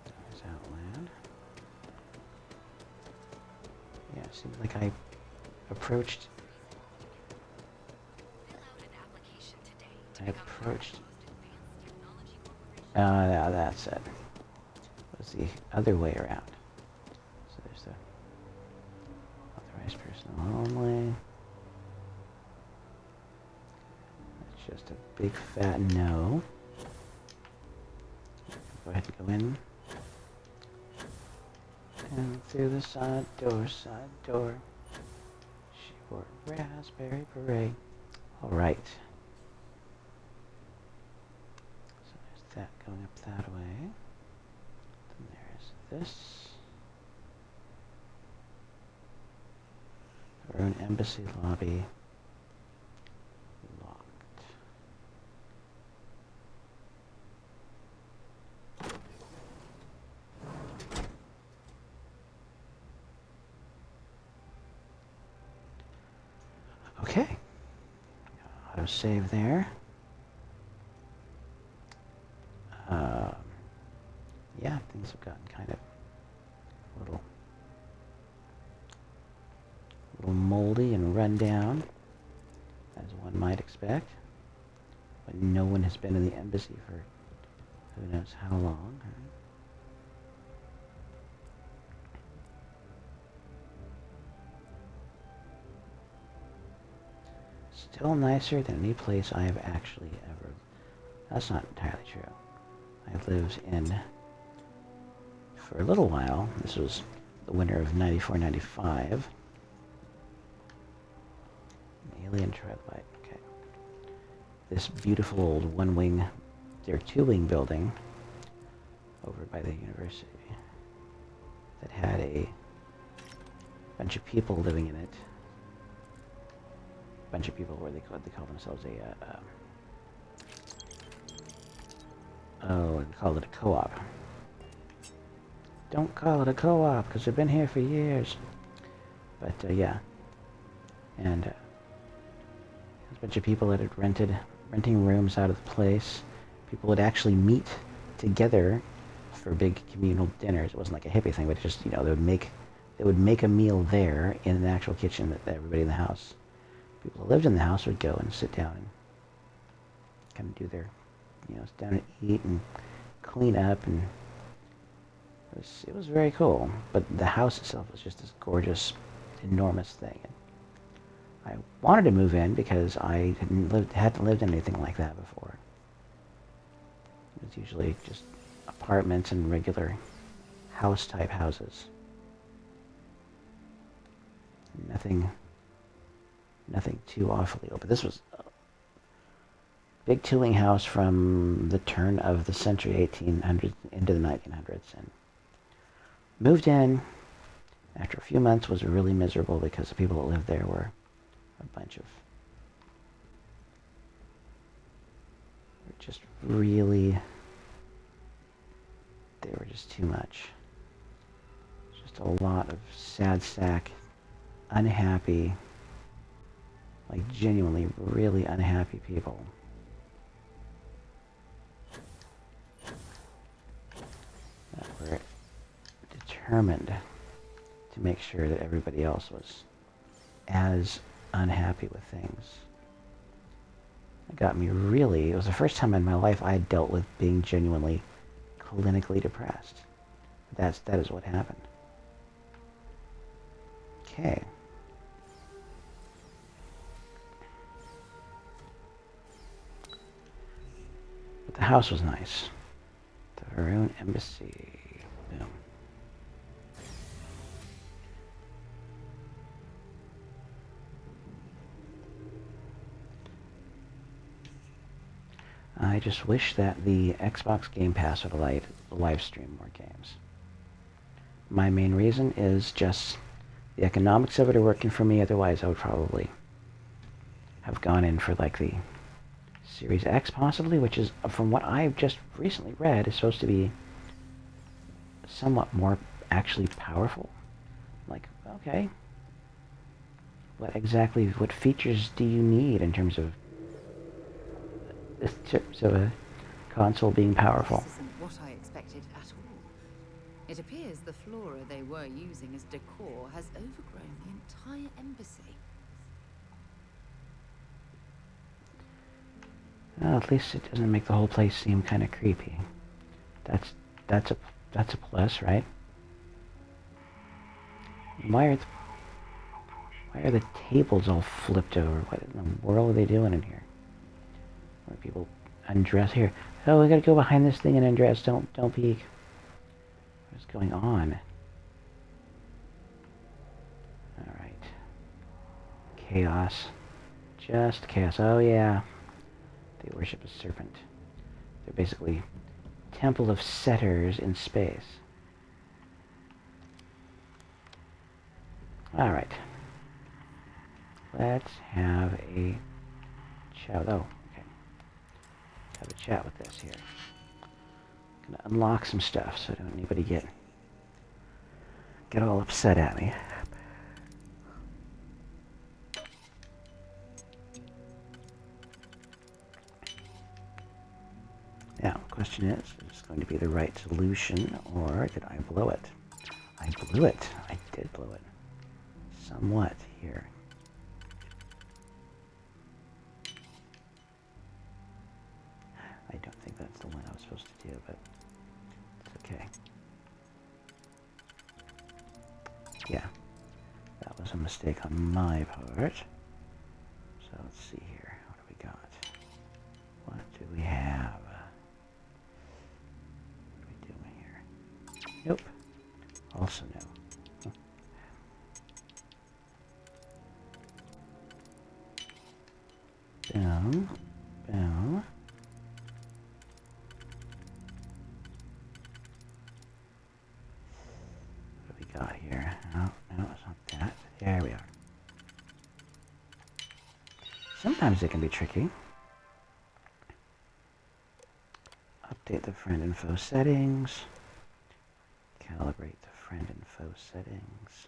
There's Outland. Yeah, it seems like I approached... yeah, that's it. It was the other way around. So there's the authorized personnel only. That's just a big fat no. Go ahead and go in. And through the side door, She wore a raspberry beret. Alright. So there's that going up that way. Then there's this. Our own embassy lobby. Locked. Okay. Auto save there. Yeah, things have gotten kind of a little moldy and run down, as one might expect, when no one has been in the embassy for who knows how long. Right? Still nicer than any place I have actually ever... That's not entirely true. I lived in, for a little while, this was the winter of 94, 95. Alien Trilobite, okay. This beautiful old one-wing, or two-wing building over by the university that had a bunch of people living in it. A bunch of people where they call themselves they called it a co-op. Don't call it a co-op, because we've been here for years. But, yeah. And, there's a bunch of people that had renting rooms out of the place. People would actually meet together for big communal dinners. It wasn't like a hippie thing, but just, they would make a meal there in an actual kitchen that everybody in the house, people who lived in the house would go and sit down and kind of do their, sit down and eat and clean up, and it was very cool. But the house itself was just this gorgeous, enormous thing. And I wanted to move in because I hadn't lived in anything like that before. It was usually just apartments and regular house-type houses. Nothing too awfully old. But this was a big two-wing house from the turn of the century, 1800s into the 1900s, and moved in. After a few months, was really miserable because the people that lived there were a bunch of just really, they were just too much. Just a lot of sad sack, unhappy, like genuinely really unhappy people. That were determined to make sure that everybody else was as unhappy with things. It got me really, it was the first time in my life I had dealt with being genuinely clinically depressed. That is what happened. Okay. But the house was nice. The Varun Embassy. Boom. I just wish that the Xbox Game Pass would allow you to live stream more games. My main reason is just the economics of it are working for me. Otherwise, I would probably have gone in for like the Series X possibly, which is, from what I've just recently read, is supposed to be somewhat more actually powerful. Like, okay, what features do you need in terms of a console being powerful? This isn't what I expected at all. It appears the flora they were using as decor has overgrown the entire embassy. Well, at least it doesn't make the whole place seem kind of creepy. That's a plus, right? Why are the tables all flipped over? What in the world are they doing in here? Where people undress here? Oh, we gotta go behind this thing and undress. Don't peek. What's going on? All right. Chaos. Just chaos. Oh yeah. They worship a serpent. They're basically temple of setters in space. All right. Let's have a chat. Oh, okay. Have a chat with this here. Gonna unlock some stuff so don't anybody get all upset at me. Now, the question is this going to be the right solution, or did I blow it? I blew it. I did blow it. Somewhat here. I don't think that's the one I was supposed to do, but it's okay. Yeah, that was a mistake on my part. So let's see here. What do we got? What do we have? What are we doing here? Nope. Also no. Boom. Boom. What do we got here? No, it's not that. There we are. Sometimes it can be tricky. Update the friend info settings. Calibrate the friend info settings.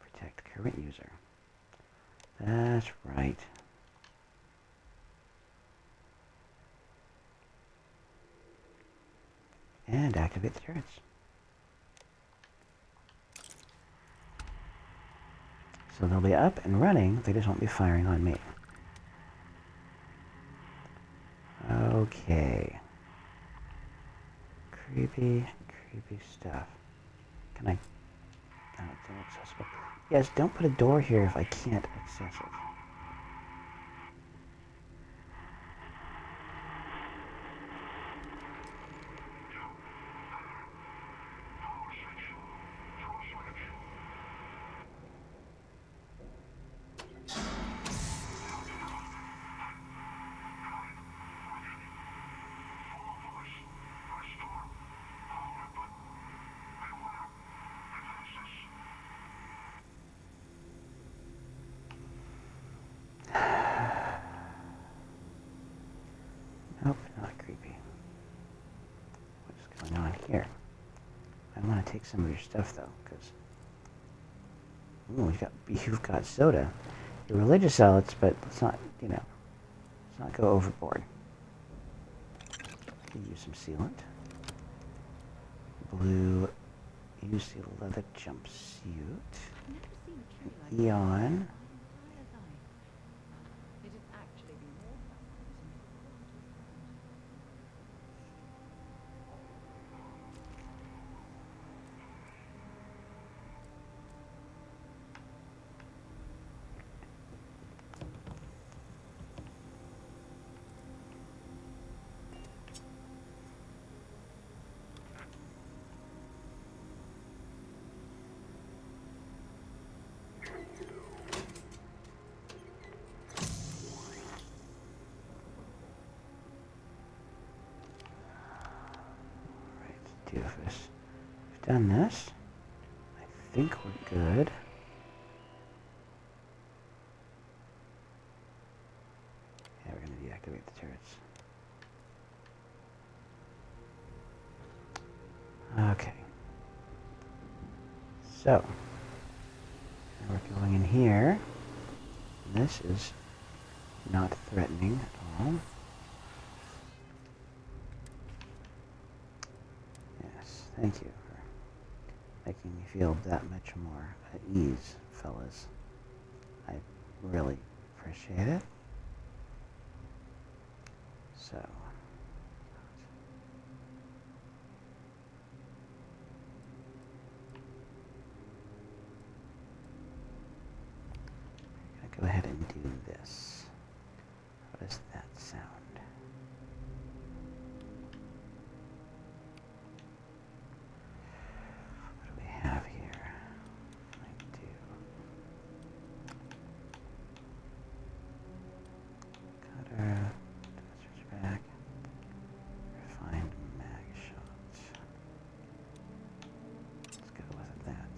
Protect current user. That's right. And activate the turrets. So they'll be up and running, they just won't be firing on me. Okay. Creepy stuff. Can I... Oh, it's inaccessible. Yes, don't put a door here if I can't access it. Nope, not creepy. What's going on here? I want to take some of your stuff though, because you've got soda. You're religious zealots, but let's not, let's not go overboard. I can use some sealant. Blue UC leather jumpsuit. Eon. doofus. We've done this. I think we're good. Yeah, we're going to deactivate the turrets. Okay. So, now we're going in here. This is not threatening at all. Yes, thank you for making me feel that much more at ease, fellas. I really appreciate it. So, I'm gonna go ahead and do this. How does that sound? What do we have here? Cutter, switch back, refined mag shot. Let's go with that.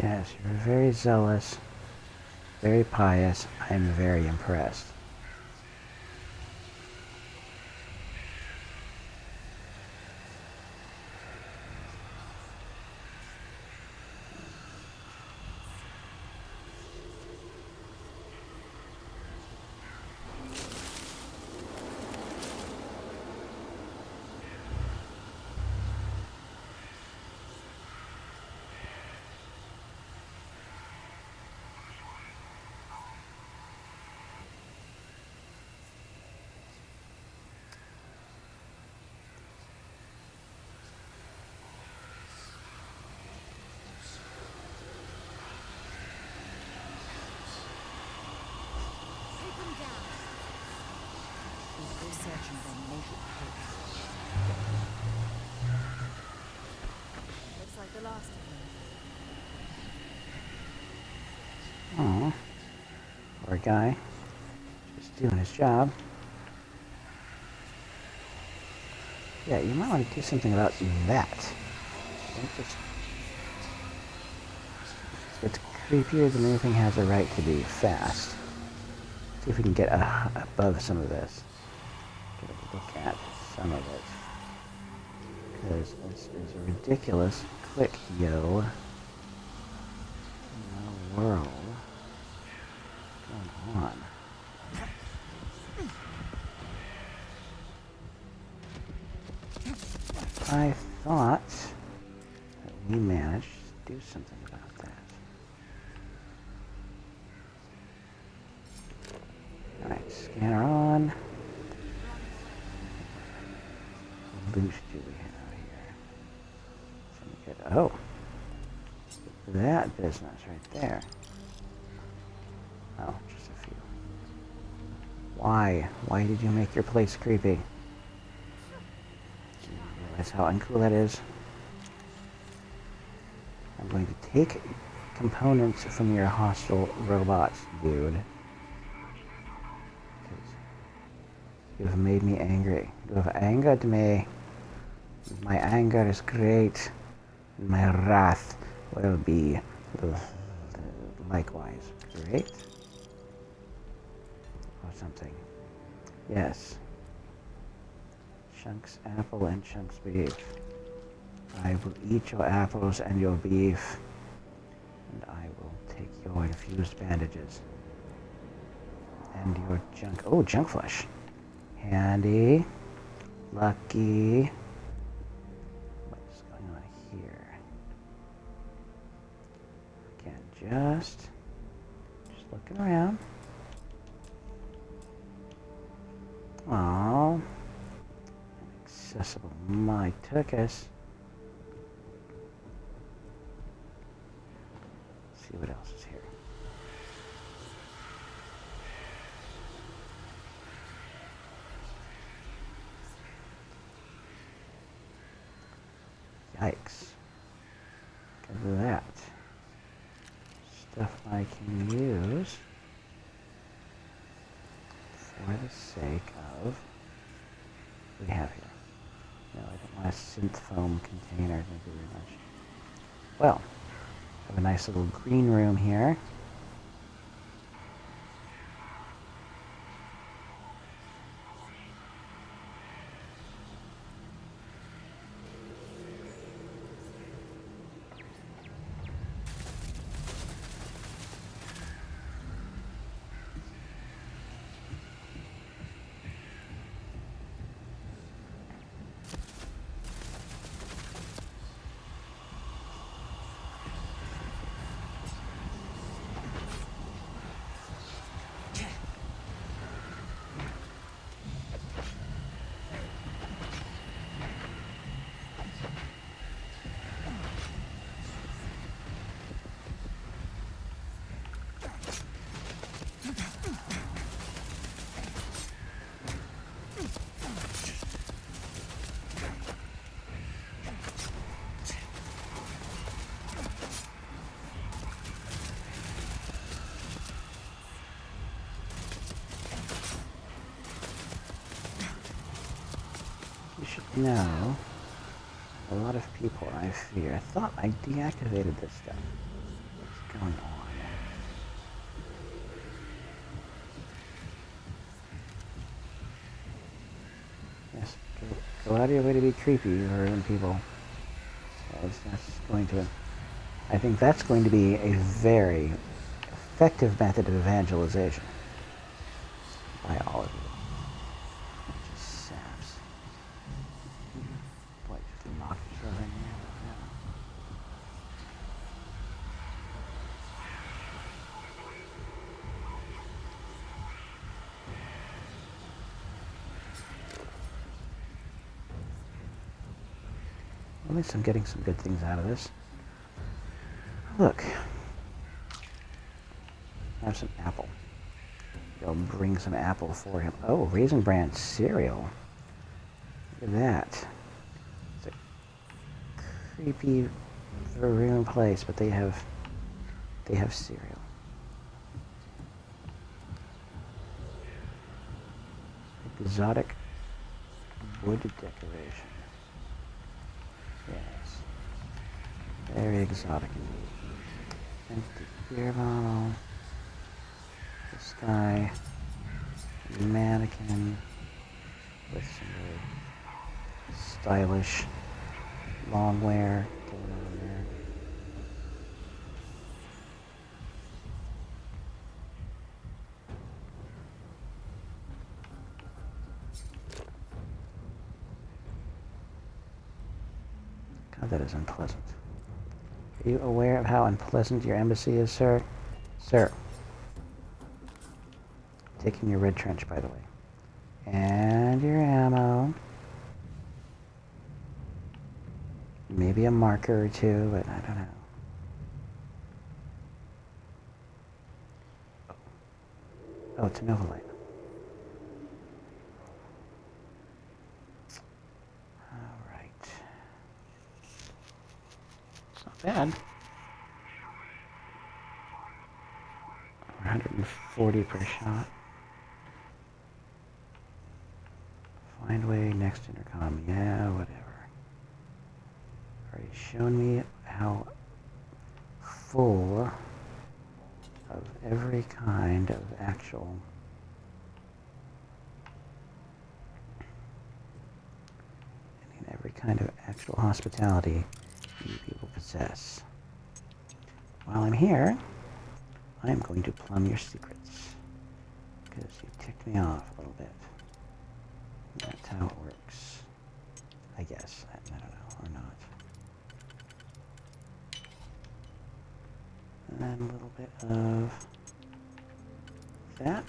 Yes, you're very zealous, very pious. I'm very impressed. Looks like the last of Oh, them. poor guy. Just doing his job. Yeah, you might want to do something about that. Don't just... It's creepier than anything has a right to be fast. See if we can get above some of this. Get a look at some of it. Because this is a ridiculous quick, yo. In the world. What's going on? I thought that we managed to do something about that. Alright, scanner on. What loot do we have here? Something good. Oh! That business right there. Oh, just a few. Why? Why did you make your place creepy? Do you realize how uncool that is? I'm going to take components from your hostile robots, dude. Because you have made me angry. You have angered me. My anger is great. My wrath will be likewise great. Or something. Yes. Chunks apple and chunks beef. I will eat your apples and your beef, and I will take your infused bandages. And your junk... Oh, junk flesh. Handy. Lucky. What is going on here? Again, just looking around. Aww. Inaccessible. My tuckus. see what else is here. Yikes. Look at that. Stuff I can use for the sake of what do we have here? No, I don't want a synth foam container. Thank you very much. Well, I have a nice little green room here. You should know, a lot of people, I fear, thought I deactivated this stuff. What's going on? Yes, go out of your way to be creepy, you ruin people. That's going to... I think that's going to be a very effective method of evangelization by all of you. Just saps. Boy, just knocked yourself in here. At least I'm getting some good things out of this. Look. I have some apple. Go bring some apple for him. Oh, Raisin Bran cereal. Look at that. It's a creepy maroon place, but they have cereal. Exotic wood decoration. Yes. Very exotic indeed. Empty beer bottle. This guy. Mannequin. With some really stylish long wear going on there. God, that is unpleasant. Are you aware of how unpleasant your embassy is, sir? Sir. Taking your red trench, by the way. And your ammo. Maybe a marker or two, but I don't know. Oh, it's a Nova Light. Alright. It's not bad. 140 per shot. Find way, next intercom. Yeah, whatever. Already shown me how full of every kind of actual hospitality you people possess. While I'm here, I am going to plumb your secrets, because you ticked me off a little bit. That's how it works. I guess. I don't know, or not. And then a little bit of that.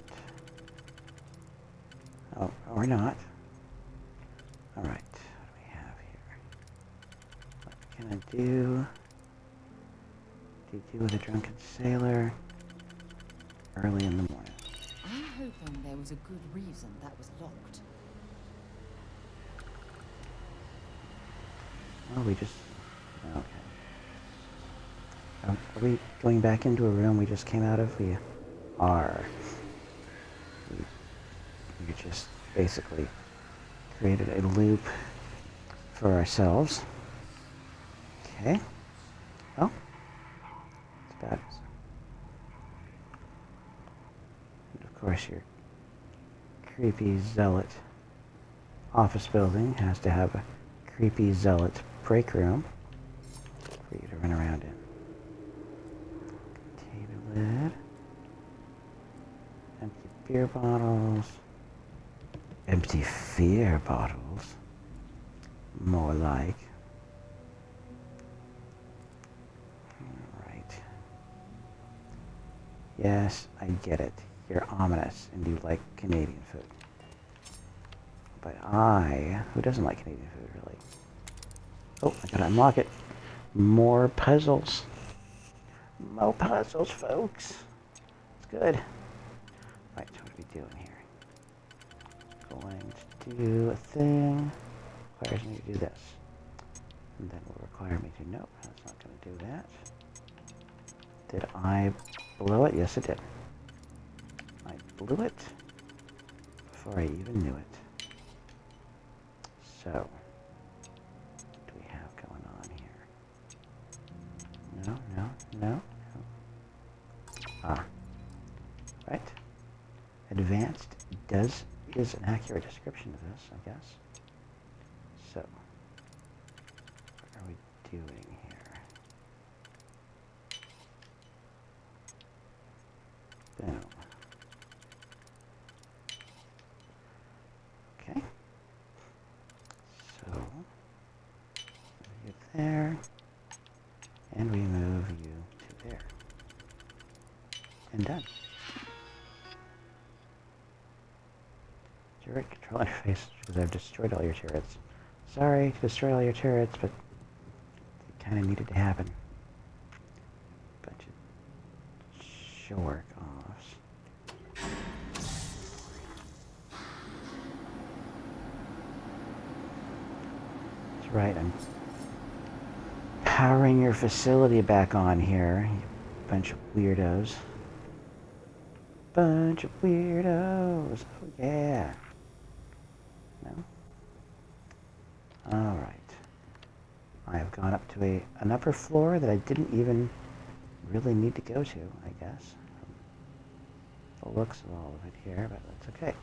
Oh, or not. Alright, what do we have here? What can I do Do with a drunken sailor early in the morning. I'm hoping there was a good reason that was locked. Oh, we just... Okay. Are we going back into a room we just came out of? We are. We just basically created a loop for ourselves. Okay. Well, it's bad. And of course, your creepy zealot office building has to have a creepy zealot break room for you to run around in. Container lid. Empty beer bottles. Empty fear bottles. More like. Alright. Yes, I get it. You're ominous and you like Canadian food. But who doesn't like Canadian food, really? Oh, I gotta unlock it. More puzzles. More puzzles, folks. It's good. Right, so what are we doing here? Going to do a thing. Requires me to do this. And then will require me to... Nope, that's not going to do that. Did I blow it? Yes, it did. I blew it before I even knew it. So, what do we have going on here? No. Ah. Right. Advanced is an accurate description of this, I guess. So, what are we doing here? Boom. Okay. So, you there, and we move you to there. And done. Turret control interface, because I've destroyed all your turrets. Sorry to destroy all your turrets, but it kind of needed to happen. Bunch of shork-offs. That's right, I'm powering your facility back on here, you bunch of weirdos. Bunch of weirdos. Oh, yeah. No? Alright. I have gone up to an upper floor that I didn't even really need to go to, I guess. The looks of all of it here, but that's okay.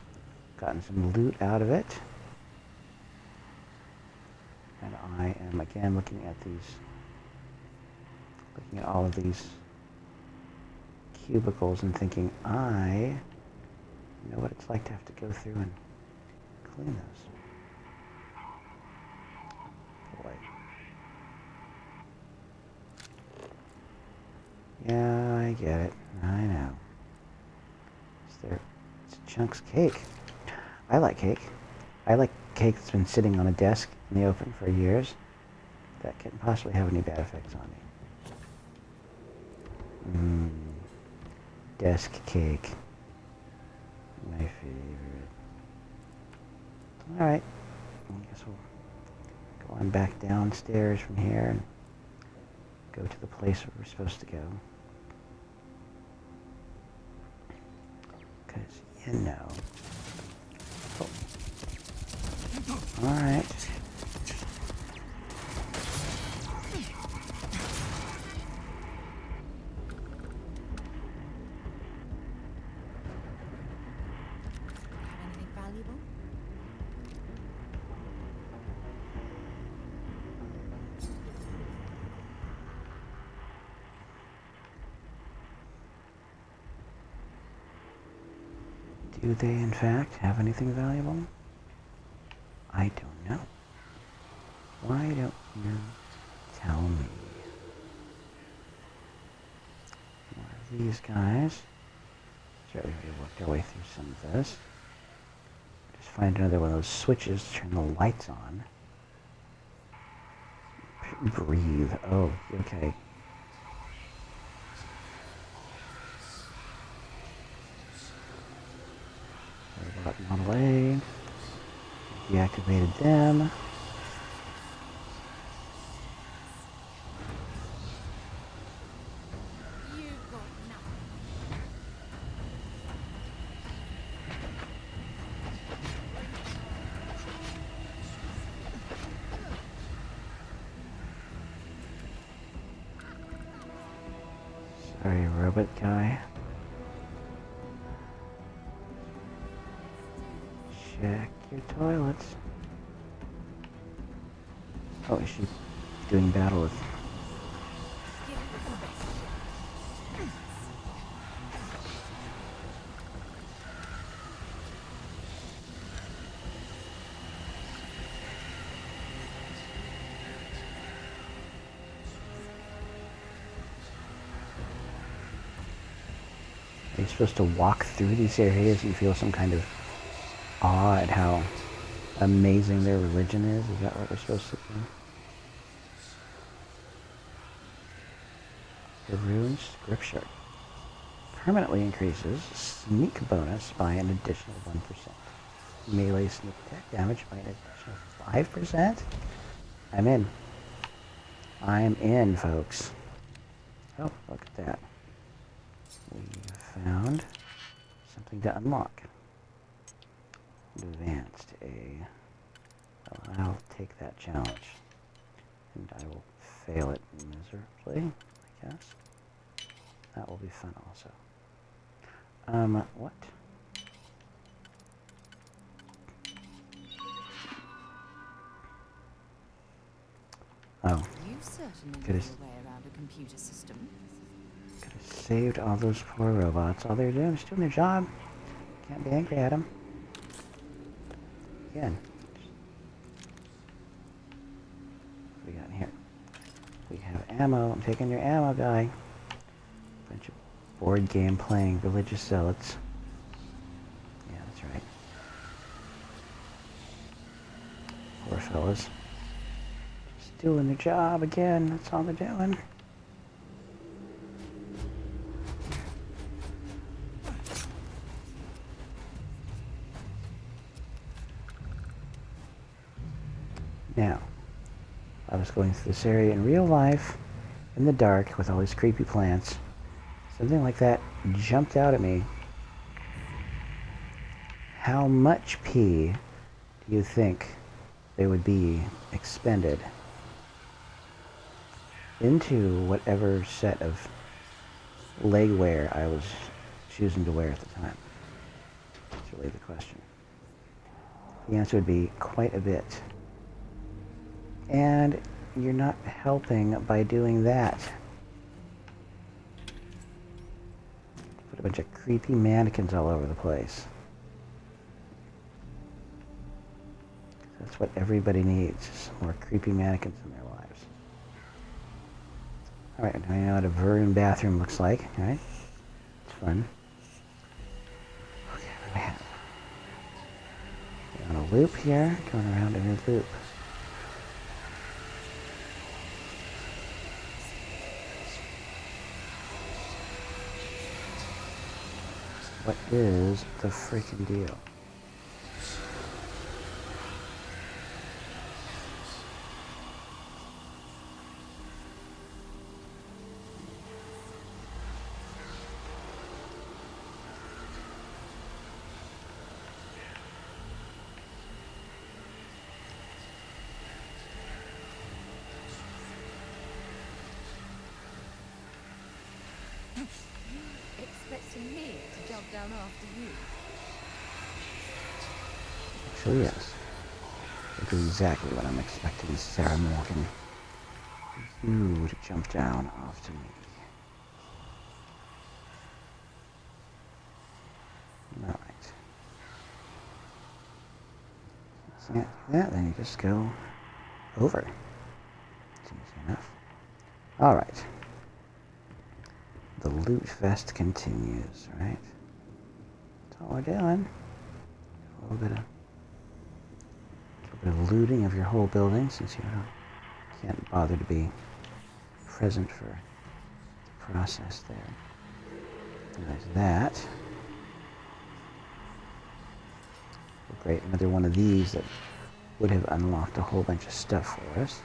Gotten some loot out of it. And I am again looking at all of these cubicles and thinking, I know what it's like to have to go through and clean those. Boy. Yeah, I get it. I know. It's Chunk's cake. I like cake. I like cake that's been sitting on a desk in the open for years. That can't possibly have any bad effects on me. Desk cake. My favorite. Alright. I guess we'll go on back downstairs from here and go to the place where we're supposed to go. Because, you know. Oh. Alright. Do they, in fact, have anything valuable? I don't know. Why don't you tell me? More of these guys. So we worked our way through some of this. Just find another one of those switches to turn the lights on. Breathe. Oh, okay. Activated them. You've got nothing. Sorry, robot guy. Check your toilets. Oh, is she doing battle with... Are you supposed to walk through these areas? You feel some kind of awe at how amazing their religion is? Is that what we're supposed to do? The rune scripture permanently increases sneak bonus by an additional 1%. Melee sneak attack damage by an additional 5%? I'm in. I'm in, folks. Oh, look at that. We found something to unlock. Advanced A. Well, I'll take that challenge. And I will fail it miserably, I guess. That will be fun also. What? Oh. You certainly Could know have your way around a computer system. saved all those poor robots. All they're doing is doing their job. Can't be angry at them. Again. What do we got in here? We have ammo. I'm taking your ammo, guy. Bunch of board game playing religious zealots. Yeah, that's right. Poor fellas. Just doing their job again. That's all they're doing. Now, I was going through this area in real life, in the dark, with all these creepy plants. Something like that jumped out at me. How much pee do you think they would be expended into whatever set of leg wear I was choosing to wear at the time? That's really the question. The answer would be quite a bit. And you're not helping by doing that. Put a bunch of creepy mannequins all over the place. That's what everybody needs, some more creepy mannequins in their lives. Alright, now I know what a Verun bathroom looks like, alright? It's fun. Okay, what do I have? We're on a loop here, going around in a loop. What is the freaking deal? Expecting me to jump down after you. Actually, yes. That's exactly what I'm expecting, Sarah Morgan. You to jump down after me. Alright. So you can't do that, then you just go over. It's easy enough. Alright. The loot fest continues, right? That's all we're doing. A little bit of looting of your whole building, since you can't bother to be present for the process there. There's that. Oh, great, another one of these that would have unlocked a whole bunch of stuff for us.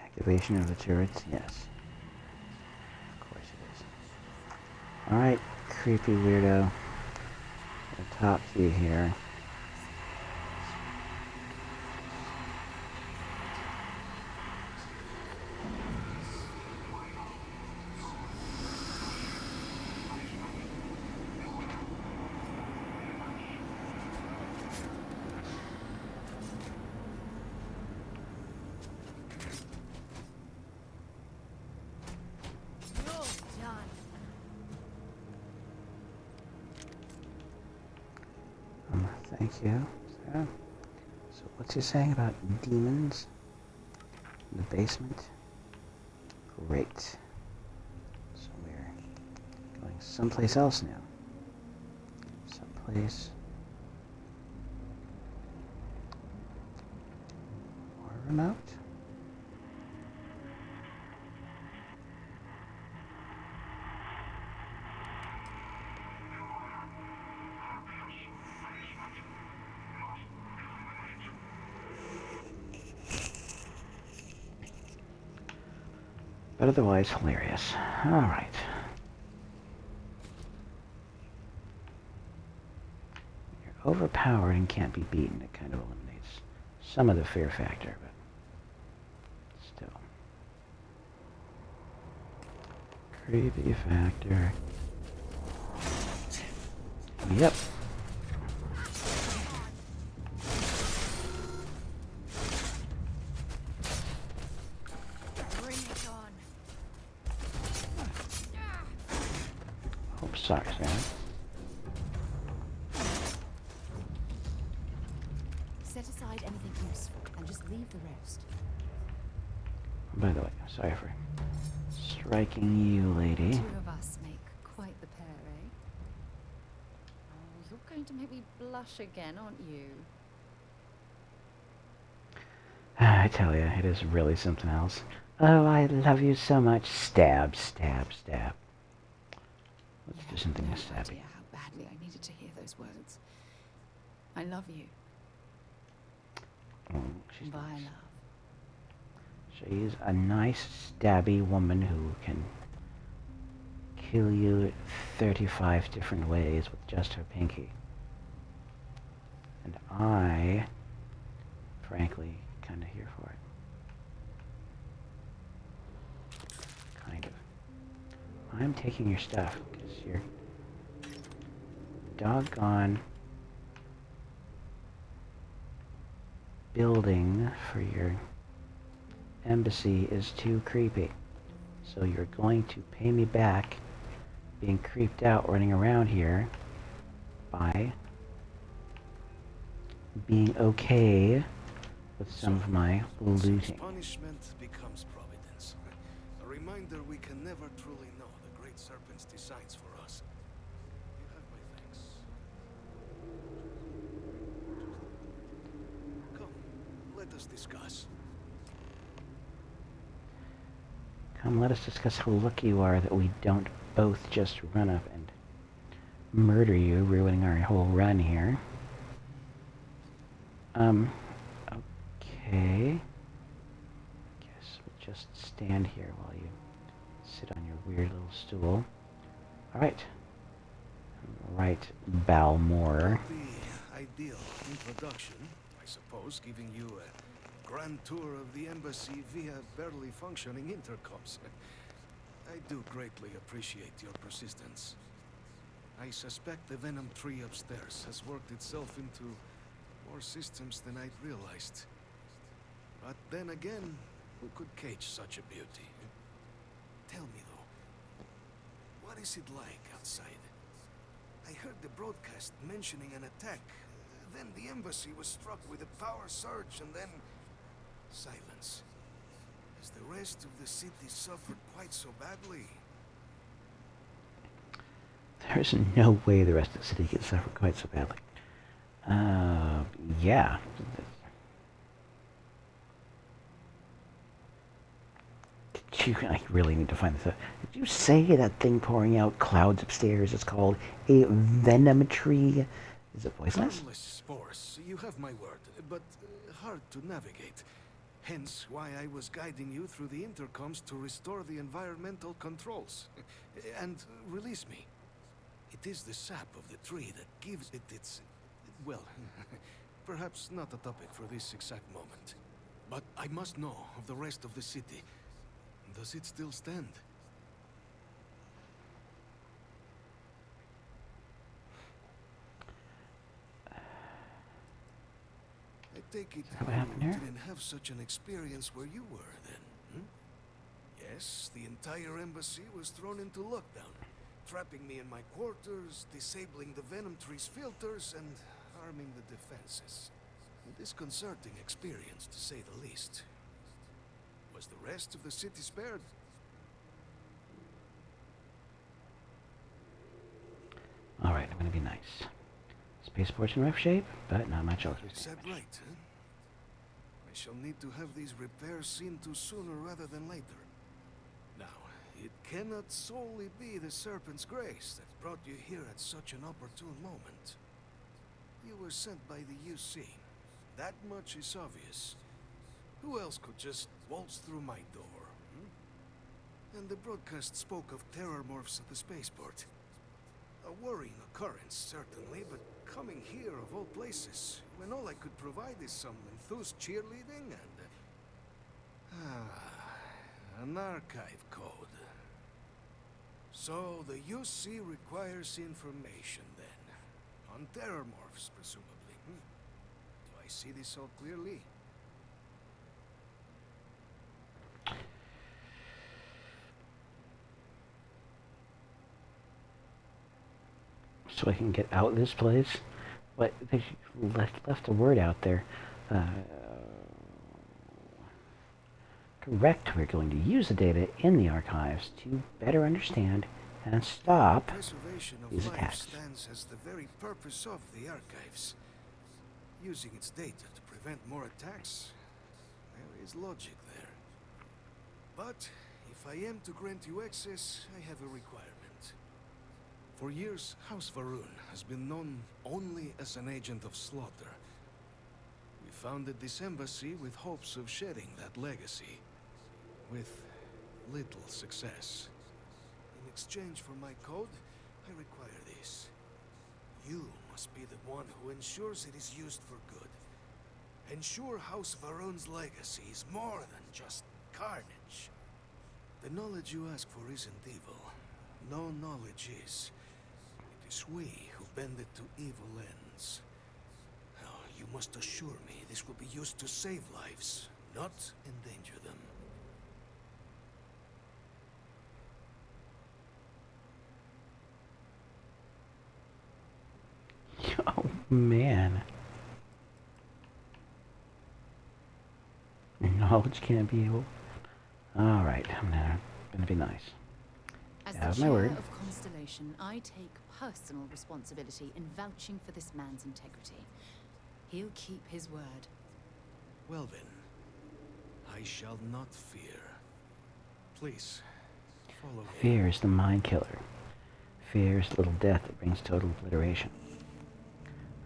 Activation of the turrets, yes. Of course it is. Alright, creepy weirdo. I'll talk to you here. Thank you. So what's he saying about demons in the basement? Great. So we're going someplace else now. Someplace more remote. But otherwise hilarious. Alright. You're overpowered and can't be beaten. It kind of eliminates some of the fear factor, but still. Creepy factor. Yep. Sorry, Sam. Set aside anything useful and just leave the rest. By the way, sorry for striking you, lady. Two of us make quite the pair, eh? Oh, you're going to make me blush again, aren't you? I tell you, it is really something else. Oh, I love you so much. Stab, stab, stab. Let's do something No stabby. idea how badly I needed to hear those words. I love you. Oh, she's Bye, nice. love. She's a nice, stabby woman who can kill you 35 different ways with just her pinky. And I, frankly, kind of here for it. Kind of. I'm taking your stuff because you're doggone building for your embassy is too creepy. So you're going to pay me back being creeped out running around here by being okay with some of my looting. Punishment becomes providence. A reminder we can never truly know the Great Serpent's designs for us. You have my thanks. Come, let us discuss. Come, let us discuss how lucky you are that we don't both just run up and murder you, ruining our whole run here. Okay. Guess we'll just stand here while you sit on your weird little stool. Alright. Right, Balmore. The ideal introduction, I suppose, giving you a grand tour of the embassy via barely functioning intercoms. I do greatly appreciate your persistence. I suspect the Venom tree upstairs has worked itself into more systems than I'd realized. But then again, who could cage such a beauty? Tell me though, what is it like outside? I heard the broadcast mentioning an attack. Then the embassy was struck with a power surge and then... silence. Has the rest of the city suffered quite so badly? There's no way the rest of the city can suffer quite so badly. Yeah. I really need to find this out. Did you say that thing pouring out clouds upstairs is called a venometry? Is it poisonous? Harmless spores, you have my word, but hard to navigate. Hence why I was guiding you through the intercoms to restore the environmental controls. And release me. It is the sap of the tree that gives it its... well, perhaps not a topic for this exact moment. But I must know of the rest of the city. Does it still stand? I take it what happened you here? didn't have such an experience where you were then, hmm? Yes, the entire embassy was thrown into lockdown, trapping me in my quarters, disabling the Venom Tree's filters, and arming the defenses. A disconcerting experience, to say the least. Was the rest of the city spared? Alright, I'm gonna be nice. Spaceport's in rough shape, but not much else. Is that right, huh? I shall need to have these repairs seen to sooner rather than later. Now, it cannot solely be the Serpent's grace that brought you here at such an opportune moment. You were sent by the UC. That much is obvious. Who else could just waltz through my door, hmm? And the broadcast spoke of terror morphs at the spaceport. A worrying occurrence, certainly, but coming here of all places, when all I could provide is some enthused cheerleading and... an archive code. So the UC requires information, then. On terror morphs, presumably. Do I see this all clearly? So I can get out of this place? But they left a word out there. Correct, we're going to use the data in the archives to better understand and stop Preservation of these life attacks. stands as the very purpose of the archives. Using its data to prevent more attacks, there is logic there. But if I am to grant you access, I have a requirement. For years, House Varun has been known only as an agent of slaughter. We founded this embassy with hopes of shedding that legacy. With little success. In exchange for my code, I require this. You must be the one who ensures it is used for good. Ensure House Varun's legacy is more than just carnage. The knowledge you ask for isn't evil. No knowledge is. It is we who bend it to evil ends. Now, you must assure me this will be used to save lives, not endanger them. Oh, man. Knowledge can't be evil. Alright, I'm gonna be nice. As Have the my chair word. of Constellation, I take personal responsibility in vouching for this man's integrity. He'll keep his word. Well then, I shall not fear. Please, follow me. Fear is the mind killer. Fear is the little death that brings total obliteration.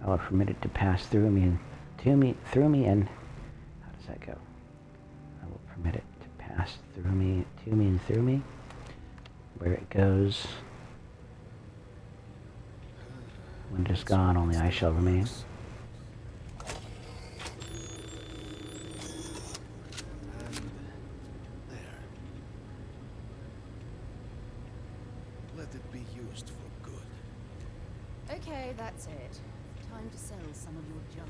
I will permit it to pass through me and through me and... How does that go? I will permit it to pass through me, to me and through me. Where it goes... When it is gone, only I shall remain. Let it be used for good. Okay, that's it. Time to sell some of your junk.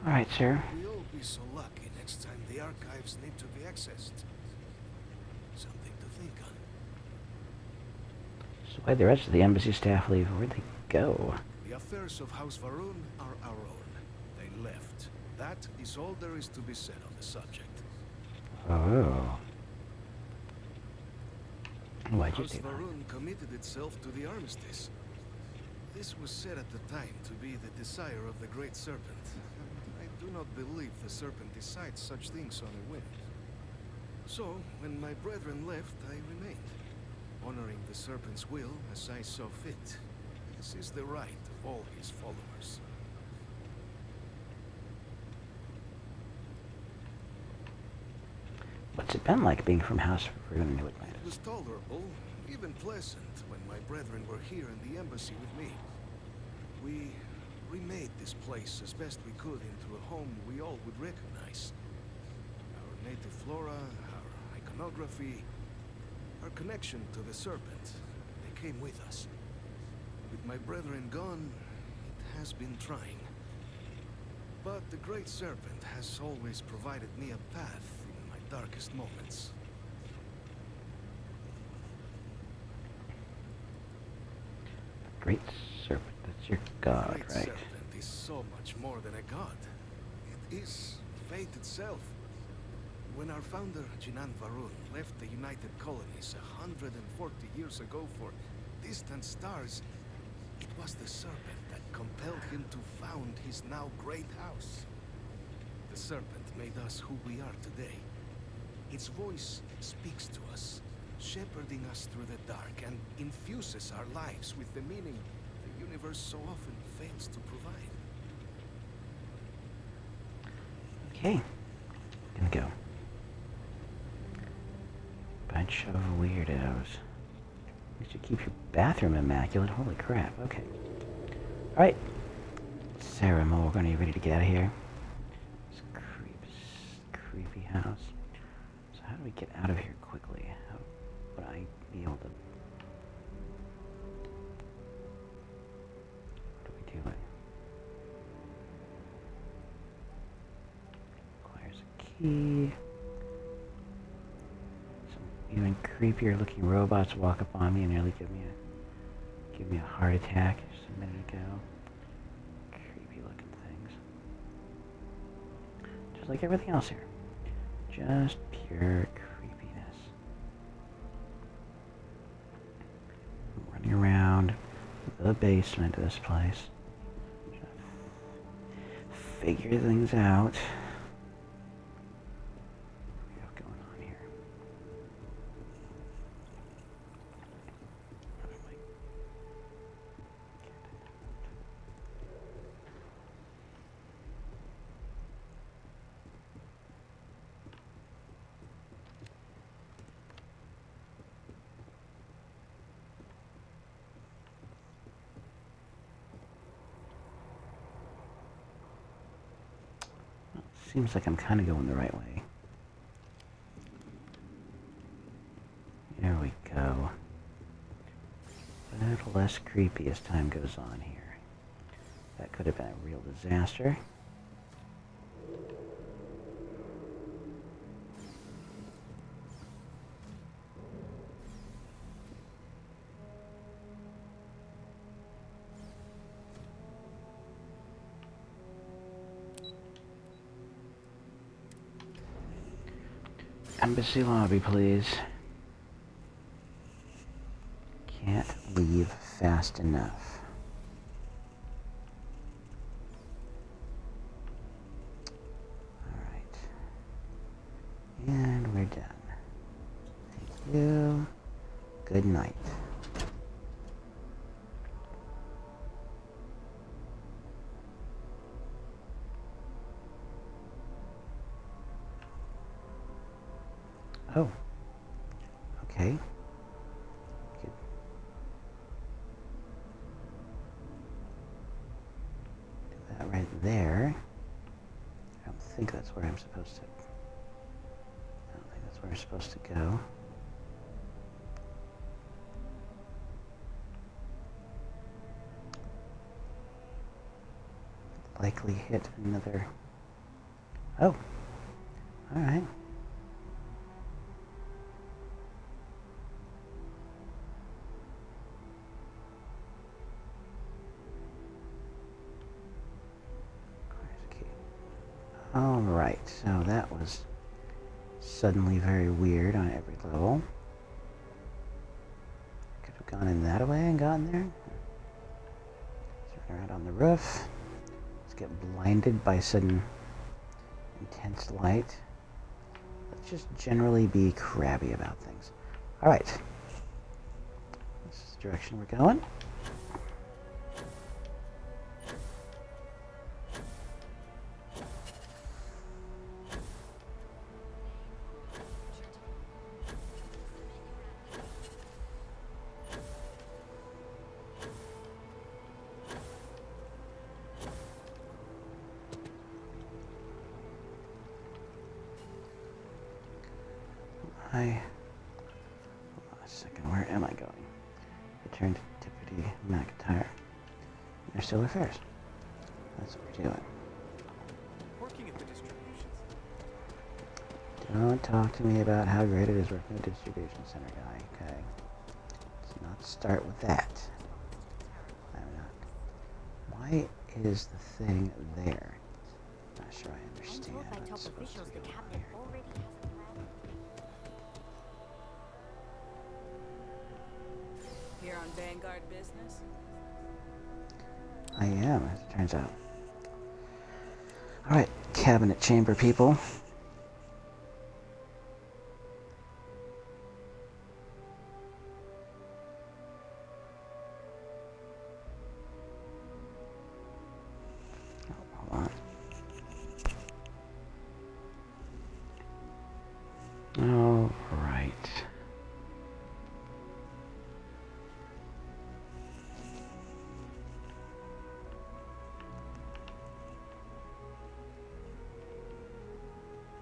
Alright, sir. We'll all be so lucky next time the archives need to be accessed. Something to think on. So why'd the rest of the embassy staff leave? Where'd they go? The affairs of House Varun are our own. They left. That is all there is to be said on the subject. Oh. Why'd you House do that? Varun committed itself to the armistice. This was said at the time to be the desire of the Great Serpent. I do not believe the Serpent decides such things on a whim. So, when my brethren left, I remained, honoring the Serpent's will as I saw fit. This is the right of all his followers. What's it been like being from House Varun in New It Atlantis? was tolerable, even pleasant, when my brethren were here in the embassy with me. We remade this place as best we could into a home we all would recognize. Our native flora, our iconography, our connection to the Serpent, they came with us. With my brethren gone, it has been trying. But the Great Serpent has always provided me a path in my darkest moments. Great Serpent, that's your god, Great right? Serpent is so much more than a god. It is fate itself. When our founder, Jinan Varun, left the United Colonies 140 years ago for distant stars, it was the Serpent that compelled him to found his now great house. The Serpent made us who we are today. Its voice speaks to us, shepherding us through the dark, and infuses our lives with the meaning the universe so often fails to provide. Okay. Gonna go. Bunch of weirdos. You should keep your bathroom immaculate. Holy crap. Okay. Alright. Sarah Mo, we're gonna be ready to get out of here. This creepy house. So how do we get out of here quickly? How would I be able to... What do we do? Requires a key. Some even creepier looking robots walk up on me and nearly give me a heart attack just a minute ago. Creepy looking things. Just like everything else here. Just pure creepiness. I'm running around the basement of this place. Trying to figure things out. What do we have going on here? How do I get out? Well, seems like I'm kind of going the right way. There we go. A little less creepy as time goes on here. That could have been a real disaster. Embassy lobby, please. Can't leave fast enough. Alright. And we're done. Thank you. Good night. Oh. Okay. Good. Do that right there. I don't think that's where I'm supposed to... I don't think that's where I'm supposed to go. Likely hit another... Oh. Alright. Alright, so that was suddenly very weird on every level. Could have gone in that way and gotten there. Turn around on the roof. Let's get blinded by sudden intense light. Let's just generally be crabby about things. Alright. This is the direction we're going. Hold on a second, where am I going? Return to Deputy McIntyre. Interstellar Affairs. That's what we're doing. Working at the distribution. Don't talk to me about how great it is working at the distribution center, guy, okay? Let's not start with that. I'm not. Why is the thing there? Not sure I understand. I'm told by top officials the cabinet already has a plan. Here on Vanguard business? I am, as it turns out. Alright, cabinet chamber people. Hold on. Alright.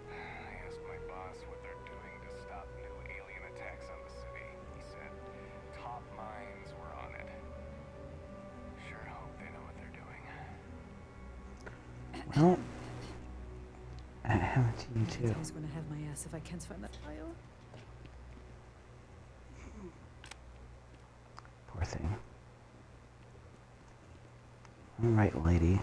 I asked my boss what they're doing to stop new alien attacks on the city. He said top minds were on it. Sure hope they know what they're doing. Well, I haven't to you too. He's gonna have my ass if I can't find that file. Poor thing. Alright, lady.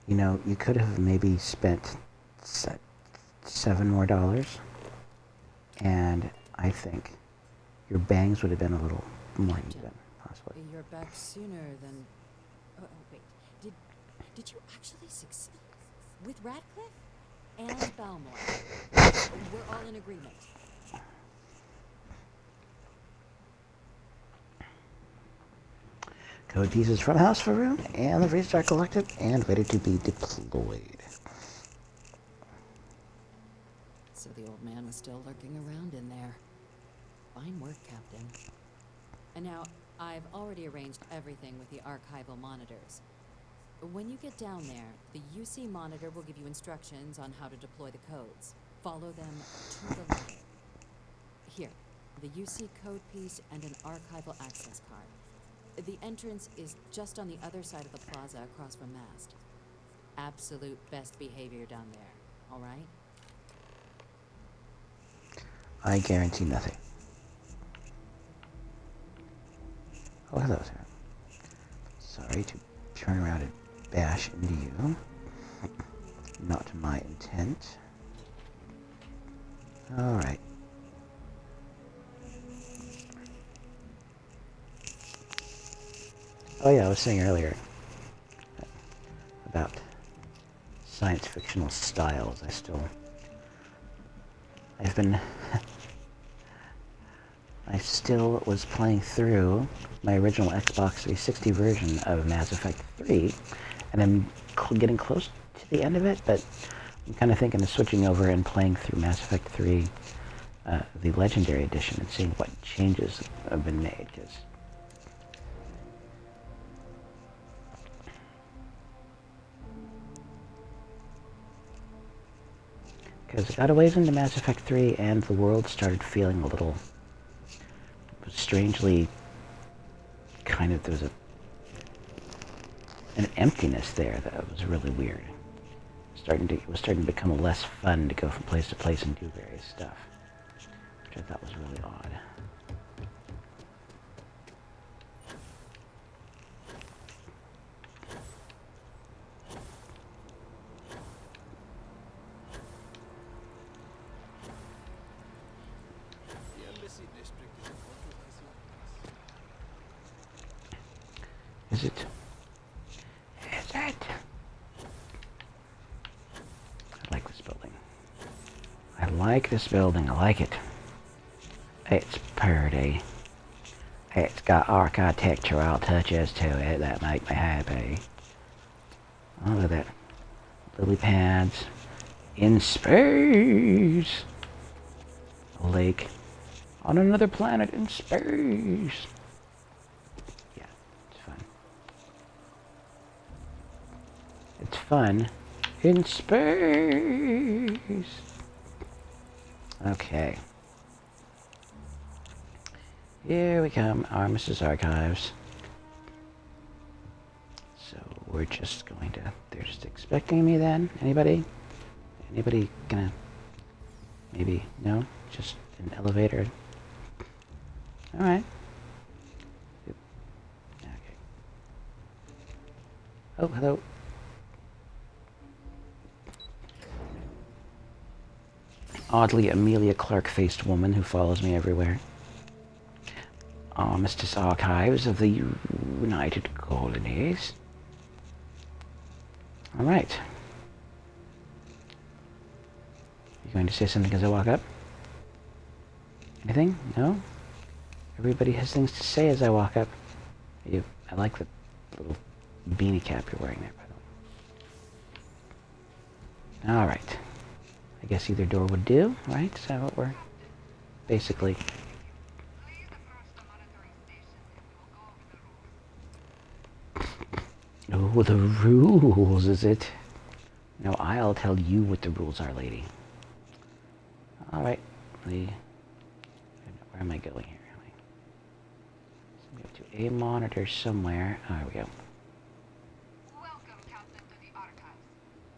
You know, you could have maybe spent $7 more, and I think your bangs would have been a little more even, possibly. You're back sooner than... Oh, wait. Did you actually succeed? With Radcliffe? And Balmore? We're all in agreement. Code pieces from House Faroon and the Freestar Collective, and ready to be deployed. So the old man was still lurking around in there. Fine work, Captain. And now, I've already arranged everything with the archival monitors. When you get down there, the UC monitor will give you instructions on how to deploy the codes. Follow them to the letter. Here, the UC code piece and an archival access card. The entrance is just on the other side of the plaza across from Mast. Absolute best behavior down there, all right? I guarantee nothing. Oh, hello, sir. Sorry to turn around and bash into you. Not my intent. Alright. Oh yeah, I was saying earlier about science fictional styles. I still was playing through my original Xbox 360 version of Mass Effect 3, and I'm getting close to the end of it, but I'm kind of thinking of switching over and playing through Mass Effect 3, the Legendary Edition, and seeing what changes have been made, because I got a ways into Mass Effect 3, and the world started feeling a little strangely kind of, there was an emptiness there that was really weird. It was starting to become less fun to go from place to place and do various stuff, which I thought was really odd. Is it? Is it? I like this building. I like this building. I like it. It's pretty. It's got architectural touches to it that make me happy. Oh, look at that. Lily pads. In space! A lake. On another planet in space! Yeah, it's fun. It's fun in space! Okay. Here we come, Armistice Archives. So we're just going to... They're just expecting me then? Anybody? Anybody gonna... Maybe? No? Just an elevator? Alright. Okay. Oh, hello. Oddly Amelia Clark-faced woman who follows me everywhere. Armistice Archives of the United Colonies. Alright. You going to say something as I walk up? Anything? No? Everybody has things to say as I walk up. I like the little beanie cap you're wearing there, by the way. Alright. I guess either door would do, right? Is that what we're... Basically... Oh, the rules, is it? No, I'll tell you what the rules are, lady. Alright. Where am I going here? So we have to a monitor somewhere. Oh, there we go. Welcome, Captain, to the archives.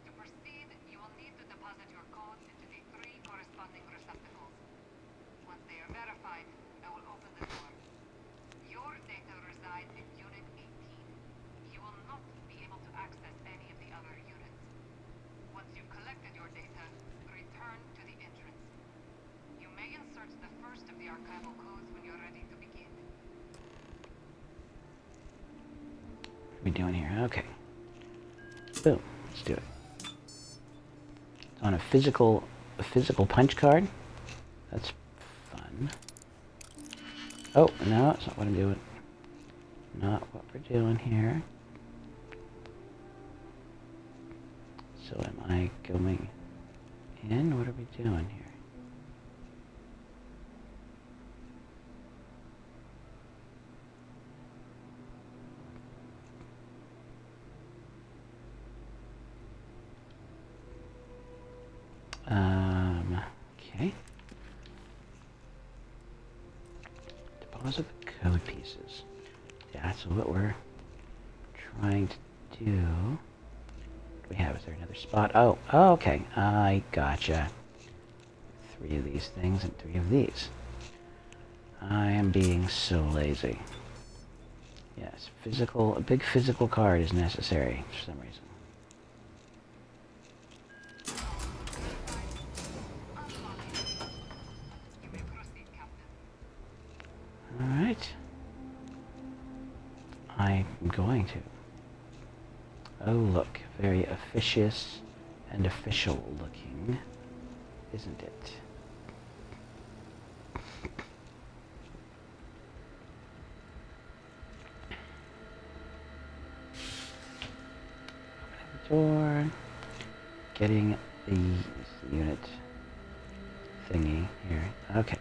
To proceed, you will need to deposit your codes into the 3 corresponding receptacles. Once they are verified, I will open the door. Your data resides in Unit 18. You will not be able to access any of the other units. Once you've collected your data, return to the entrance. You may insert the first of the archival codes when you're ready to begin. What are we doing here? Okay. Boom. Let's do it. On a physical punch card. That's fun. Oh, no, that's not what I'm doing. Not what we're doing here. So am I going in? What are we doing here? Okay. Deposit the code pieces. Yeah, that's what we're trying to do. What do we have? Is there another spot? Oh, okay. I gotcha. 3 of these things and 3 of these. I am being so lazy. Yes, a big physical card is necessary for some reason. Alright. I'm going to. Oh, look. Very officious and official looking, isn't it? Door. Getting the unit thingy here. Okay.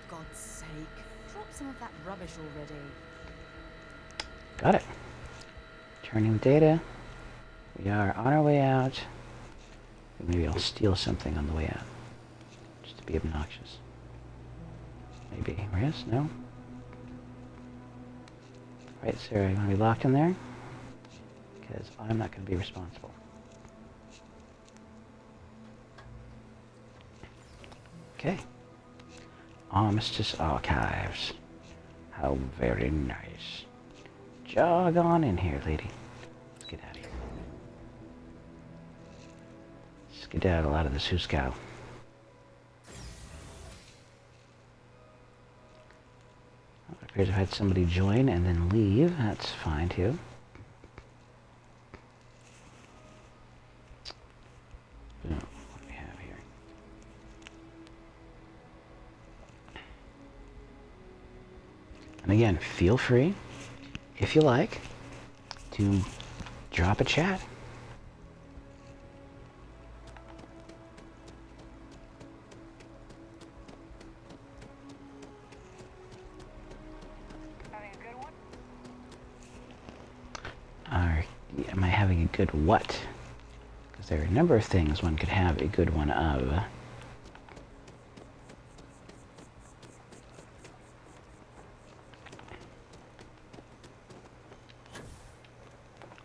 For God's sake, drop some of that rubbish already. Got it. Turning data. We are on our way out. Maybe I'll steal something on the way out. Just to be obnoxious. Maybe. Yes? No? Right, Sarah, you want to be locked in there? Because I'm not going to be responsible. Okay. Armistice Archives. How very nice. Jog on in here, lady. Let's get out of here. Skedaddle out of this Huskow. appears I've had somebody join and then leave. That's fine too. So, what do we have here? And again, feel free, if you like, to drop a chat. Or am I having a good what? Because there are a number of things one could have a good one of.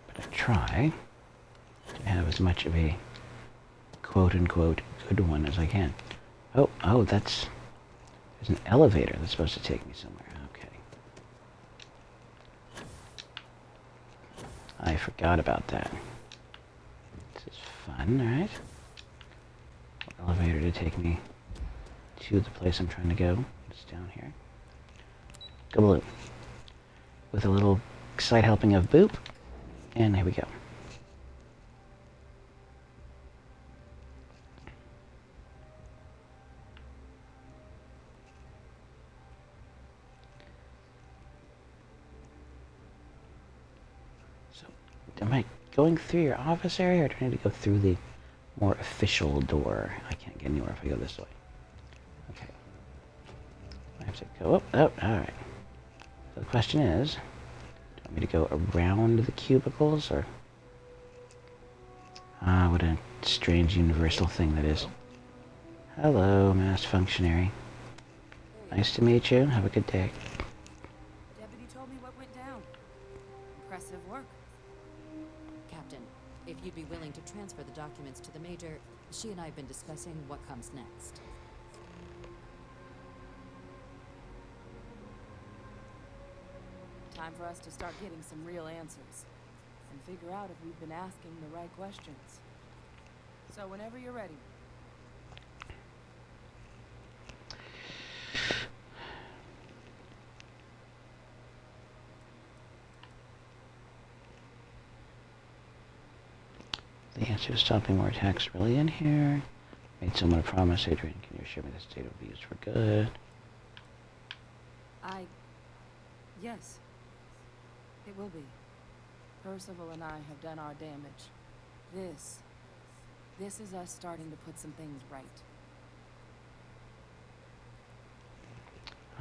But I try to have as much of a quote-unquote good one as I can. Oh, there's an elevator that's supposed to take me somewhere. Okay. I forgot about that. This is fun, right? Elevator to take me to the place I'm trying to go. It's down here. Kabloo. With a little side helping of boop. And here we go. So, am I going through your office area, or do I need to go through the more official door? I can't get anywhere if I go this way. Okay. I have to go up. Oh, alright. So the question is, do you want me to go around the cubicles, or... Ah, what a strange universal thing that is. Hello, masked functionary. Nice to meet you. Have a good day. Deputy told me what went down. Impressive work. Captain, if you'd be willing to transfer the documents to the Major, she and I have been discussing what comes next. Time for us to start getting some real answers. And figure out if we've been asking the right questions. So whenever you're ready. The answer is stopping more attacks really in here. Made someone a promise. Adrian, can you assure me this data will be used for good? Yes. It will be. Percival and I have done our damage. This is us starting to put some things right.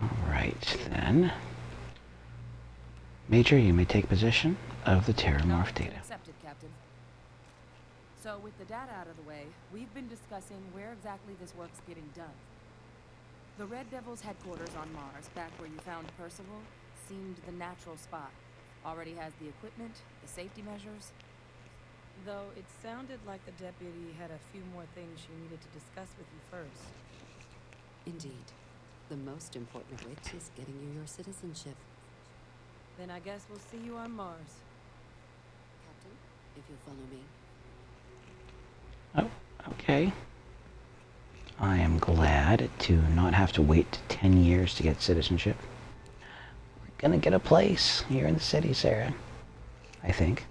Alright, then. Major, you may take possession of the Terramorph data. Accepted, Captain. So, with the data out of the way, we've been discussing where exactly this work's getting done. The Red Devil's headquarters on Mars, back where you found Percival, seemed the natural spot. Already has the equipment, the safety measures. Though it sounded like the deputy had a few more things she needed to discuss with you first. Indeed. The most important of which is getting you your citizenship. Then I guess we'll see you on Mars. Captain, if you'll follow me. Oh, okay. I am glad to not have to wait 10 years to get citizenship. We're gonna get a place here in the city, Sarah. I think.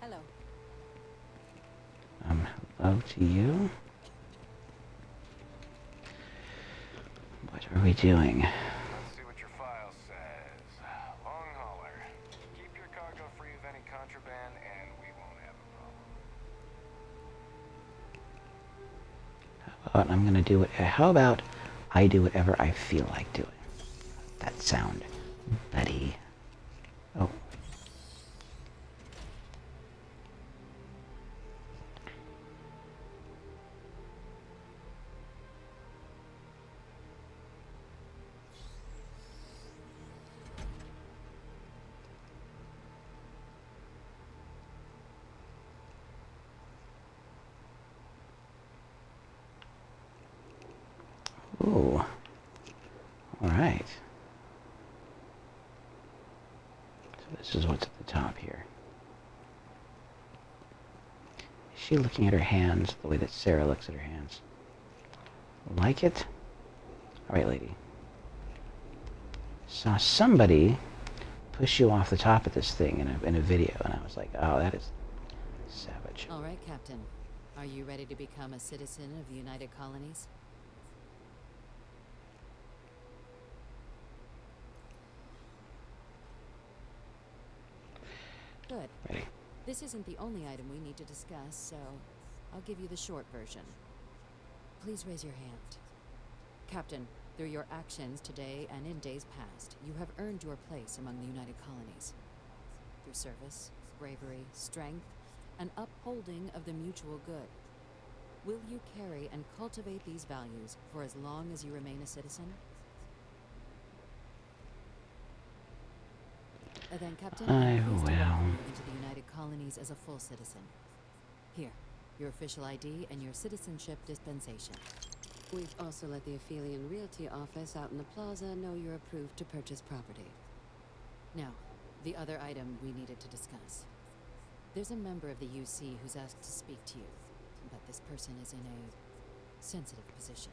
Hello. Hello to you. What are we doing? Let's see what your file says. Long hauler. Keep your cargo free of any contraband, and we won't have a problem. How about I'm gonna do it? How about I do whatever I feel like doing? That sound, buddy. Oh. Ooh. All right. So this is what's at the top here. she looking at her hands the way that Sarah looks at her hands? Like it? Alright, lady. Saw somebody push you off the top of this thing in a video, and I was like, oh, that is savage. All right, Captain. Are you ready to become a citizen of the United Colonies? Good. Ready. This isn't the only item we need to discuss, so I'll give you the short version. Please raise your hand. Captain, through your actions today and in days past, you have earned your place among the United Colonies. Through service, bravery, strength, and upholding of the mutual good. Will you carry and cultivate these values for as long as you remain a citizen? Then, Captain, I'm pleased to welcome you into the United Colonies as a full citizen. Here, your official ID and your citizenship dispensation. We've also let the Aphelion Realty office out in the plaza know you're approved to purchase property. Now, the other item we needed to discuss. There's a member of the UC who's asked to speak to you, but this person is in a sensitive position.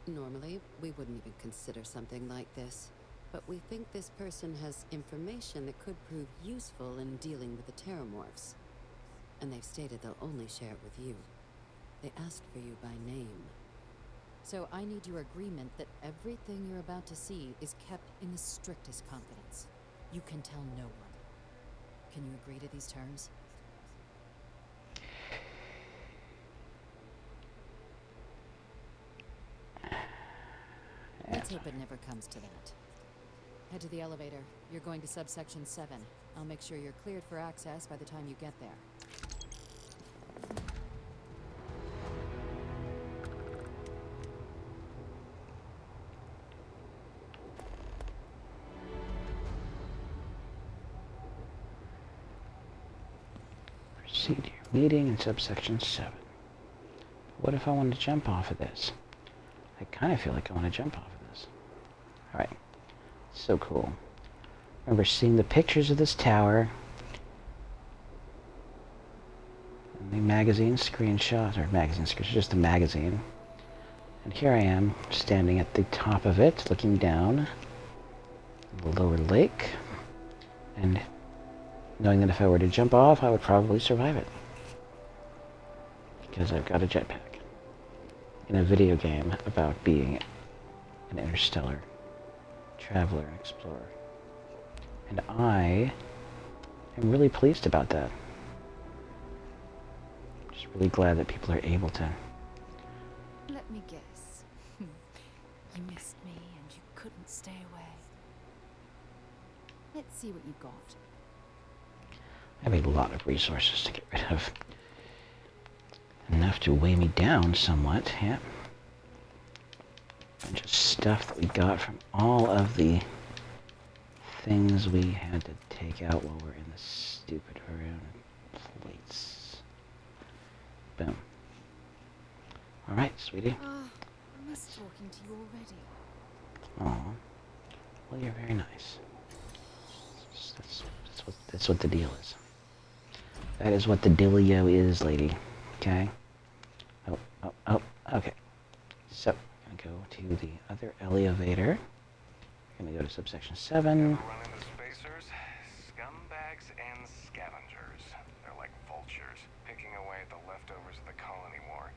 Normally, we wouldn't even consider something like this, but we think this person has information that could prove useful in dealing with the Terramorphs. And they've stated they'll only share it with you. They asked for you by name. So I need your agreement that everything you're about to see is kept in the strictest confidence. You can tell no one. Can you agree to these terms? Let's hope it never comes to that. Head to the elevator. You're going to subsection 7. I'll make sure you're cleared for access by the time you get there. Proceed to your meeting in subsection 7. What if I wanted to jump off of this? I kind of feel like I want to jump off of this. Alright. So cool. Remember seeing the pictures of this tower. And the magazine screenshot, or magazine screenshot, just the magazine. And here I am, standing at the top of it, looking down the lower lake. And knowing that if I were to jump off, I would probably survive it. Because I've got a jetpack. In a video game about being an interstellar traveler and explorer. And I am really pleased about that. Just really glad that people are able to. Let me guess. You missed me and you couldn't stay away. Let's see what you've got. I have a lot of resources to get rid of. Enough to weigh me down somewhat, yeah. Bunch of stuff that we got from all of the things we had to take out while we're in the stupid room. Plates. Boom. Alright, sweetie. I miss talking to you already. Aw. Well, you're very nice. That's what the deal is. That is what the dealio is, lady. Okay? Oh, okay. So, I'm gonna go to the other elevator. I'm gonna go to subsection 7. Run into spacers, scumbags, and scavengers. They're like vultures, picking away at the leftovers of the colony war.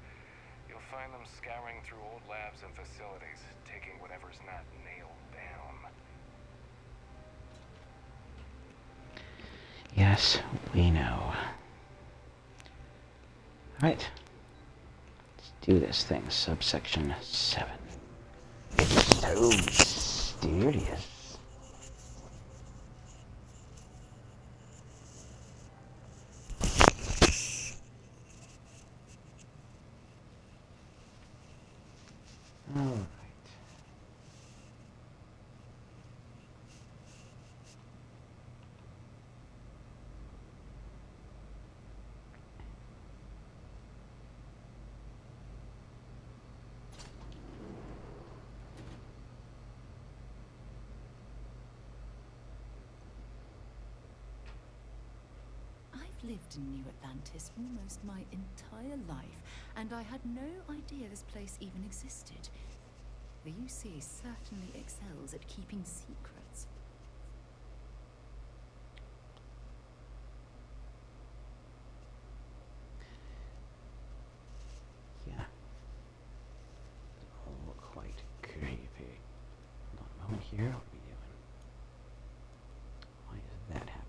You'll find them scouring through old labs and facilities, taking whatever's not nailed down. Yes, we know. Alright. Let's do this thing. Subsection 7. It's so mysterious. Alright. lived in New Atlantis almost my entire life, and I had no idea this place even existed. The UC certainly excels at keeping secrets. Yeah. Oh, quite creepy. Hold on a moment here. What are we doing? Why is that happening?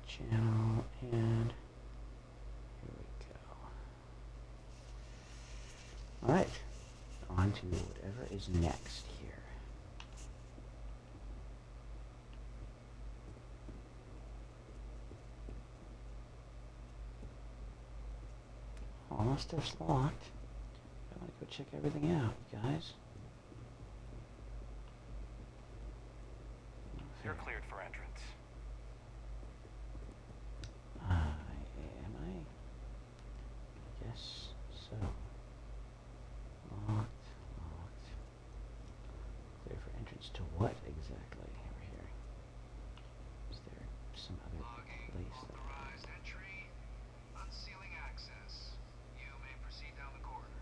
Channel, and here we go. Alright. On to whatever is next here. All stuff's locked. I want to go check everything out, you guys. You're cleared for entrance. Am I? Yes, so. Locked. Clear for entrance to what exactly? We're hearing. Is there some other place that... Authorized entry, unsealing access. You may proceed down the corridor.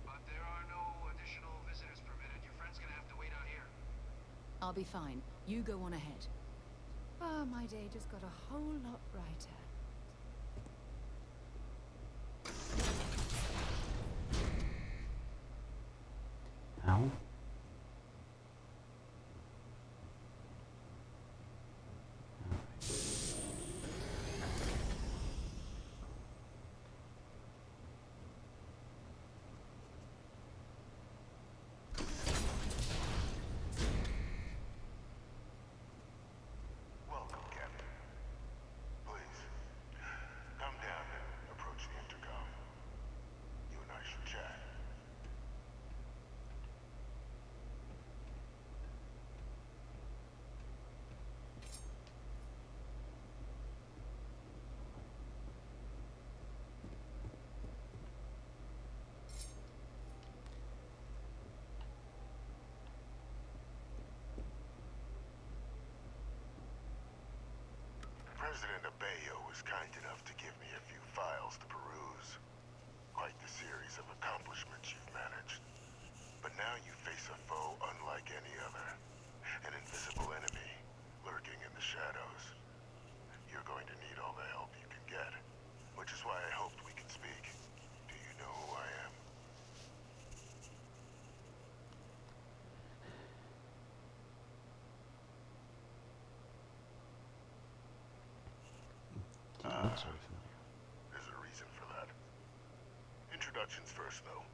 But there are no additional visitors permitted. Your friend's gonna have to wait out here. I'll be fine. You go on ahead. Oh, my day just got a whole lot brighter. Ow. Welcome, Captain. Please, come down and approach the intercom. You and I should chat. President Abeyo was kind enough to give me a few files to peruse. Quite the series of accomplishments you've managed. But now you face a foe unlike any other. An invisible enemy, lurking in the shadows. You're going to need all the help you can get. Which is why I hoped we could speak. Do you know who I am? Looks sort of familiar. There's a reason for that. Introductions first, though.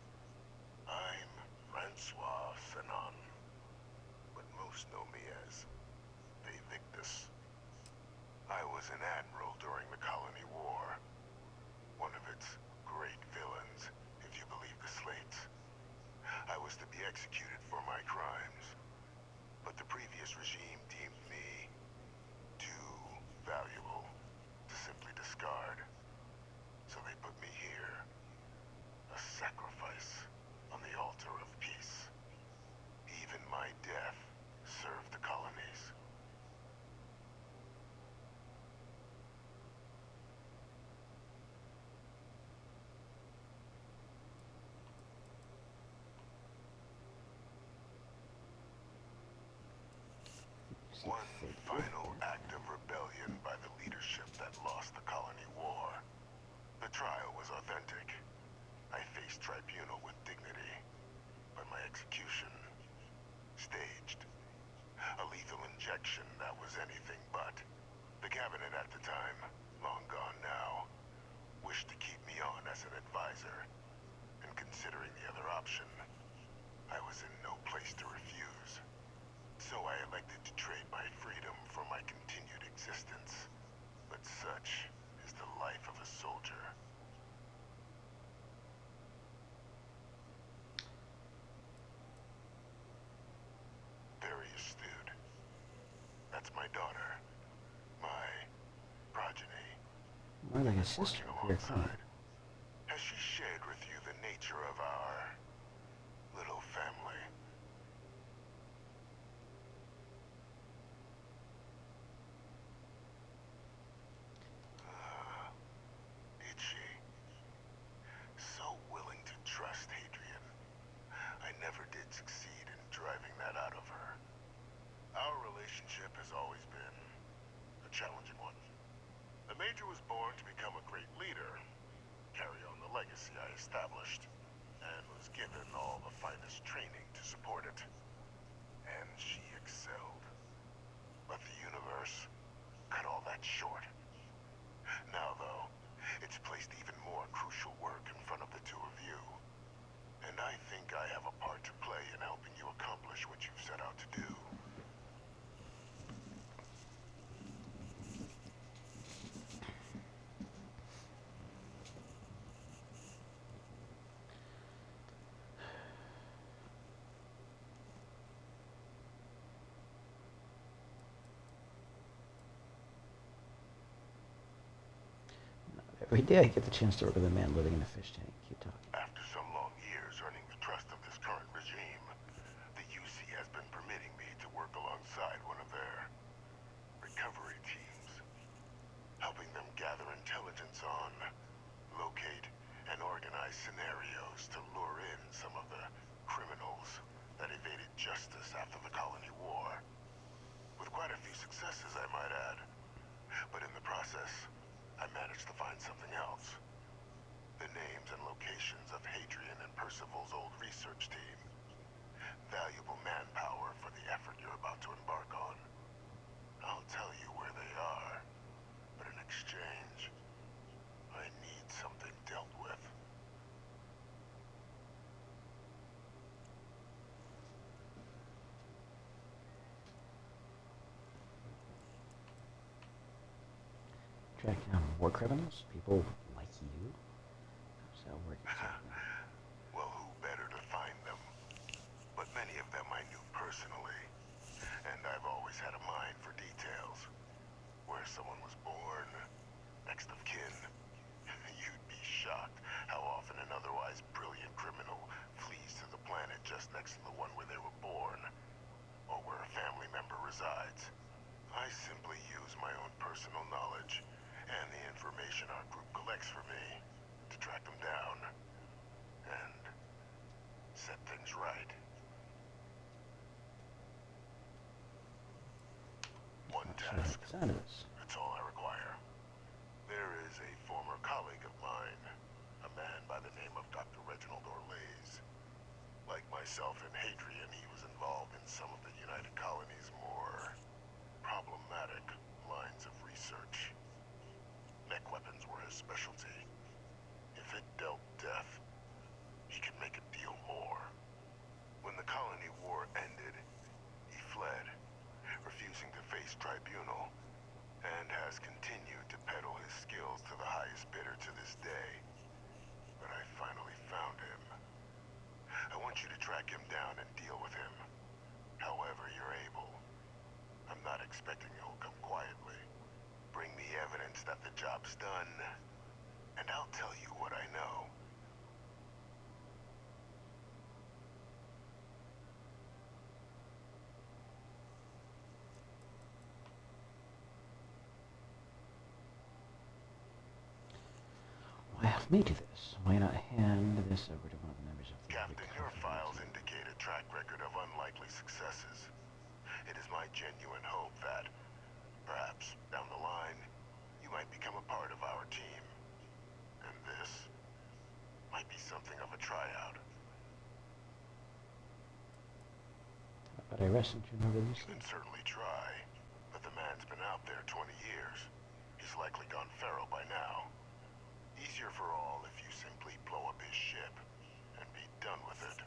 I'm Francois Sanon, but most know me as TheX. I was an admiral during the Colony War. One of its great villains, if you believe the slates. I was to be executed for my crimes, but the previous regime deemed me too valuable to simply discard. So they put me here, a sacrifice on the altar of peace. Even my death served the colonies. One final act of rebellion by the leadership that lost the colony war. The trial was authentic. I faced tribunal with dignity, but my execution, staged. A lethal injection that was anything but. The cabinet at the time, long gone now, wished to keep me on as an advisor. And considering the other option, I was in no place to refuse. So I elected to trade my freedom for my continued existence. But such is the life of a soldier. Very astute. That's my daughter. My progeny. More like a sister here, alongside. Has she shared with you the nature of our little family? Phaedra was born to become a great leader, carry on the legacy I established, and was given all the finest training to support it. And she excelled. But the universe cut all that short. Now, though, it's placed even more crucial work in front of the two of you. And I think I have a part to play in helping you accomplish what you've set out to do. Every day I get the chance to work with a man living in a fish tank. Keep talking. After some long years earning the trust of this current regime, the UC has been permitting me to work alongside one of their recovery teams, helping them gather intelligence on, locate, and organize scenarios to lure in some of the criminals that evaded justice after the colony war. With quite a few successes, I might add. But in the process, I managed to find something else. The names and locations of Hadrian and Percival's old research team. Valuable manpower for the effort you're about to embark on. I'll tell you where they are, but in exchange, I need something dealt with. Track down war criminals? People like you? How's that work exactly? Well, who better to find them? But many of them I knew personally, and I've always had a mind for details. Where someone was born, next of kin. You'd be shocked how often an otherwise brilliant criminal flees to the planet just next to the one where they were born, or where a family member resides. I simply use my own personal knowledge and the information our group collects for me to track them down and set things right. One task. That's all I require. There is a former colleague of mine, a man by the name of Dr. Reginald Orlays. Like myself and Hadrian, he was involved in some of the United Colony's more problematic lines of research. Mech weapons were his specialty. If it dealt death, he could make a deal more. When the colony war ended, he fled, refusing to face tribunal, and has continued to peddle his skills to the highest bidder to this day. But I finally found him. I want you to track him down and deal with him, however you're able. I'm not expecting you'll come quietly. Bring me evidence that the job's done, and I'll tell you what I know. Why have me do this? Why not hand this over to one of the members of the Captain, your files indicate a track record of unlikely successes. It is my genuine hope that, perhaps, down the line, you might become a part of our team. And this might be something of a tryout. But I rest in your nobility. You can certainly try, but the man's been out there 20 years. He's likely gone feral by now. Easier for all if you simply blow up his ship and be done with it.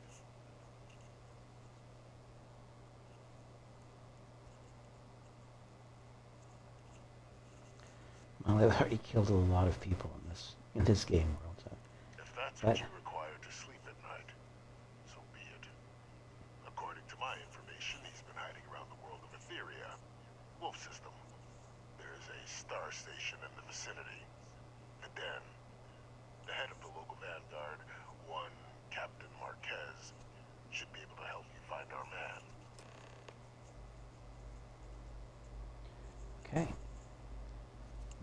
Well, I've already killed a lot of people in this game world. So. If that's what you require to sleep at night, so be it. According to my information, he's been hiding around the world of Etheria, Wolf System. There is a star station in the vicinity. The Den. The head of the local vanguard, one Captain Marquez, should be able to help you find our man. Okay.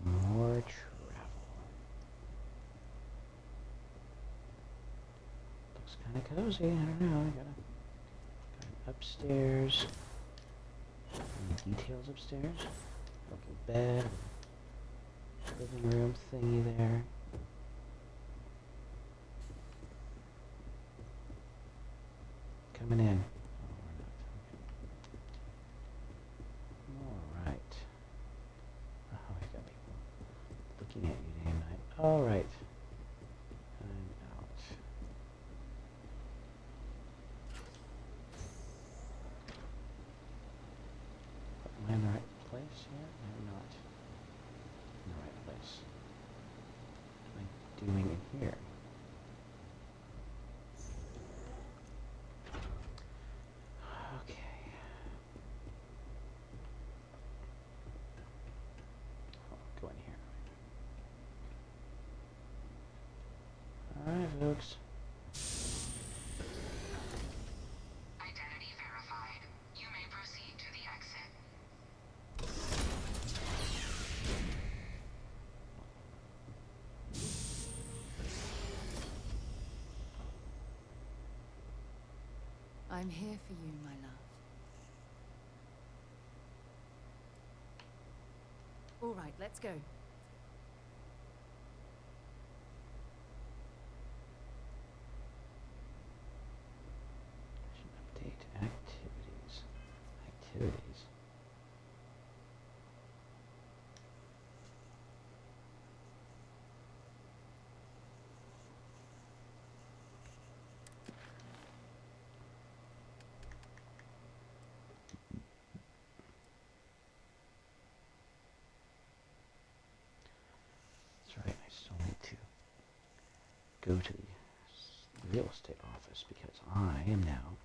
More travel. Looks kind of cozy. I don't know. I got upstairs. Any details upstairs? Local bed. living room thingy there. Coming in. All right. Oh, I got people looking at you day and night. All right. I'm out. Am I in the right place yet? I'm not in the right place. What am I doing in here? Okay. I'll go in here. Alright, folks. Identity verified. You may proceed to the exit. I'm here for you, my love. All right, let's go. Update activities. Activities. That's right, I still need to go to the real estate office because I am now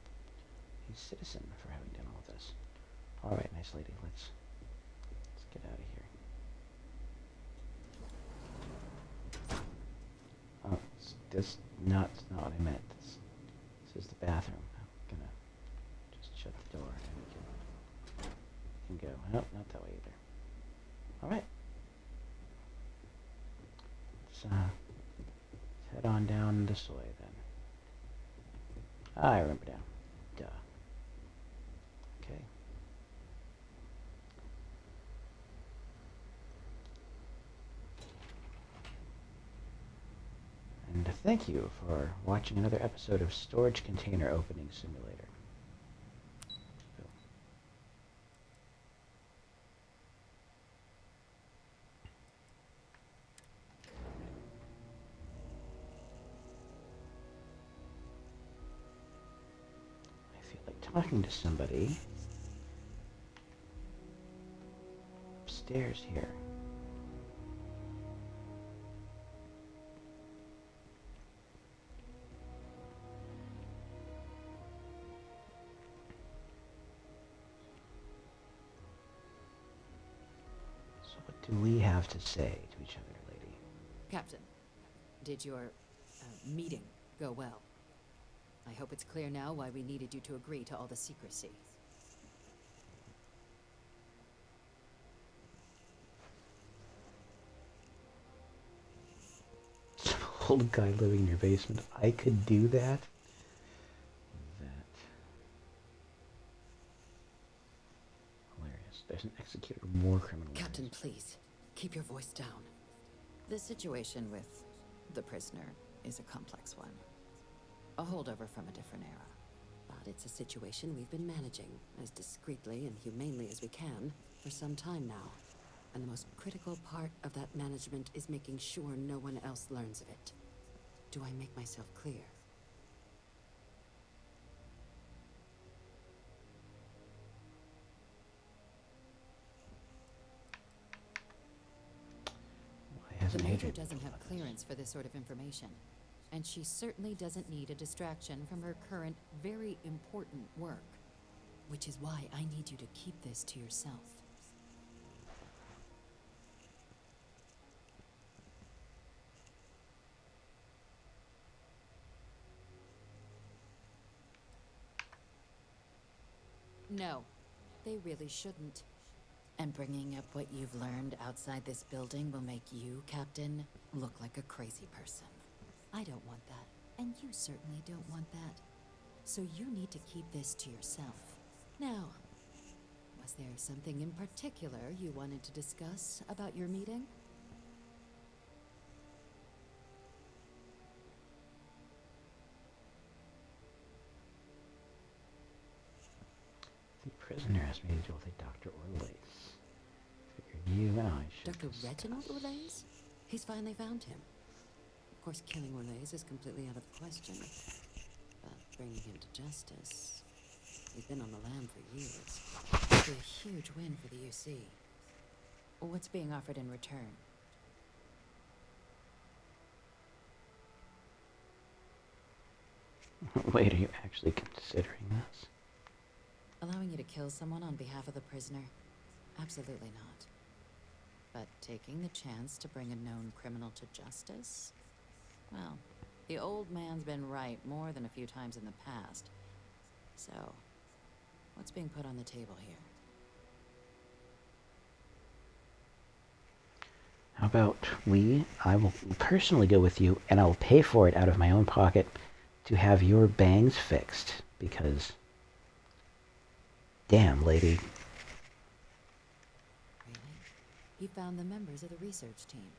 a citizen for having done all this. Alright, nice lady, let's get out of here. Oh, that's not what I meant. This is the bathroom. I'm gonna just shut the door and we can go. Nope, not that way either. Alright. Let's head on down this way then. I remember now. Duh. Okay. And thank you for watching another episode of Storage Container Opening Simulator. Boom. I feel like talking to somebody upstairs here. What do we have to say to each other, lady? Captain, did your meeting go well? I hope it's clear now why we needed you to agree to all the secrecy. Some old guy living in your basement. I could do that? Hilarious. There's an executed war criminal. Captain, please, keep your voice down. The situation with the prisoner is a complex one. A holdover from a different era. But it's a situation we've been managing as discreetly and humanely as we can for some time now. And the most critical part of that management is making sure no one else learns of it. Do I make myself clear? The Major doesn't have clearance for this sort of information, and she certainly doesn't need a distraction from her current, very important work. Which is why I need you to keep this to yourself. No, they really shouldn't. And bringing up what you've learned outside this building will make you, Captain, look like a crazy person. I don't want that, and you certainly don't want that. So you need to keep this to yourself. Now, was there something in particular you wanted to discuss about your meeting? prisoner asked me to deal with a Dr. Orlace. Figured you and I should Dr. discuss. Reginald Orlace? He's finally found him. Of course, killing Orlace is completely out of the question. But bringing him to justice... He's been on the lam for years. It'd be a huge win for the UC. What's being offered in return? Wait, are you actually considering this? Allowing you to kill someone on behalf of the prisoner? Absolutely not. But taking the chance to bring a known criminal to justice? Well, the old man's been right more than a few times in the past. So, what's being put on the table here? How about I will personally go with you, and I will pay for it out of my own pocket to have your bangs fixed, because... Damn, lady. Really? You found the members of the research team.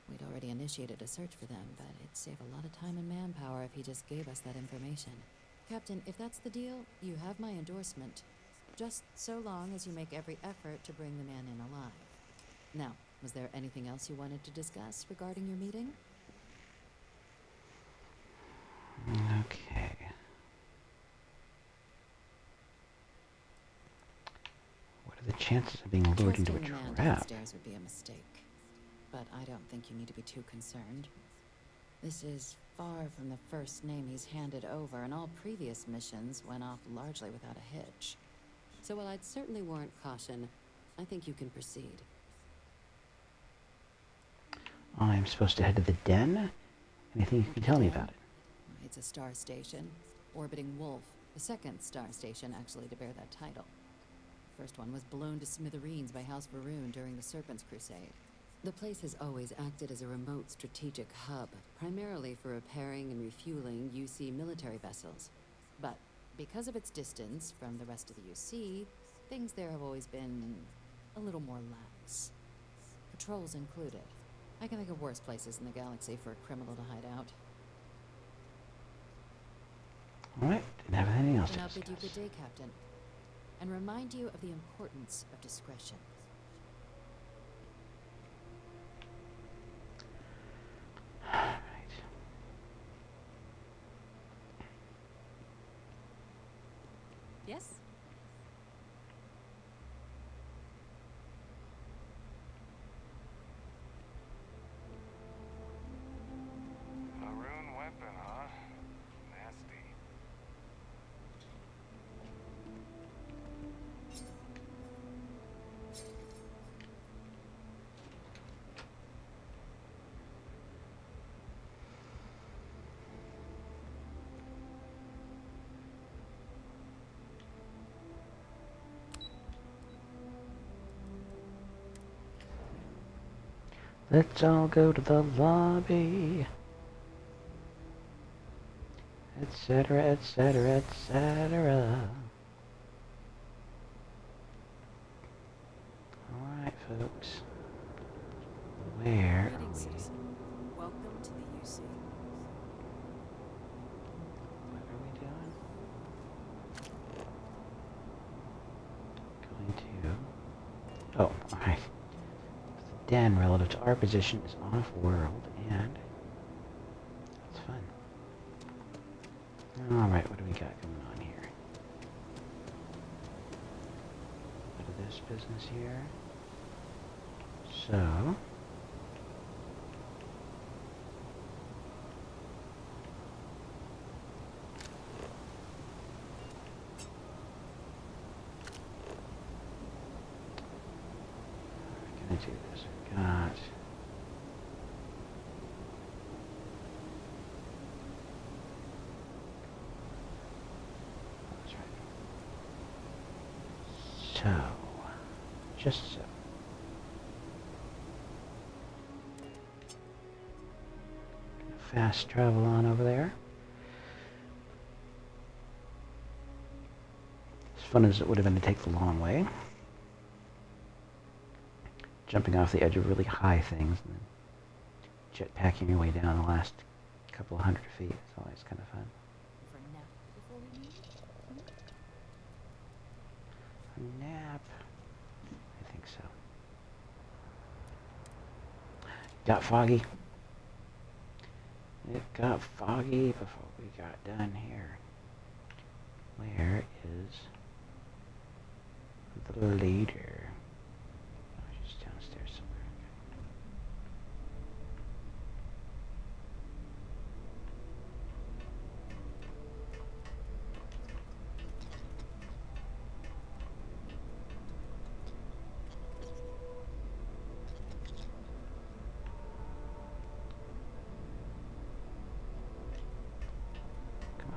We'd already initiated a search for them, but it'd save a lot of time and manpower if he just gave us that information. Captain, if that's the deal, you have my endorsement. Just so long as you make every effort to bring the man in alive. Now, was there anything else you wanted to discuss regarding your meeting? Okay. What are the chances of being lured into a Trusting the man trap? downstairs would be a mistake. But I don't think you need to be too concerned. This is far from the first name he's handed over, and all previous missions went off largely without a hitch. So while I'd certainly warrant caution, I think you can proceed. I'm supposed to head to the den? Anything you can tell me about it? It's a star station, orbiting Wolf, the second star station actually to bear that title. The first one was blown to smithereens by House Varun during the Serpent's Crusade. The place has always acted as a remote strategic hub, primarily for repairing and refueling UC military vessels. But because of its distance from the rest of the UC, things there have always been a little more lax. Patrols included. I can think of worse places in the galaxy for a criminal to hide out. Alright, didn't have anything else to Then I'll bid you discuss. good day, Captain, and remind you of the importance of discretion. Yes? A rune weapon, huh? Nasty. Let's all go to the lobby. Etc., etc., etc. Alright, folks. Where are Greetings, we? citizen. Welcome to the UC. What are we doing? Going to... Oh, alright. The den relative to our position is off-world, and... That's fun. Alright, what do we got going on here? Bit of this business here. So... Gonna do this. We've got... That's right. So... Just so. Gonna fast travel on over there. As fun as it would have been to take the long way. Jumping off the edge of really high things and then jetpacking your way down the last couple of 100 feet. It's always kind of fun. For now, before we meet? nap? I think so. Got foggy. It got foggy before we got done here. Where is the leader? Oh, she's downstairs somewhere.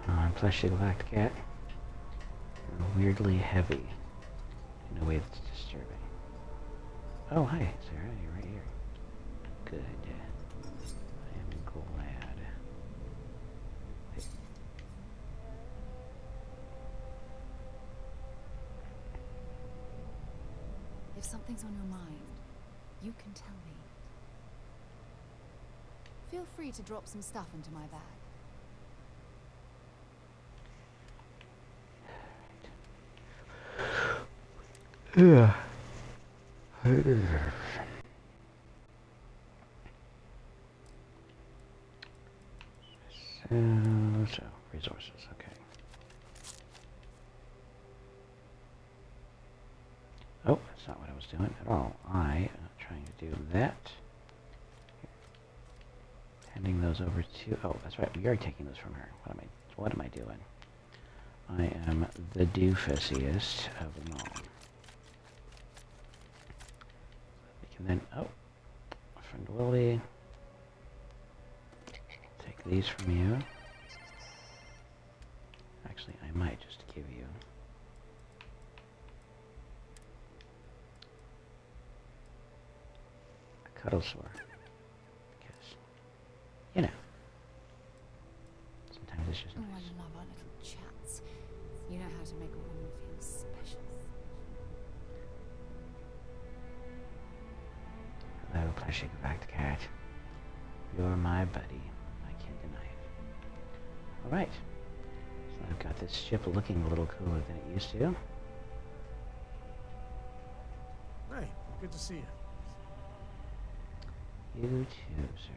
Come on, fleshy black cat. You're weirdly heavy in a way that's disturbing. Oh, hi, Sarah. You're right here. Good. I am glad. Hey. If something's on your mind, you can tell me. Feel free to drop some stuff into my bag. Yeah. So, resources, okay. Oh, that's not what I was doing at all. I am trying to do that. Handing those over to, oh, that's right, we are taking those from her. What am I doing? I am the doofusiest of them all. We can then, oh, friend Willie, take these from you. Actually, I might just give you a cuddle sore. Because, you know, sometimes it's just Oh, I love our little chats. You know how to make a woman feel special. Hello, fleshy black cat. You're my buddy. I can't deny it. Alright. So I've got this ship looking a little cooler than it used to. Hey, good to see you. You too, sir.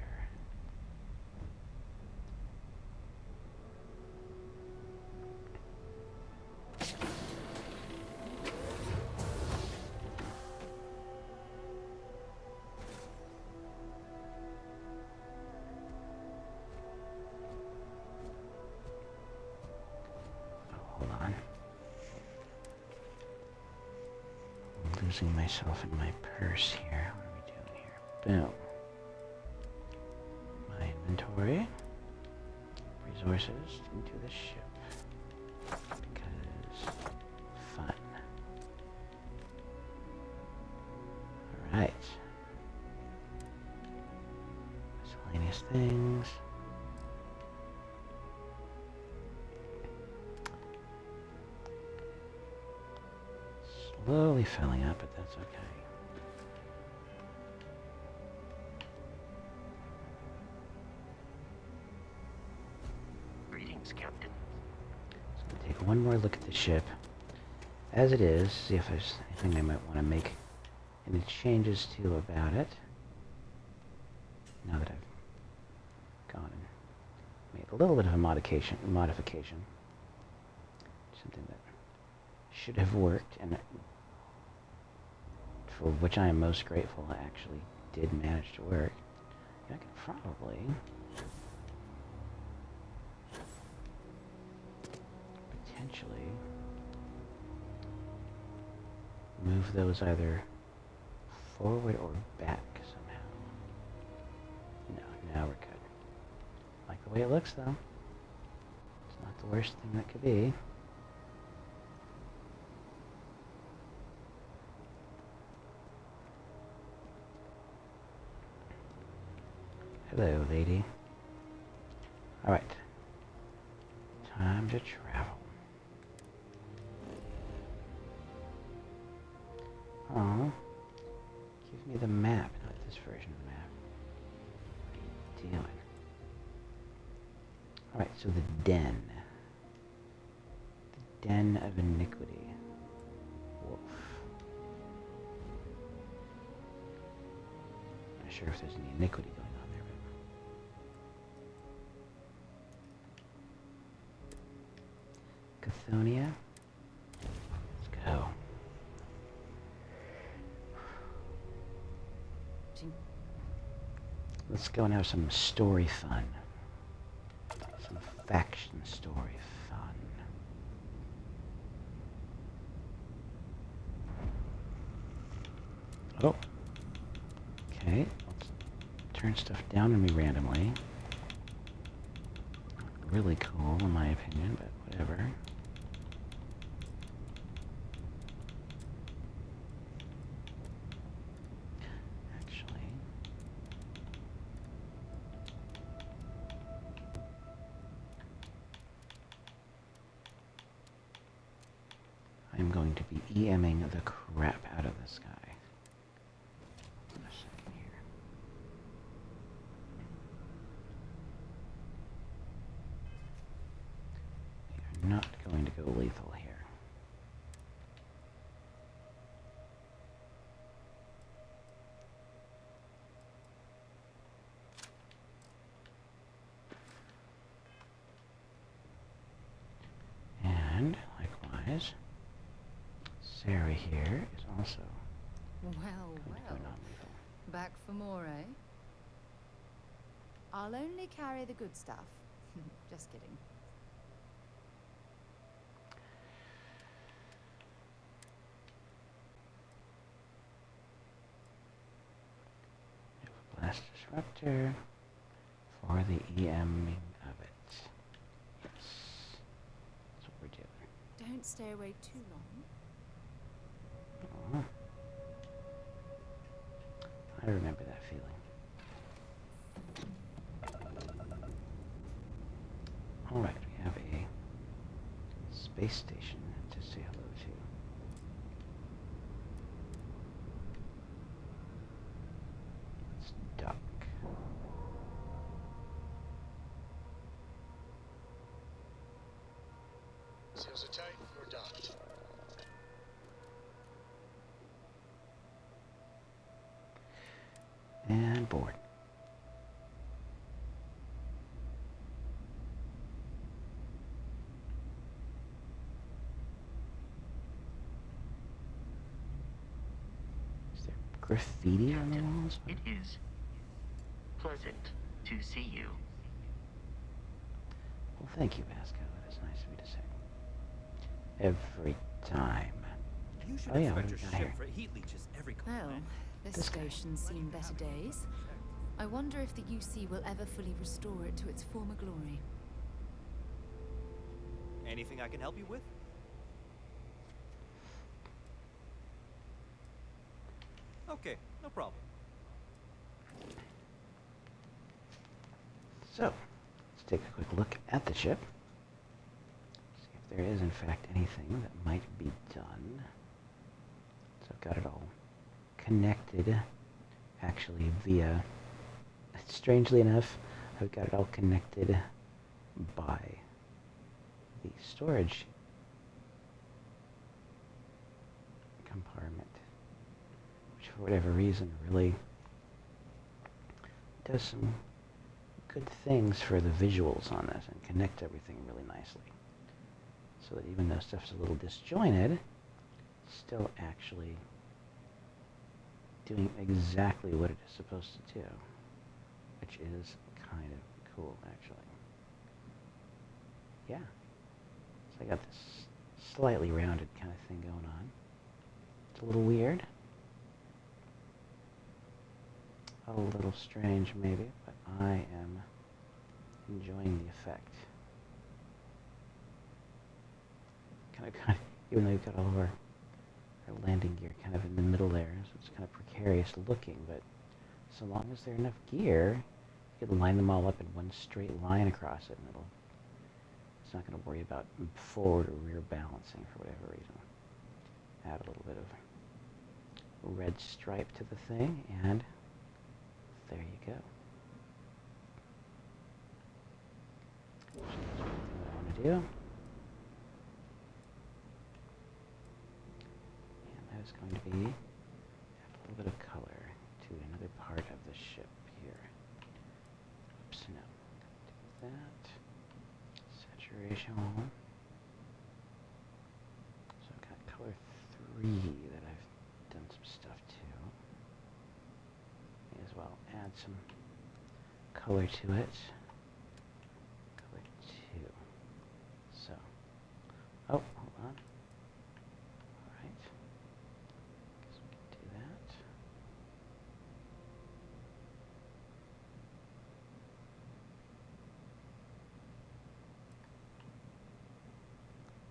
Losing myself in my purse here. What are we doing here? Boom. My inventory. Resources into the ship. Because fun. Alright. Miscellaneous things. Slowly filling up, but that's okay. Greetings, Captain. So I'm gonna take one more look at the ship as it is, see if there's anything I might want to make any changes to about it. Now that I've gone and made a little bit of a modification, something that should have worked and for which I am most grateful actually did manage to work. I could probably potentially move those either forward or back somehow. No, now we're good. Like the way it looks though. It's not the worst thing that could be. Hello, lady. Alright. Time to travel. Oh. Give me the map, not this version of the map. What are you doing? Alright, so the den. The den of iniquity. Whoa. sure if there's any iniquity going on there. But... Cathonia. Let's go. Let's go and have some story fun. Some faction story fun. Oh. Okay, let's turn stuff down on me randomly. Not really cool in my opinion, but whatever. Actually, I'm going to be EMing the crap out of this guy. Not going to go lethal here. And likewise, Sarah here is also Well, going to go non-lethal. back for more, eh? I'll only carry the good stuff. Just kidding. Blast disruptor for the EMing of it. Yes. That's what we're doing. Don't stay away too long. Aw. I remember that feeling. Alright, we have a space station to say hello to. Let's dock. Seals are tight, we're docked. And board. Is there graffiti on the walls? It is pleasant to see you. Well, thank you, Vasco. That is nice of you to say. Every time. You should Oh yeah, inspect what do your we got ship here? for heat leeches every couple Well, this station's seen better days. I wonder if the UC will ever fully restore it to its former glory. Anything I can help you with? Okay, no problem. So, let's take a quick look at the ship. See if there is, in fact, anything that might be done. So I've got it all connected, actually, via... Strangely enough, I've got it all connected by the storage compartment, which for whatever reason really does some good things for the visuals on this and connects everything really nicely. So that even though stuff's a little disjointed, it's still actually doing exactly what it is supposed to do. Which is kind of cool, actually. Yeah. So I got this slightly rounded kind of thing going on. It's a little weird. A little strange, maybe, but I am enjoying the effect. Kind of, even though we've got all of our landing gear kind of in the middle there, so it's kind of precarious looking, but so long as there's enough gear, you can line them all up in one straight line across it, and it's not going to worry about forward or rear balancing for whatever reason. Add a little bit of red stripe to the thing, and there you go. What I want to do. And that is going to be add a little bit of color to another part of the that. Saturation on. So I've got color 3 that I've done some stuff to. May as well add some color to it. Color 2. So, oh, hold on. Alright. Guess we can do that.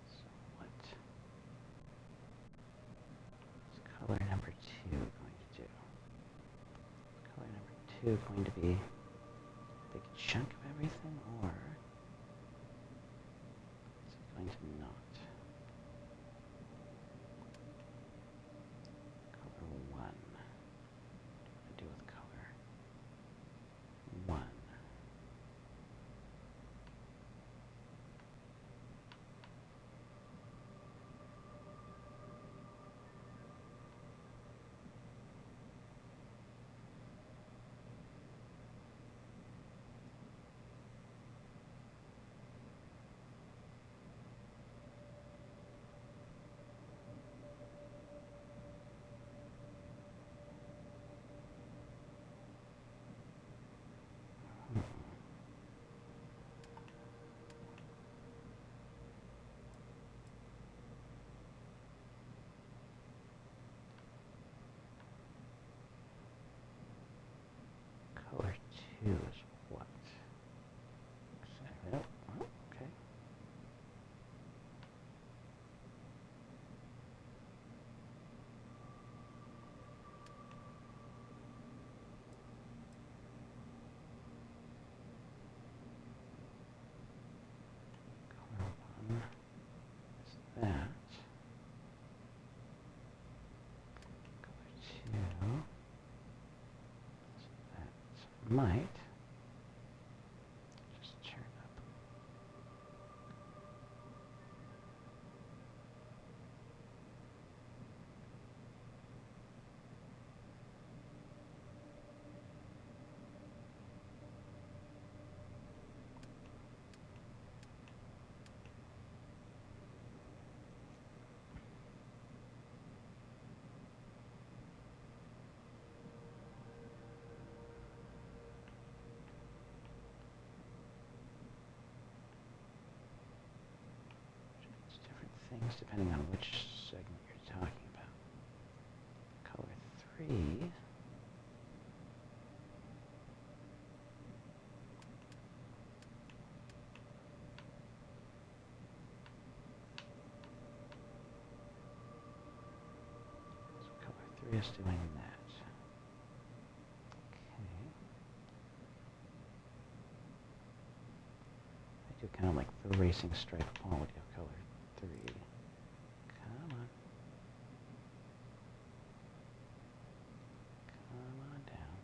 So what is color number 2 going to do? Color number 2 going to be a big chunk of everything, or is it going to not? Color 1. What do I do with color 1? Color 2 is what? Exactly. Oh, okay. Color 1 is that. Color 2 is that. So it might just turn up. It's different things depending on which segment you're talking about. Color 3 so color 3 is doing that. Okay. I do kind of like the racing stripe quality of color 3. Come on. Come on down.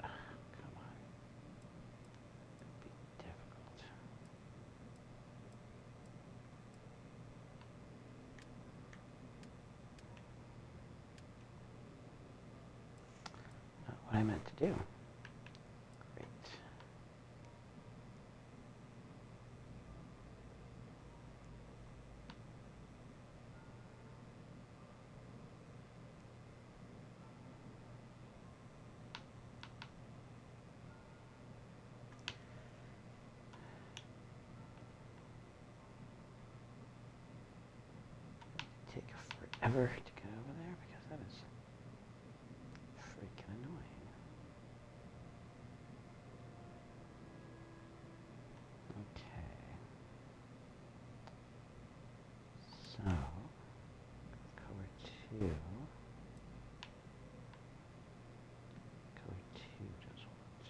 Come on. It'll be difficult. Not what I meant to do. Great. Take forever to get over there because that is freaking annoying. Okay. So, color 2. Color 2 does what?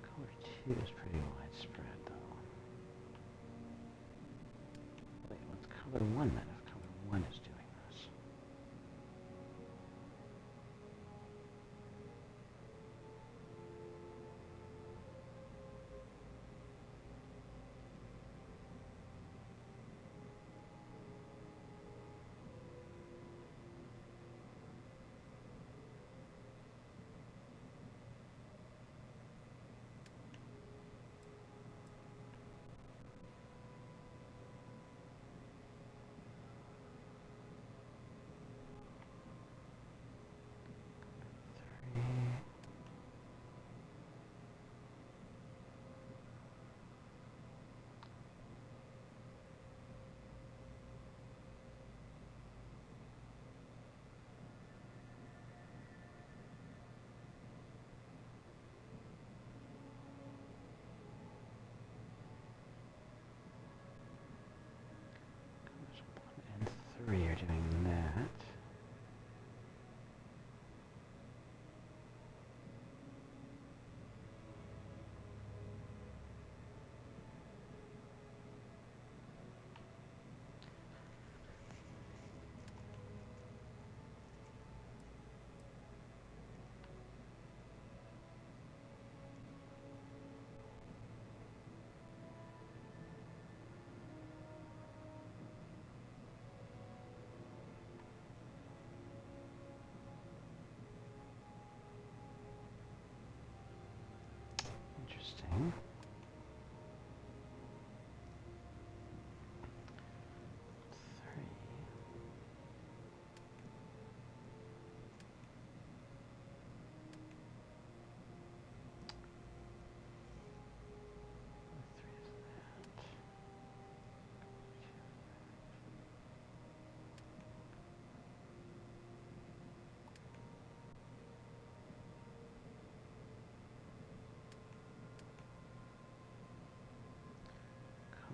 Color 2 is pretty widespread, though. Wait, what's color 1 then, if color 1 is doing this? 3 are doing that. Interesting.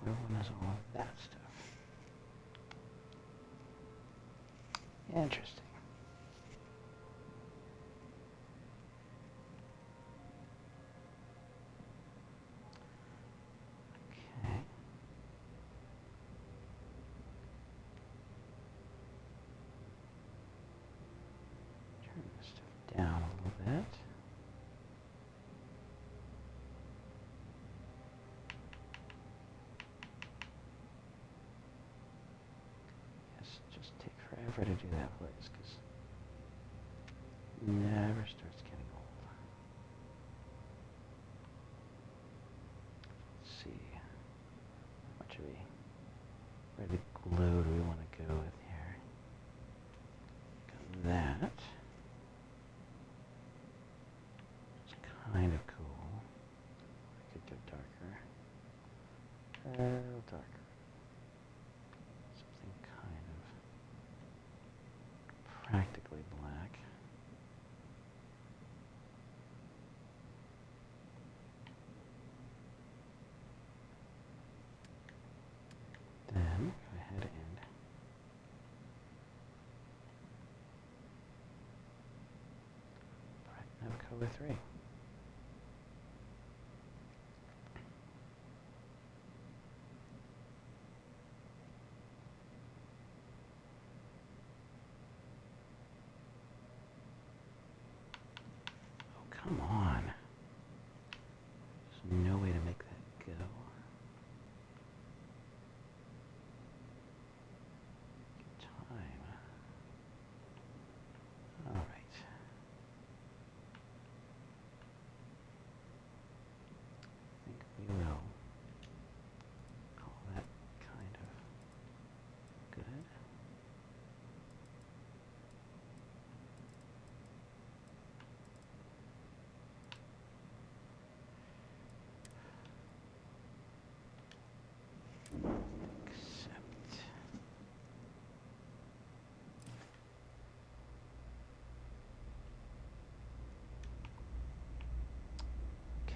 Everyone has all of that stuff. Interesting. Okay. Turn this stuff down a little bit. Forever to do that place because it never starts getting old. Let's see. How much of where the glow do we want to go with here? Got that. It's kind of cool. I could go darker. A little darker. Practically black. Then go ahead and brighten up color 3. Come on. There's no way to make that go. Time. All right. I think we will call that kind of good.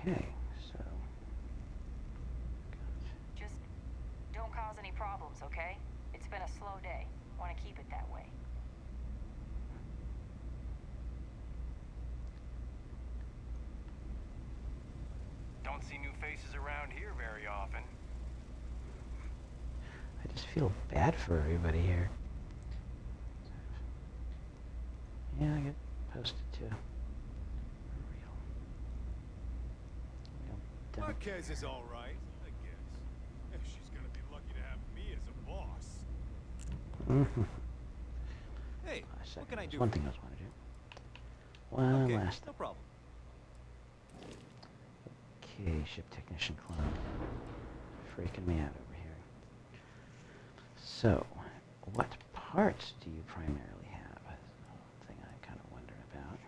Okay, so just don't cause any problems, okay? It's been a slow day. Want to keep it that way. Don't see new faces around here very often. I just feel bad for everybody here. Yeah, I get posted too. Marquez is all right, I guess. She's gonna be lucky to have me as a boss. Hey, what can I do? One thing I was want to do. One last thing. No problem. Okay, ship technician clone. Freaking me out over here. So, what parts do you primarily have? That's one thing I'm kind of wondering about.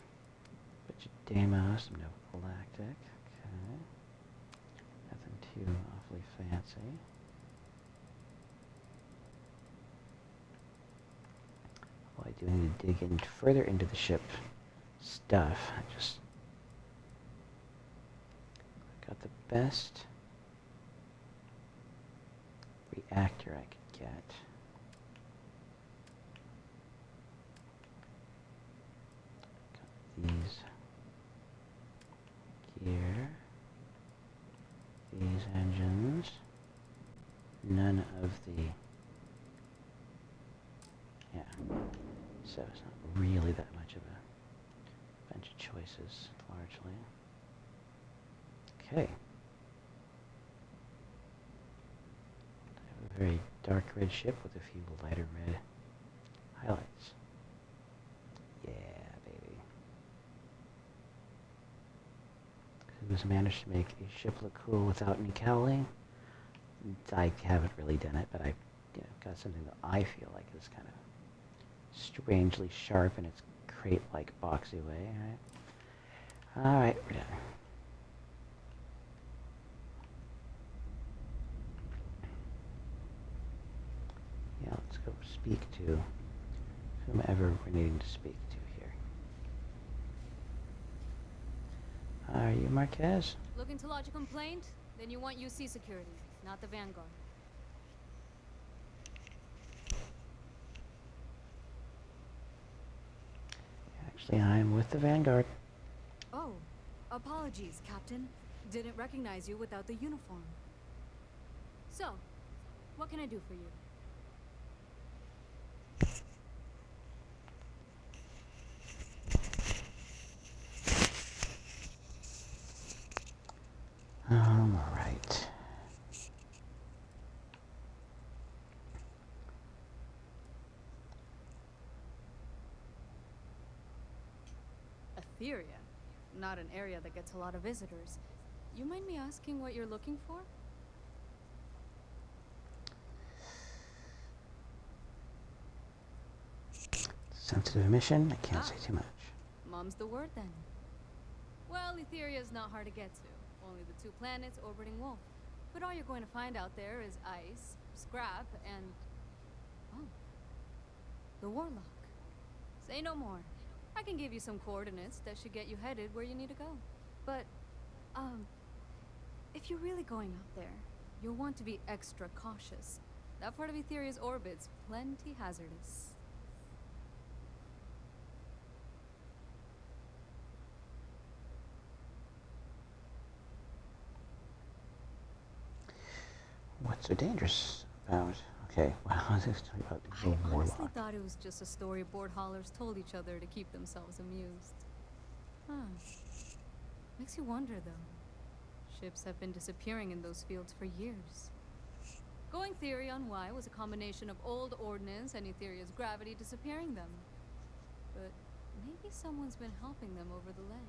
But you Deimos, some Nova Galactic. Okay. Nothing too awfully fancy. Well, I do need to dig in further into the ship stuff. I just got the best reactor I could get. here. These engines. None of the... Yeah. So it's not really that much of a bunch of choices, largely. Okay. I have a very dark red ship with a few lighter red highlights. Yeah, baby. Who's managed to make a ship look cool without any cowling? I haven't really done it, but I've got something that I feel like is kind of strangely sharp in its crate-like boxy way. All right, we're done. Yeah, let's go speak to whomever we're needing to speak to here. Are you Marquez? Looking to lodge a complaint? Then you want UC security, not the Vanguard. Actually, I'm with the Vanguard. Oh, apologies, Captain. Didn't recognize you without the uniform. So, what can I do for you? All right. Etheria? Not an area that gets a lot of visitors. You mind me asking what you're looking for? Sensitive mission? I can't say too much. Mom's the word then. Well, Etheria is not hard to get to. Only the 2 planets orbiting Wolf. But all you're going to find out there is ice, scrap, and... oh. The Warlock. Say no more. I can give you some coordinates that should get you headed where you need to go. But, if you're really going out there, you'll want to be extra cautious. That part of Etheria's orbit's plenty hazardous. What's so dangerous about... Okay, well, I was just talking about the I honestly Warlock. thought it was just a storyboard haulers told each other to keep themselves amused. Huh. Makes you wonder, though. Ships have been disappearing in those fields for years. Going theory on why was a combination of old ordnance and Etheria's gravity disappearing them. But maybe someone's been helping them over the ledge.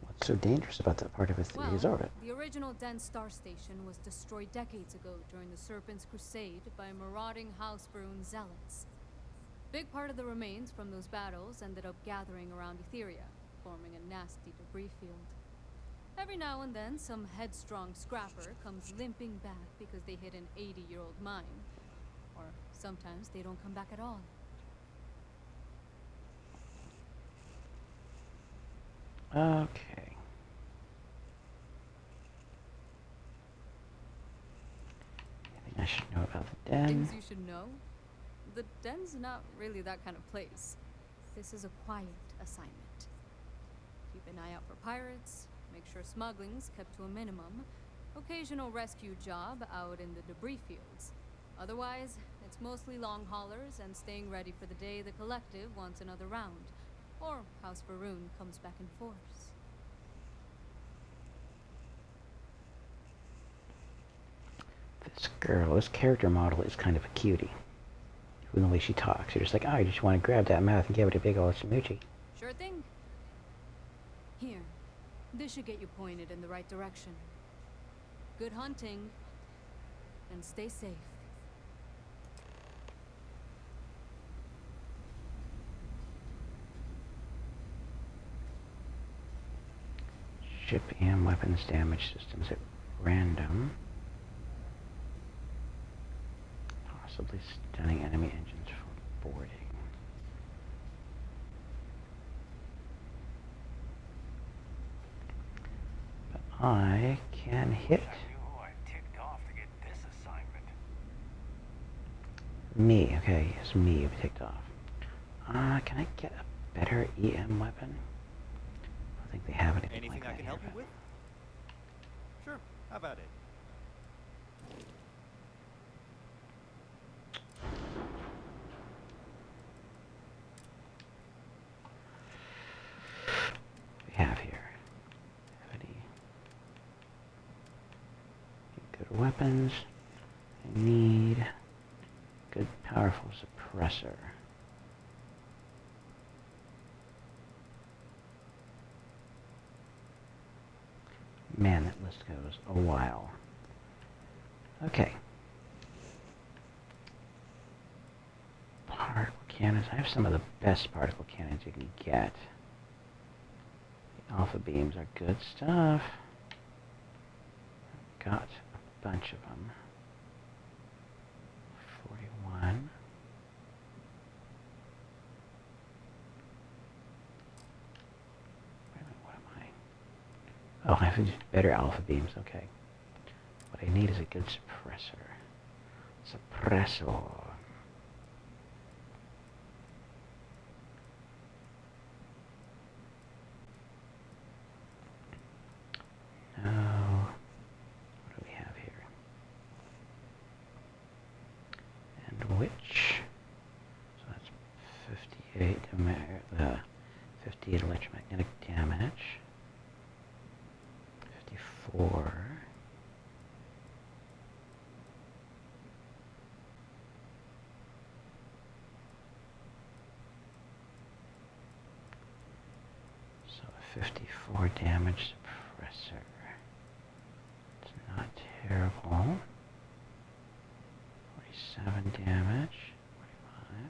What's so dangerous about that part of Etheria's orbit? The original dense star station was destroyed decades ago during the Serpent's Crusade by marauding House Varun zealots. Big part of the remains from those battles ended up gathering around Etheria, forming a nasty debris field. Every now and then, some headstrong scrapper comes limping back because they hit an 80-year-old mine. Or sometimes they don't come back at all. Okay. Anything I should know about the den? Things you should know? The den's not really that kind of place. This is a quiet assignment. Keep an eye out for pirates, make sure smuggling's kept to a minimum, occasional rescue job out in the debris fields. Otherwise, it's mostly long haulers and staying ready for the day the Collective wants another round, or House Varun comes back in force. This girl, this character model is kind of a cutie. Even the way she talks, you're just like, oh, you just want to grab that mouth and give it a big old smoochie. Sure thing. Here, this should get you pointed in the right direction. Good hunting, and stay safe. Ship and weapons damage systems at random. Possibly stunning enemy engines for boarding. But I can hit. Me, okay, yes, me will be ticked off. Can I get a better EM weapon? I don't think they have anything Anything like I that can here, help you but- with? Sure, how about it? we have here? Any good weapons? I need good powerful suppressor. Man, that list goes a while. Okay. Particle cannons. I have some of the best particle cannons you can get. The alpha beams are good stuff. Got a bunch of them. 41. What am I? Oh, I have better alpha beams. Okay. What I need is a good suppressor. Suppressor. No. What do we have here? And which? So that's 58 58 electromagnetic damage. 54. So 54 damage suppressor. It's not terrible. 47 damage. 45.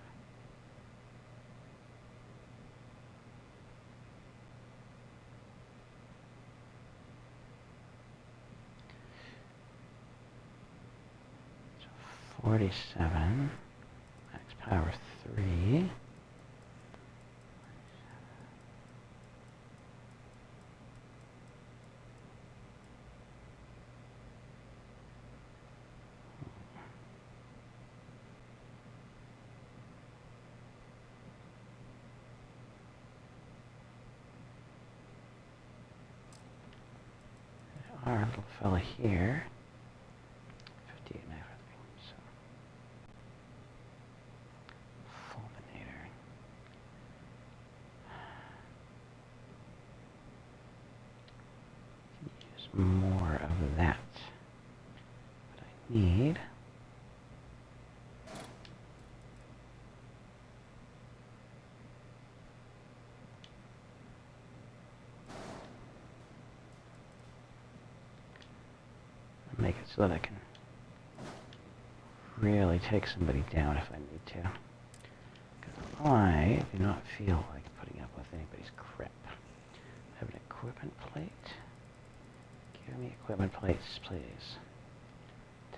So 47. Max power 3. Our little fella here. 58 knife, so fulminator. Use more of that. But I need make it so that I can really take somebody down if I need to. Because I do not feel like putting up with anybody's crap. I have an equipment plate. Give me equipment plates, please.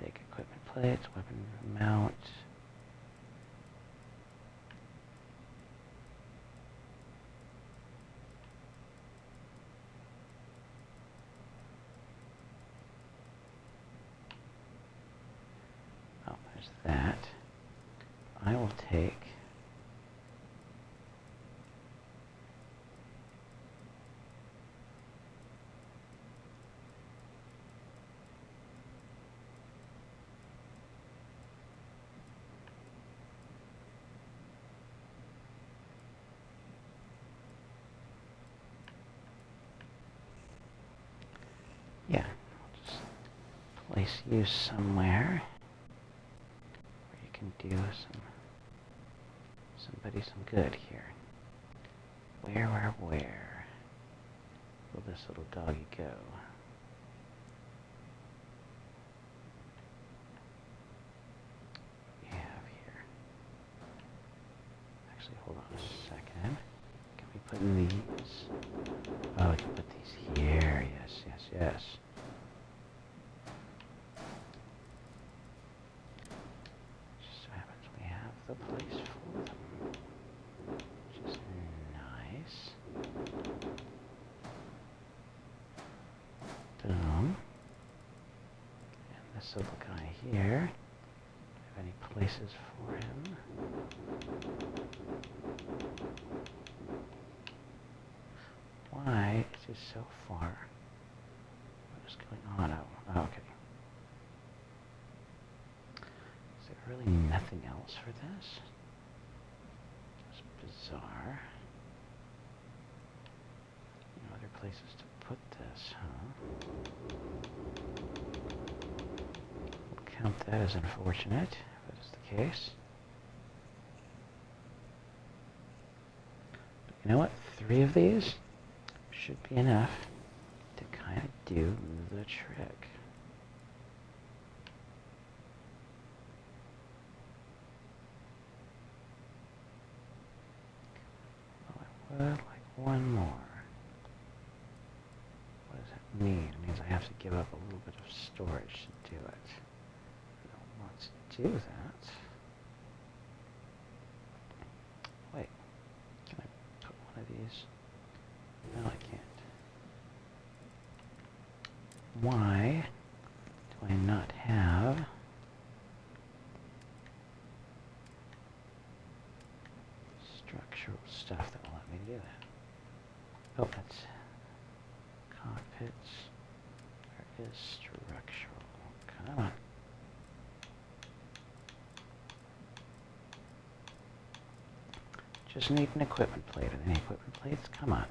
Take equipment plates, weapon mount. Oh, there's that. I will take yeah, I'll just place you somewhere where you can do somebody some good here. Where will this little doggy go? What do we have here? Actually, hold on a second. Can we put in these? Oh, we can put these here. Yes, yes, yes. Just so happens we have the place for them. Which is nice. Boom. And this little guy here. Do I have any places for him. Why is he so far? What is going on? Oh, okay. Is there really nothing else for this? It's bizarre. No other places to put this, huh? We'll count that as unfortunate, if that is the case. But you know what? 3 of these should be enough to kind of do the trick. Oh, I would like one more. What does that mean? It means I have to give up a little bit of storage to do it. I don't want to do that. Wait, can I put one of these? No, I can't. Why do I not have structural stuff that will let me do that? Oh, that's cockpits. There is structural. Come on. Just need an equipment plate. Are there any equipment plates? Come on.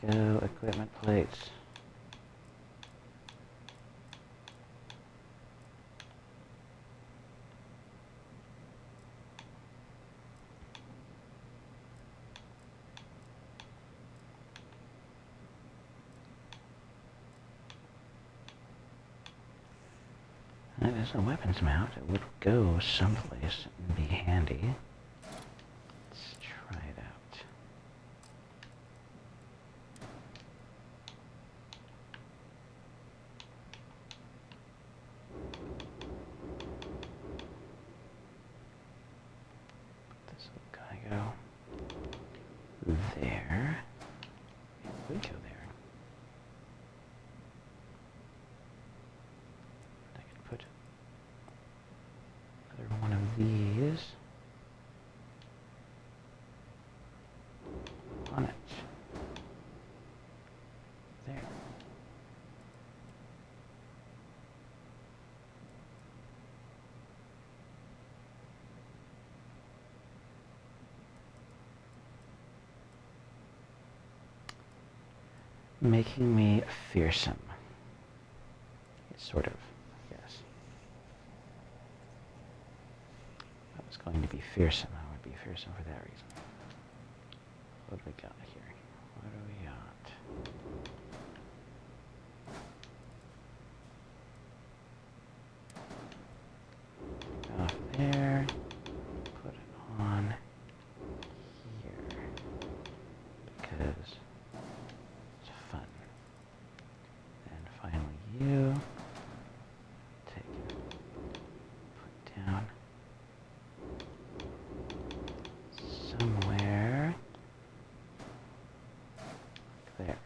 Go, equipment plates. That is a weapons mount. It would go someplace and be handy. Let's try it out. This will kind of go there. It would go there. I could put another one of these on it. There. Making me fearsome. Sort of, yes. If I was going to be fearsome, I would be fearsome for that reason. What do we got here? What do we got? Off there. Put it on here. Because it's fun. And finally you. Take it. Put down. Somewhere. There.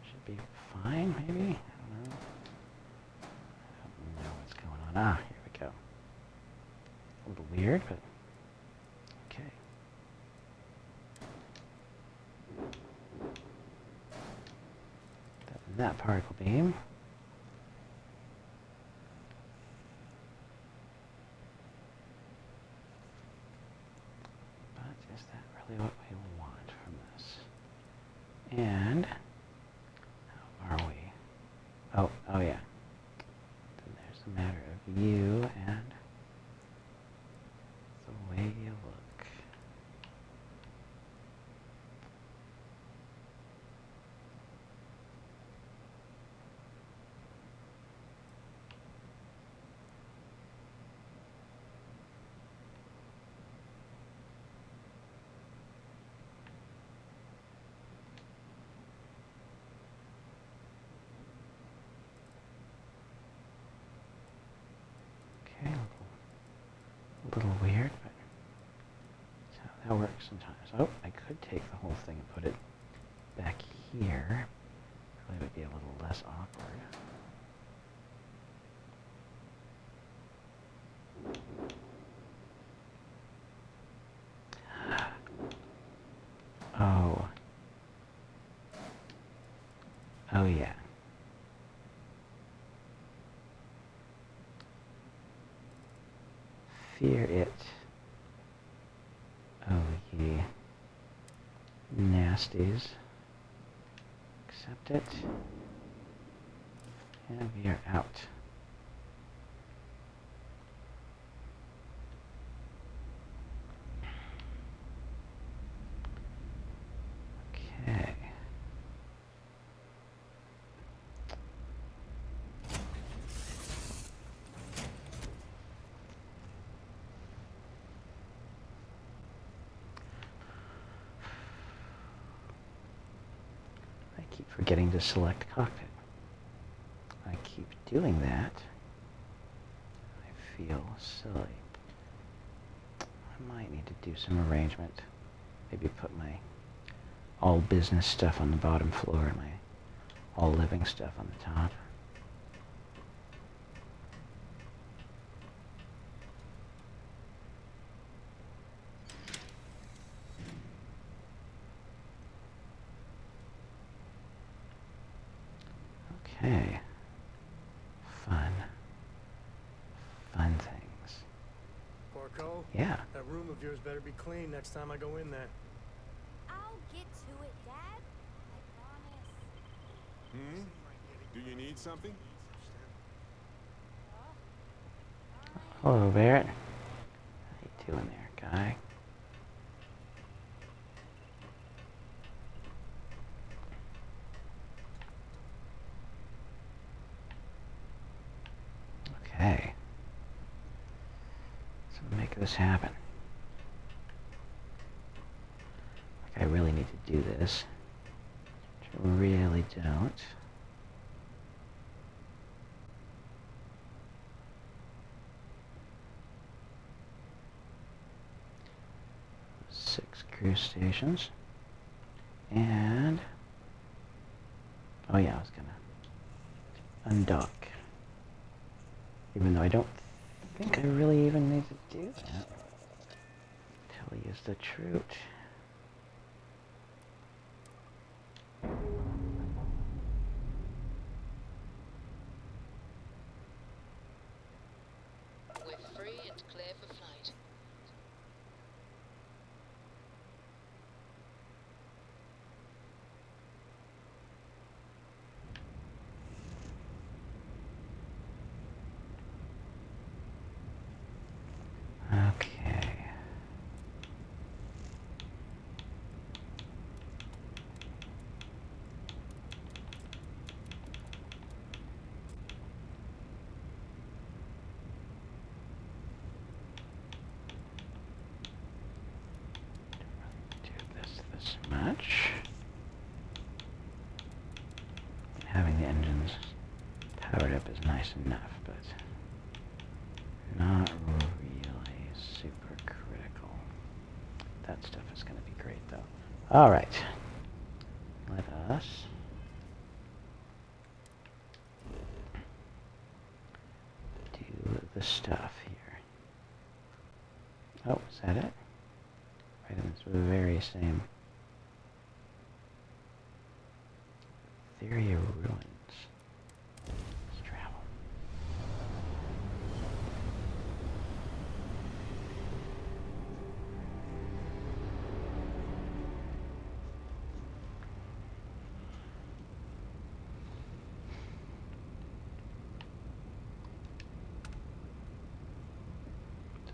Should be fine, maybe? I don't know what's going on. Ah, here we go. A little weird, but okay. That particle beam. But is that really what we want from this? And how are we? Oh yeah. Then there's a matter of you and the way you look. Okay, a little weird, but that's how that works sometimes. Oh, I could take the whole thing and put it back here. Probably would be a little less awkward. Oh, yeah. Fear it. Oh, ye nasties. Accept it. And we are out. Okay. I keep forgetting to select cockpit. I keep doing that. I feel silly. I might need to do some arrangement. Maybe put my all business stuff on the bottom floor and my all living stuff on the top. Okay. Fun. Fun things. Porco? Yeah. That room of yours better be clean next time I go in there. I'll get to it, Dad. I promise. Do you need something? Hello, Barrett. How you doing there, guy? Okay. Let's make this happen. Like I really need to do this. Which I really don't. Six cruise stations. And oh yeah, I was gonna undock. Even though I don't think I really even need to do that. Tell you the truth. We're free and clear for flight. Okay. Do this much. Having the engines powered up is nice enough, but not really super critical. That stuff is going to be great, though. All right. Let us do the stuff here. Oh, is that it? Right in this very same theory of ruins. Let's travel.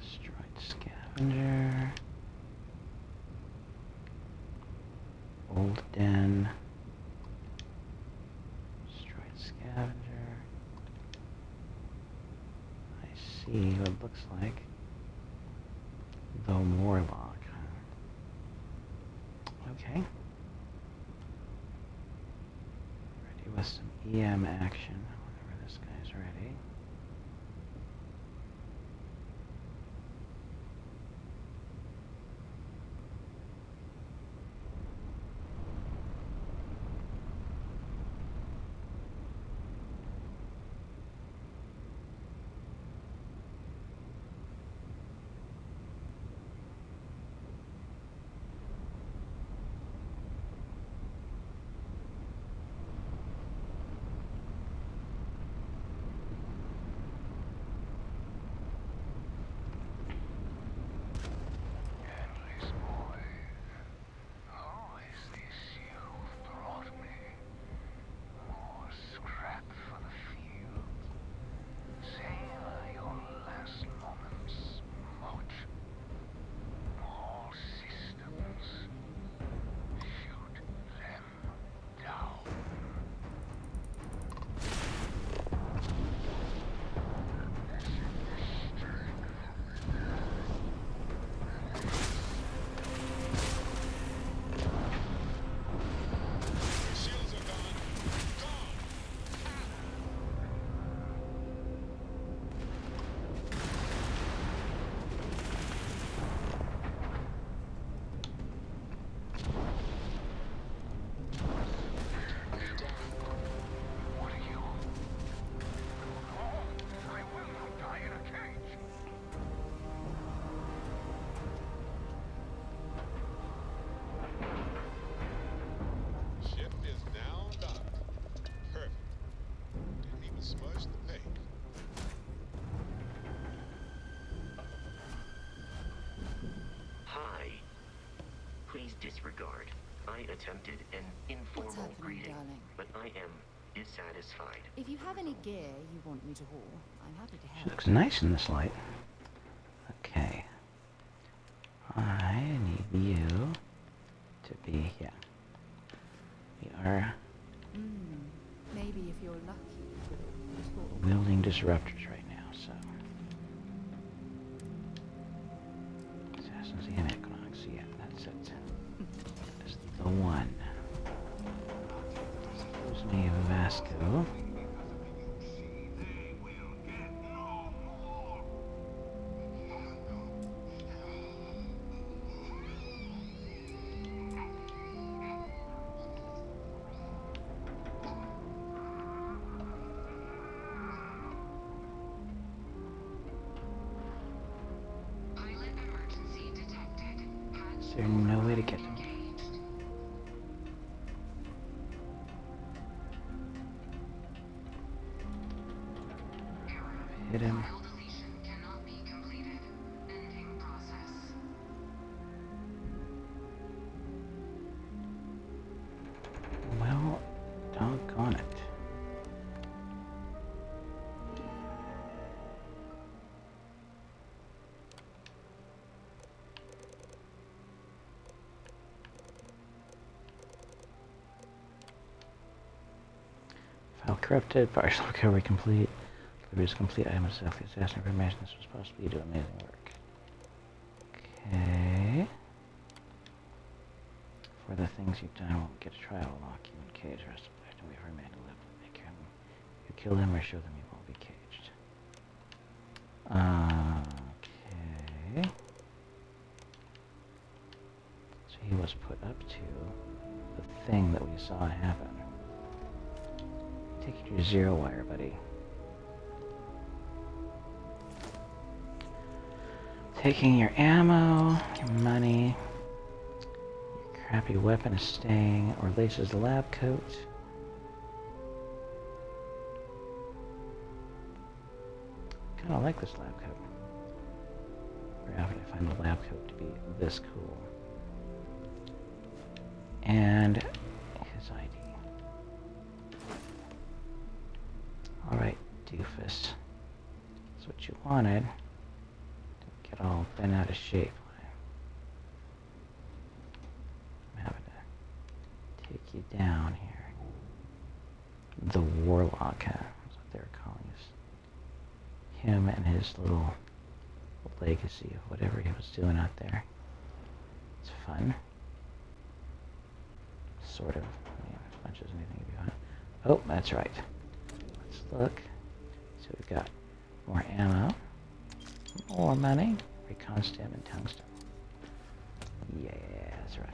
Destroyed scavenger. Old den. Destroyed scavenger. I see what it looks like. The Morlock. Okay. Ready with some EM action whenever this guy's ready. Hi. Please disregard. I attempted an informal happening, greeting, darling? but I am dissatisfied. If you have any gear you want me to haul, I'm happy to help. She looks nice in this light. Okay. I need you to be here. We are Maybe if you're lucky, wielding disruptors right now, so. Assassins and Equinox, yeah, that's it. That's the one. Excuse me, Vasco. Is there no way to get them? Hit him. Well, doggone it. File corrupted, partial recovery complete. Delivery is complete. I myself, the assassin, never imagined this was possible. You do amazing work. Okay. For the things you've done, I won't get a trial. I'll lock you in cage. Rest of life. Don't wait for a man to live. Make him. You kill him or show them you won't be caged. Okay. So he was put up to the thing that we saw happen. Take you to zero wire, buddy. Taking your ammo, your money, your crappy weapon is staying, or laces the lab coat. Kinda like this lab coat. Very often I find the lab coat to be this cool. And his ID. Alright, doofus. That's what you wanted. Don't get all bent out of shape. I'm having to take you down here. The Warlock, that's what they were calling us. Him and his little legacy of whatever he was doing out there. It's fun. Sort of. I mean, as much as anything can be fun. Oh, that's right. Let's look. So we've got more ammo, more money, recon stem, and tungsten. Yeah, that's right.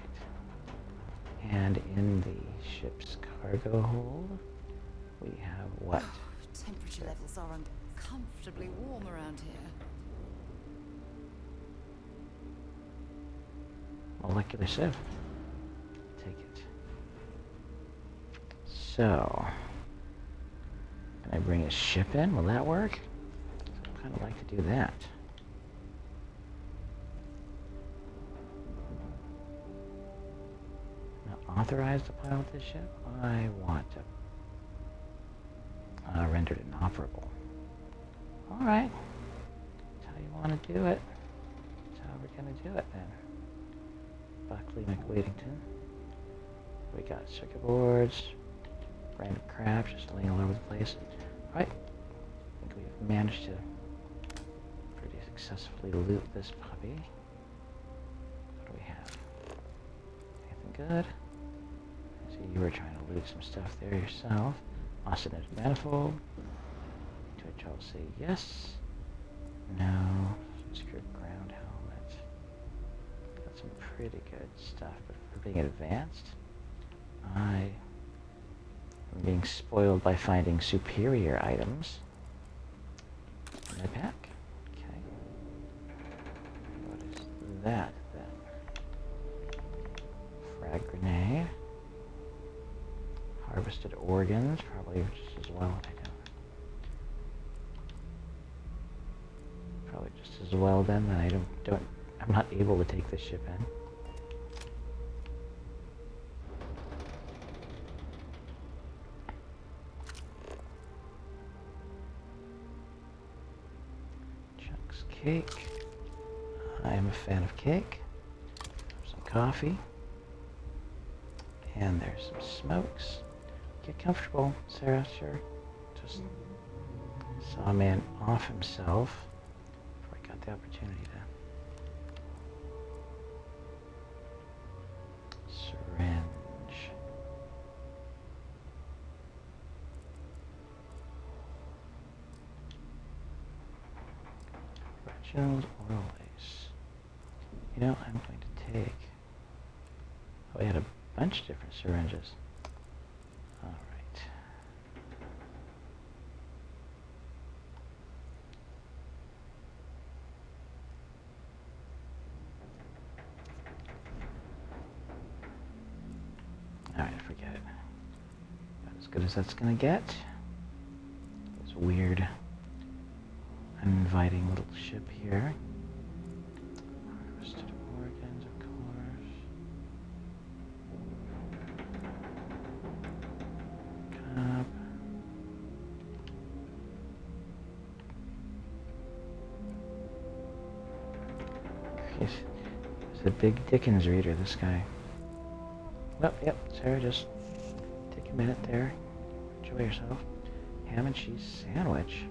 And in the ship's cargo hold, we have what? Temperature levels are uncomfortably warm around here. Molecular sieve. Take it. So, can I bring a ship in? Will that work? I'd kind of like to do that. Now, authorize the pilot of this ship? I want to render it inoperable. Alright. That's how you want to do it. That's how we're going to do it then. Buckley McWaddington. We got circuit boards, random crap just laying all over the place. Alright. I think we've managed to pretty successfully loot this puppy. What do we have? Anything good? I see you were trying to loot some stuff there yourself. Austinated manifold. To which I'll say yes. No. Screwed ground helmet. Got some pretty good stuff, but for being advanced, I am being spoiled by finding superior items in my pack. Okay. What is that then? Frag grenade. Harvested organs, probably just as well. I don't. Probably just as well then that I don't. I'm not able cool to take this ship in. Chuck's cake. I am a fan of cake. Some coffee. And there's some smokes. Get comfortable, Sarah, sure. Just saw a man off himself before I got the opportunity to. Syringe. Reginald oral lace. You know, I'm going to take... Oh, we had a bunch of different syringes. All right. All right, forget it. About as good as that's gonna get. This weird, uninviting little ship here. Harvested organs, of course. Cup. He's a big Dickens reader, this guy. Well, yep, Sarah, just take a minute there. Enjoy yourself. Ham and cheese sandwich.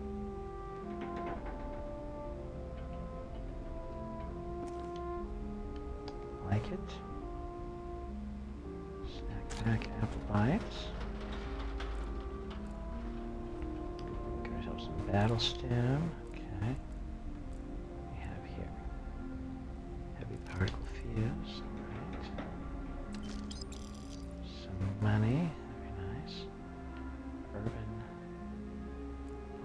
Like it. Snack pack apple bites. Get ourselves some battle stem. Okay. We have here heavy particle fuse. Right. Some money. Very nice. Urban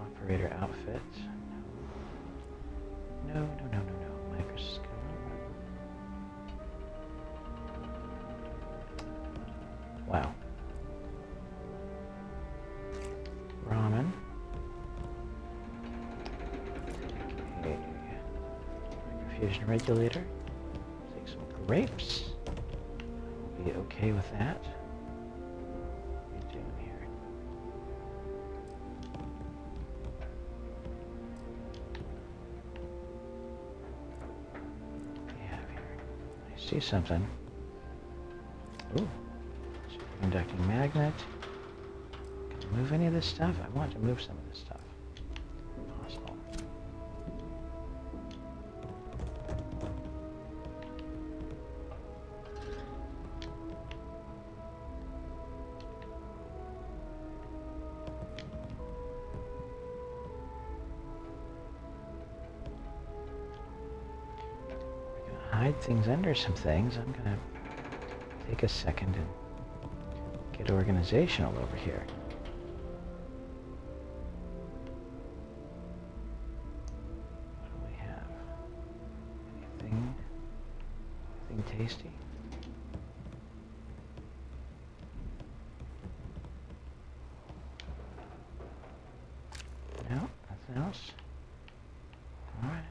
operator outfit. No. No. Microscope. Wow. Ramen. Okay. Microfusion regulator. Take some grapes. We'll be okay with that. What are you doing here? What do we have here? I see something. Ooh. Conducting magnet. Can I move any of this stuff? I want to move some of this stuff. If possible. We're gonna hide things under some things. I'm gonna take a second and get organizational over here. What do we have? Anything tasty? No, nothing else. All right.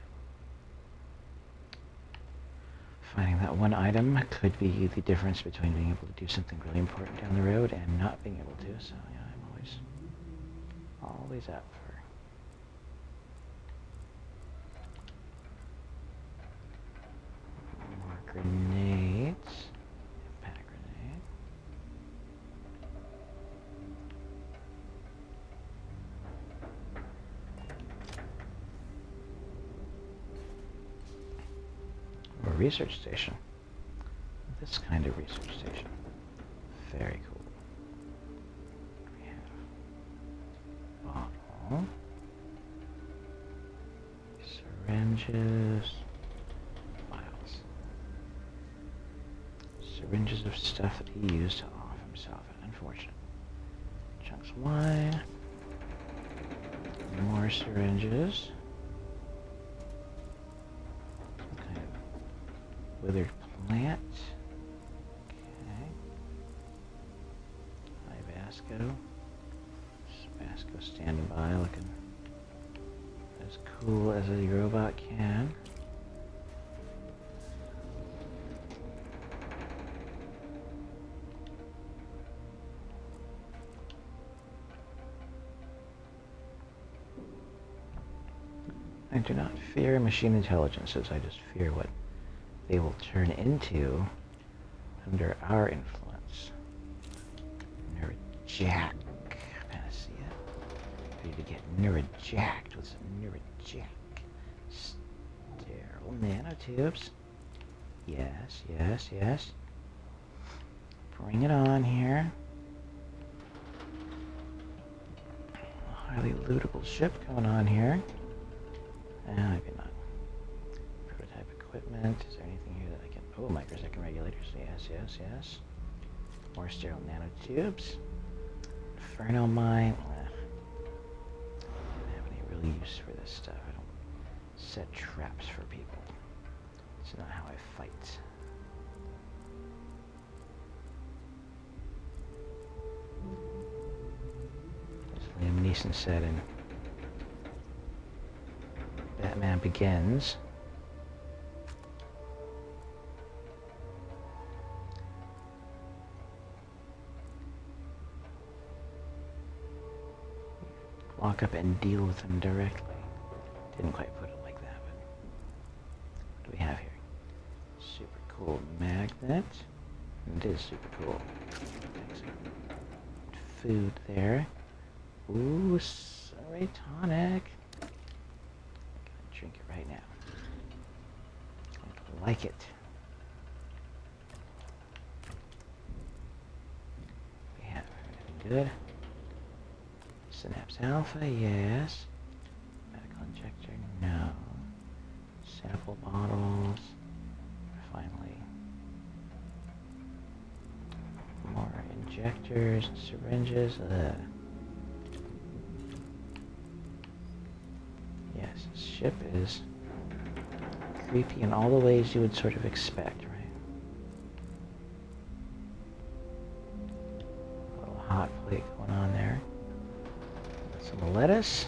Finding that one item could be the difference between being able to do something really important down the road and not being able to. So yeah, I'm always up for more grenades. Impact grenade. Or a research station. This kind of research station. Very cool. We have bottle. Syringes. Vials. Syringes of stuff that he used to off himself. Unfortunate. Chunks of wine. More syringes. Some kind of withered plant. Okay. Vasco standing by looking as cool as a robot can. I do not fear machine intelligences, I just fear what they will turn into under our influence. Neurojack. Panacea. Ready to get neurojacked with some neurojack. Sterile nanotubes. Yes, yes, yes. Bring it on here. A highly lootable ship going on here. Maybe not. Prototype equipment. Is there anything here that I can... Oh, microsecond regulators. Yes, yes, yes. More sterile nanotubes. Inferno mine. I don't have any real use for this stuff. I don't set traps for people. It's not how I fight. As Liam Neeson said in Batman Begins, walk up and deal with them directly. Didn't quite put it like that, but what do we have here? Super cool magnet. It is super cool. Food there. Ooh, Sunray tonic. I'm gonna drink it right now. I like it. We have anything good? Synapse Alpha, yes. Medical injector, no. Sample bottles. Finally. More injectors and syringes. Yes, this ship is creepy in all the ways you would sort of expect, right? A little hot plate going on there. Some lettuce.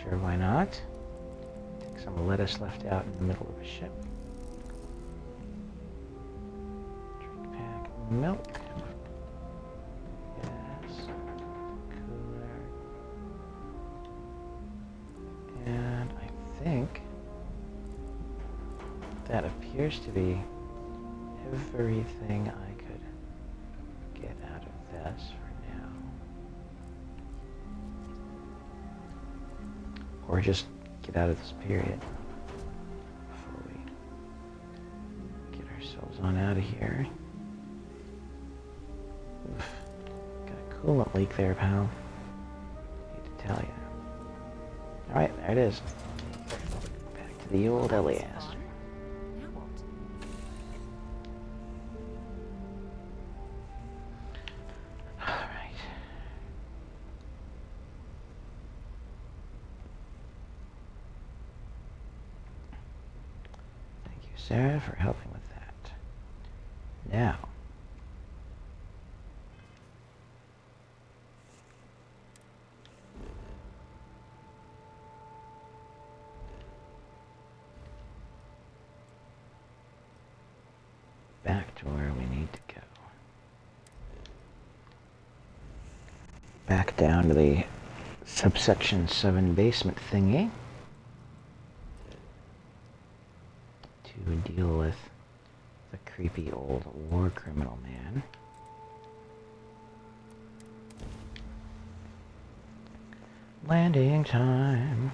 Sure, why not? Take some lettuce left out in the middle of a ship. Drink pack, milk. Yes. Cooler. And I think that appears to be everything I could get out of this for now. Or just get out of this period before we get ourselves on out of here. Oof. Got a coolant leak there, pal. Need to tell you. Alright, there it is. Back to the old Elias. Sarah for helping with that. Now, back to where we need to go. Back down to the subsection 7 basement thingy. To deal with the creepy old war criminal man. Landing time.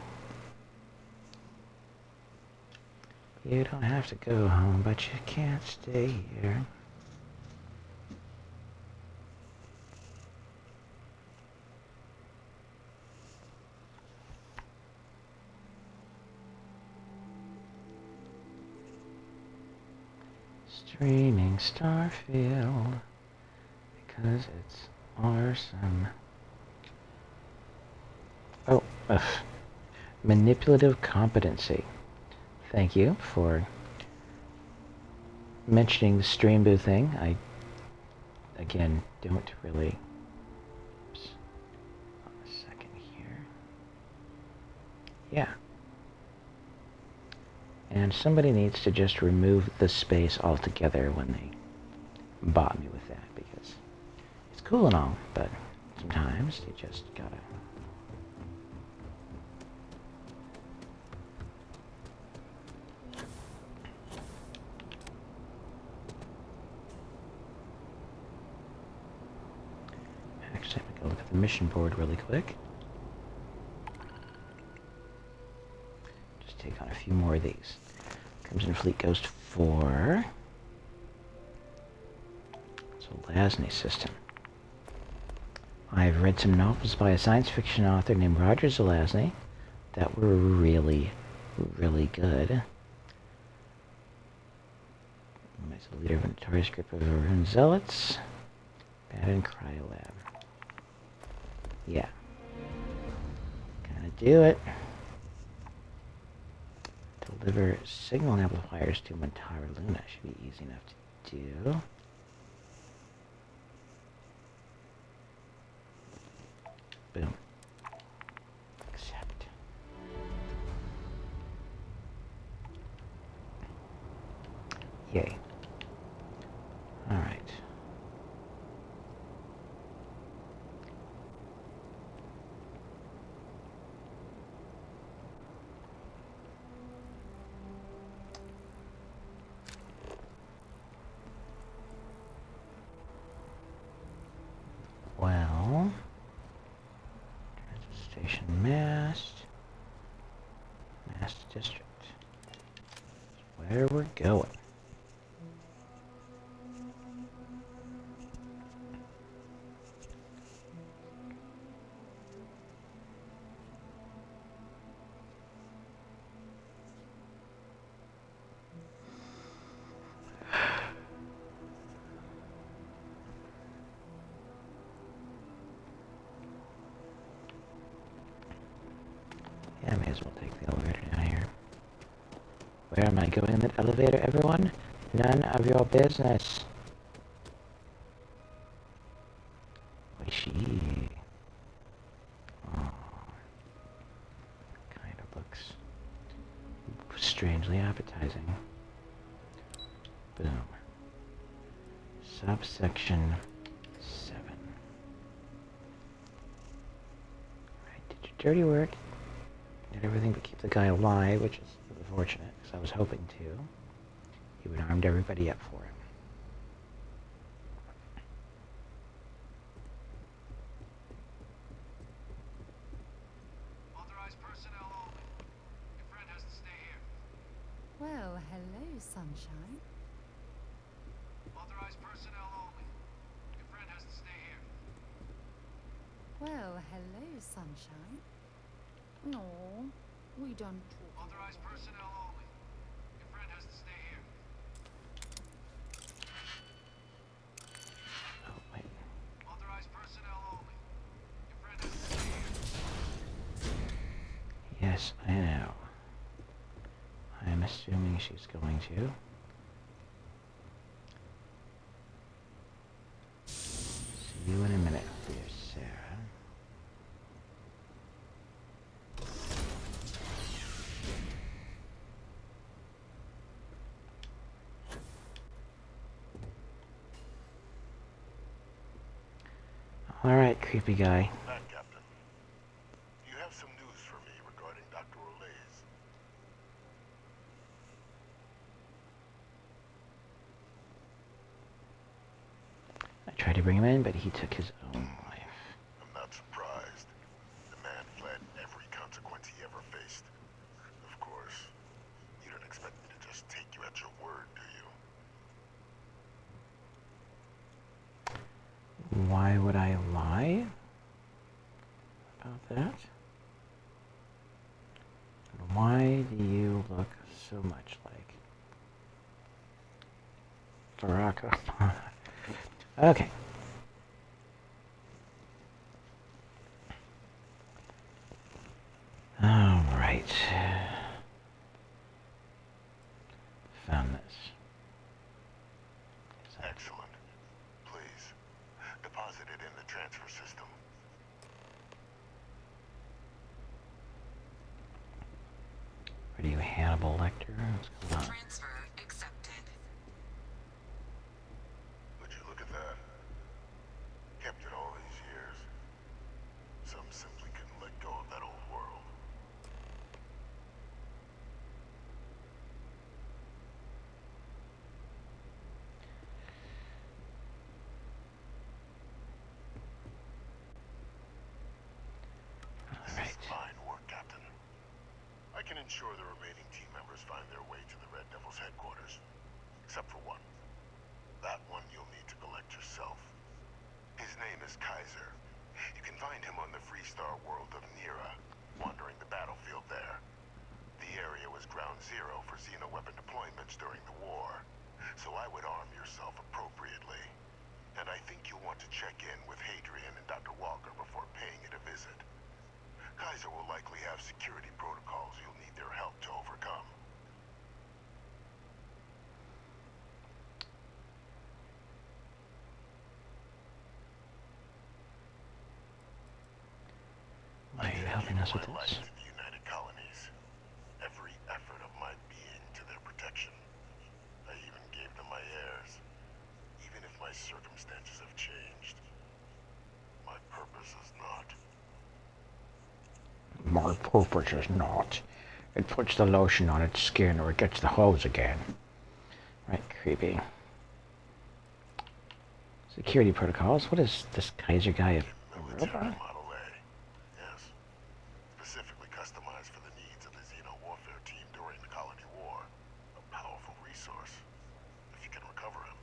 You don't have to go home, but you can't stay here. Streaming Starfield, because it's awesome. Oh, manipulative competency. Thank you for mentioning the stream booth thing. I, again, don't really... Oops. On a second here. Yeah. And somebody needs to just remove the space altogether when they bot me with that, because it's cool and all, but sometimes you just gotta First, I'm going to look at the mission board really quick. Just take on a few more of these. Crimson Fleet Ghost 4. It's a Lasny system. I've read some novels by a science fiction author named Roger Zelazny that were really, really good. He's the leader of a notorious group of Rune Zealots. Bad in Cryolab. Yeah. Gotta do it. Deliver signal amplifiers to Montara Luna. Should be easy enough to do. Boom. Accept. Yay. Alright. Well, station mast district. That's where we're going. Yeah, I may as well take the elevator down here. Where am I going in that elevator, everyone? None of your business. Oishi. Oh. Kind of looks strangely appetizing. Boom. Subsection 7. Alright, did your dirty work. Did everything but keep the guy alive, which is unfortunate, because I was hoping to. You had armed everybody up for him. Authorized personnel only. Your friend has to stay here. Well, hello, sunshine. Authorized personnel only. Your friend has to stay here. Well, hello, sunshine. No, we don't talk. Authorized personnel only. Your friend has to stay here. Oh, wait. Authorized personnel only. Your friend has to stay here. Yes, I know. I'm assuming she's going to. See you in a minute, dear Sarah. Alright, creepy guy. Matt, Captain. You have some news for me regarding Dr. Olays. I tried to bring him in, but he took his own life. I'm not surprised. The man fled every consequence he ever faced. Of course, you don't expect me to just take you at your word, do you? Why would I lie about that? And why do you look so much like Barack Obama? Okay. All right. Found this. Excellent. Please, deposit it in the transfer system. What are you, Hannibal Lecter? What's going on? Transfer accepted. Would you look at that? Kept it all these years. Some simply couldn't let go of that old world. sure the remaining team members find their way to the Red Devil's headquarters. Except for one. That one you'll need to collect yourself. His name is Kaiser. You can find him on the Freestar world of Nira, wandering the battlefield there. The area was ground zero for xeno-weapon deployments during the war, so I would arm yourself appropriately. And I think you'll want to check in with Hadrian and Dr. Walker before paying it a visit. Kaiser will likely have security protocols you'll need their help to overcome. Why are you helping us with this? To the United Colonies. Every effort of my being to their protection. I even gave them my heirs. Even if my circumstances have changed, my purpose is not. My purpose is not. It puts the lotion on its skin or it gets the hose again. Right, creepy. Security protocols? What is this Kaiser guy? A robot? Model A. Yes. Specifically customized for the needs of the Xeno warfare team during the Colony War. A powerful resource. If you can recover him.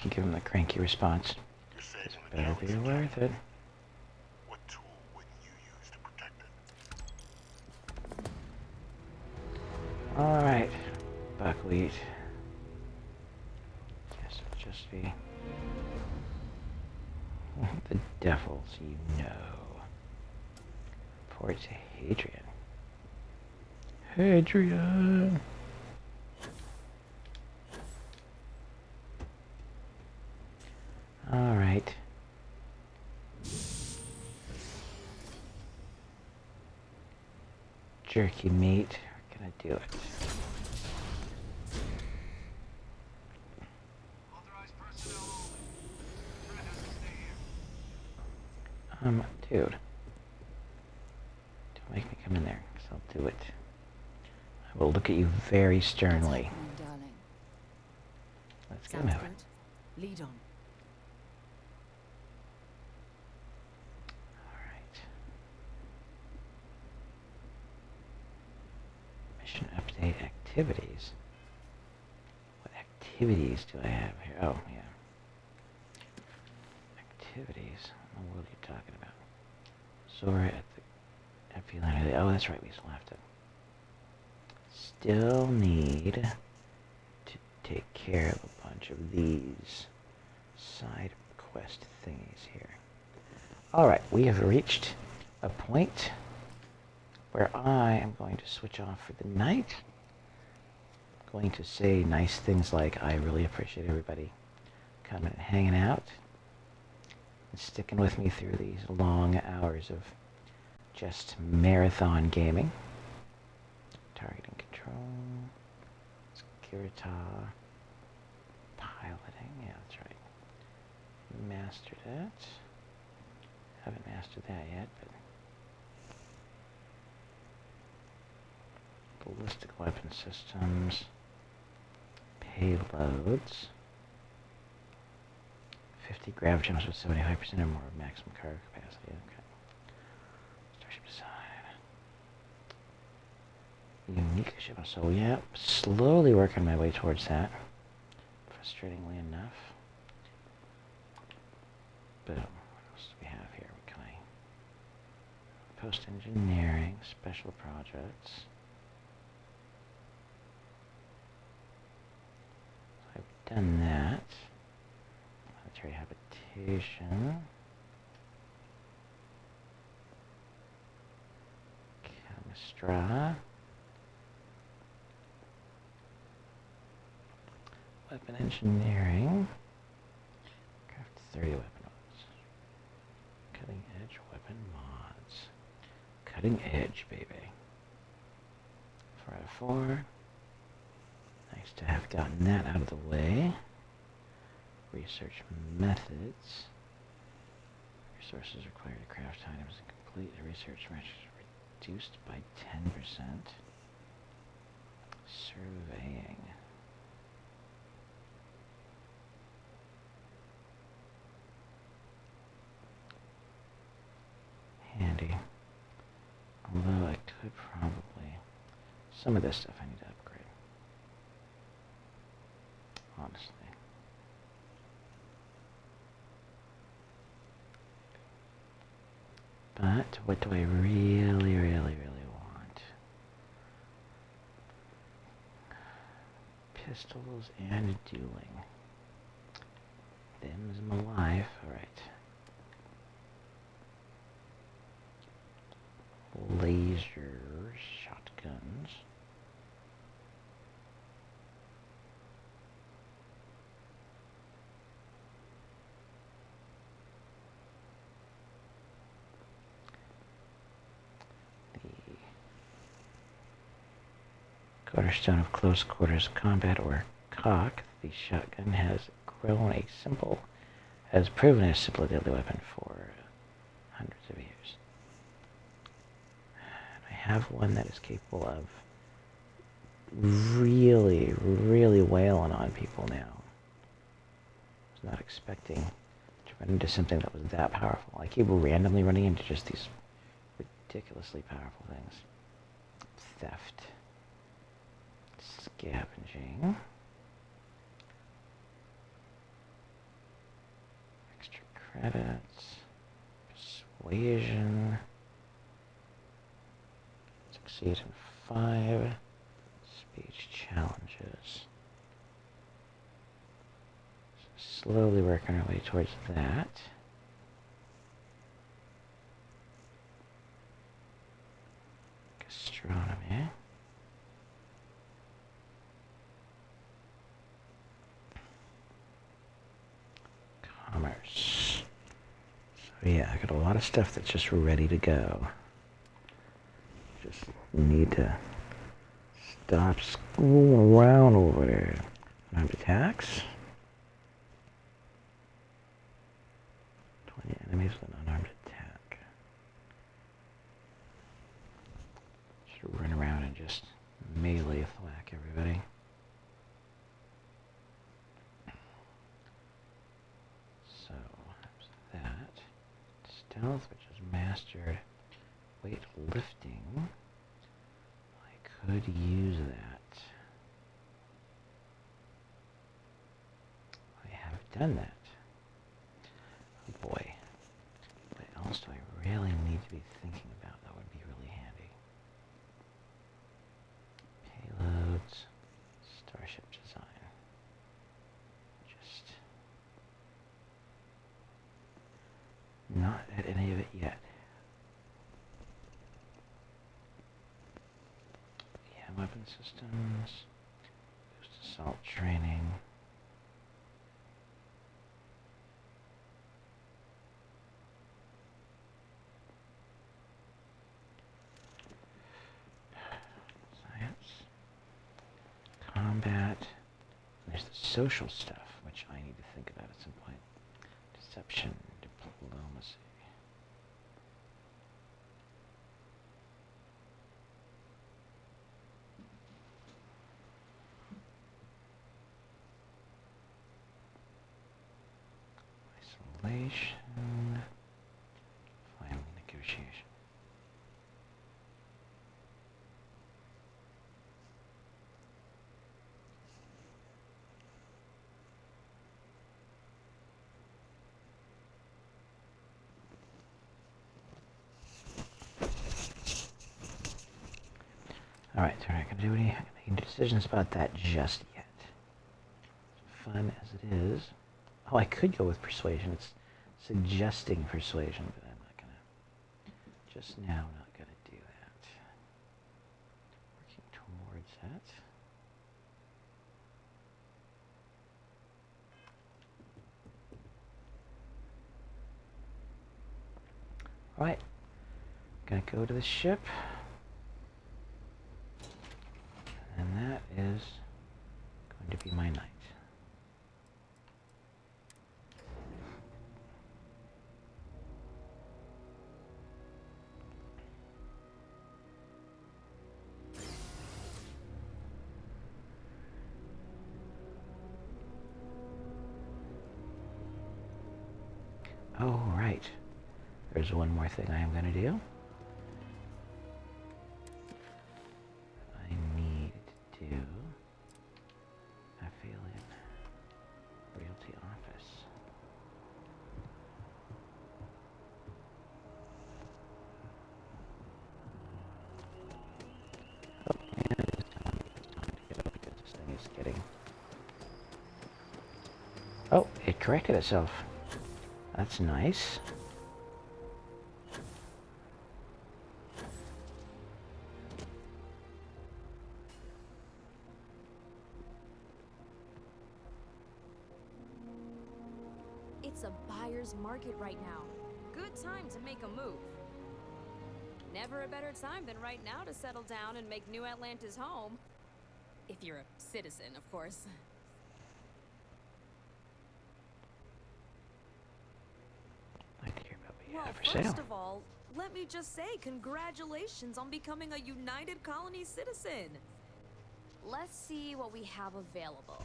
I'll give him the cranky response. This better be worth it. What tool wouldn't you use to protect it? Alright. Buckwheat. Guess it'll just be the devils you know. Report to Hadrian. Hadrian! Alright. Jerky meat. We're gonna do it. Dude. Don't make me come in there, because I'll do it. I will look at you very sternly. Darling. Let's get moving. Lead on. Alright. Mission update activities. What activities do I have here? Oh, yeah. Activities. What are you talking about? Zora at the FP line. Oh, that's right. We still have to. Still need to take care of a bunch of these side quest thingies here. Alright, we have reached a point where I am going to switch off for the night. I'm going to say nice things like, I really appreciate everybody coming and hanging out. Sticking with me through these long hours of just marathon gaming. Targeting control, Securita, piloting, yeah, that's right. Mastered it. Haven't mastered that yet, but ballistic weapon systems, payloads. 50 grav gems with 75% or more of maximum cargo capacity. Okay. Starship design. Unique ship. So yeah, slowly working my way towards that. Frustratingly enough. Boom. What else do we have here? Can I post engineering, special projects. I've done that. Planetary habitation. Chemistra. Weapon engineering. Craft 30 weapon mods. Cutting edge weapon mods. Cutting edge, baby. 4 out of 4. Nice to have gotten that out of the way. Research methods. Resources required to craft items and complete the research measures reduced by 10%. Surveying. Handy. Some of this stuff I need to upgrade. Honestly. But what do I really, really, really want? Pistols and dueling. Them's I'm alive. Alright. Lasers, shotguns. Cornerstone of close quarters combat, or cock, the shotgun has proven a simple deadly weapon for hundreds of years. I have one that is capable of really, really wailing on people now. I was not expecting to run into something that was that powerful. I keep randomly running into just these ridiculously powerful things. Theft. Scavenging. Extra credits. Persuasion. Succeed in 5. Speech challenges. So slowly working our way towards that. Gastronomy. Commerce. So yeah, I got a lot of stuff that's just ready to go. Just need to stop screwing around over there. Unarmed attacks. 20 enemies with an unarmed attack. Should run around and just melee thwack everybody. So, there's that. Stealth, which is mastered. Weightlifting. I could use that. I have done that. Oh boy. What else do I really need to be thinking about that would be really handy? Payloads. Starship design. Just not at any of it yet. Yeah, weapon systems. Boost assault training. Science. Combat. There's the social stuff, which I need to think about at some point. Deception, diplomacy. Isolation. Final negotiation. Alright, so I'm not going to do any decisions about that just yet. As fun as it is. Oh, I could go with persuasion. It's suggesting persuasion, but I'm not going to. Just now, I'm not going to do that. Working towards that. Alright. Gonna go to the ship. And that is going to be my night. Oh, right. There's one more thing I am going to do. I Just kidding. Oh, it corrected itself. That's nice. It's a buyer's market right now. Good time to make a move. Never a better time than right now to settle down and make New Atlantis home. If you're a citizen, of course. Well, first of all, let me just say congratulations on becoming a United Colony citizen. Let's see what we have available.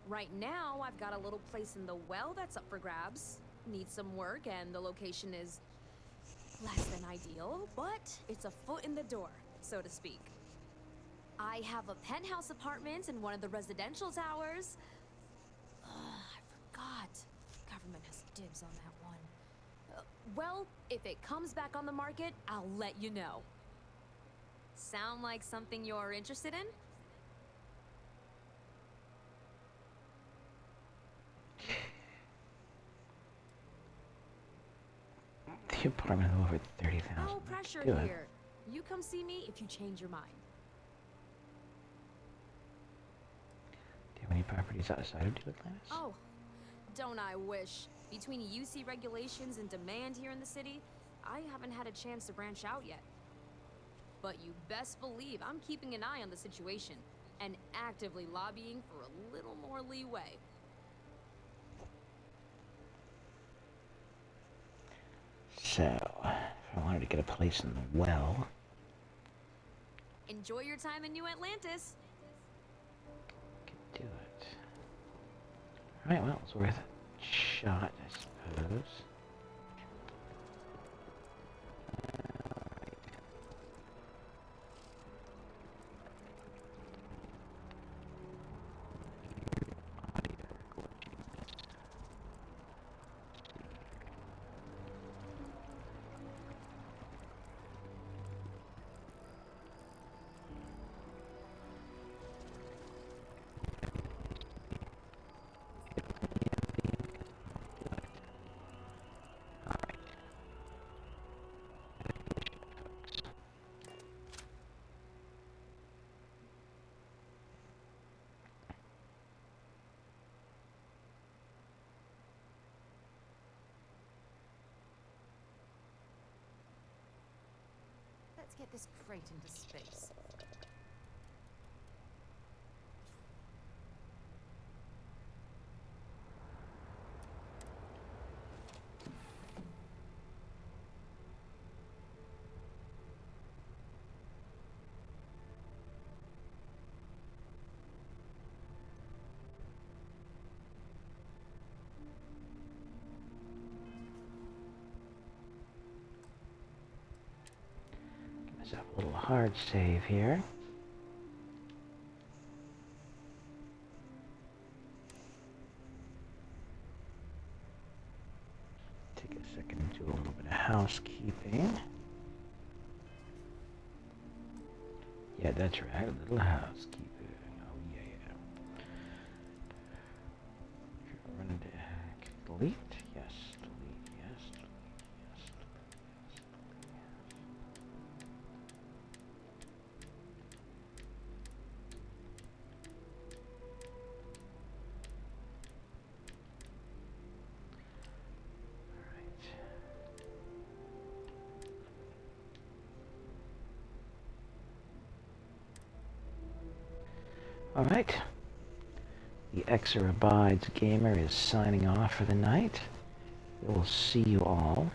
Right now, I've got a little place in the well that's up for grabs. Needs some work, and the location is less than ideal, but it's a foot in the door, so to speak. I have a penthouse apartment in one of the residential towers. I forgot. Government has dibs on that one. Well, if it comes back on the market, I'll let you know. Sound like something you're interested in? The apartment of over 30,000. No pressure here. You come see me if you change your mind. Do you have any properties outside of New Atlantis? Oh, don't I wish. Between UC regulations and demand here in the city, I haven't had a chance to branch out yet. But you best believe I'm keeping an eye on the situation and actively lobbying for a little more leeway. So, if I wanted to get a place in the well... Enjoy your time in New Atlantis. Could do it. Alright, well, it's worth a shot, I suppose. Let's get this crate into space. Myself a little hard save here. Take a second to do a little bit of housekeeping. Yeah, that's right, a little housekeeping. Oh yeah. Run to delete. Yes, delete. Yes, delete. Yes, delete. Yes, delete. Alright, the TheX-erAbides gamer is signing off for the night. We will see you all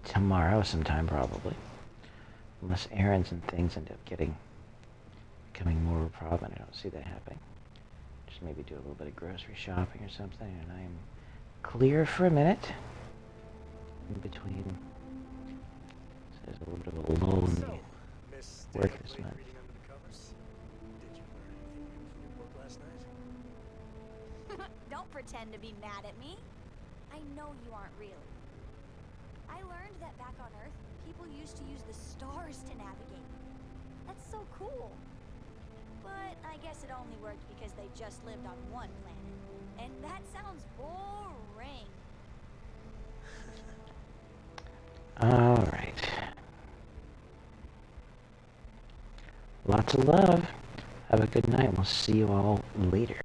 tomorrow sometime probably. Unless errands and things end up becoming more of a problem. I don't see that happening. Just maybe do a little bit of grocery shopping or something, and I am clear for a minute. In between. So there's a little bit of a lull in the work this month. Don't pretend to be mad at me. I know you aren't really. I learned that back on Earth, people used to use the stars to navigate. That's so cool. But guess it only worked because they just lived on one planet. And that sounds boring. Alright. Lots of love. Have a good night. We'll see you all later.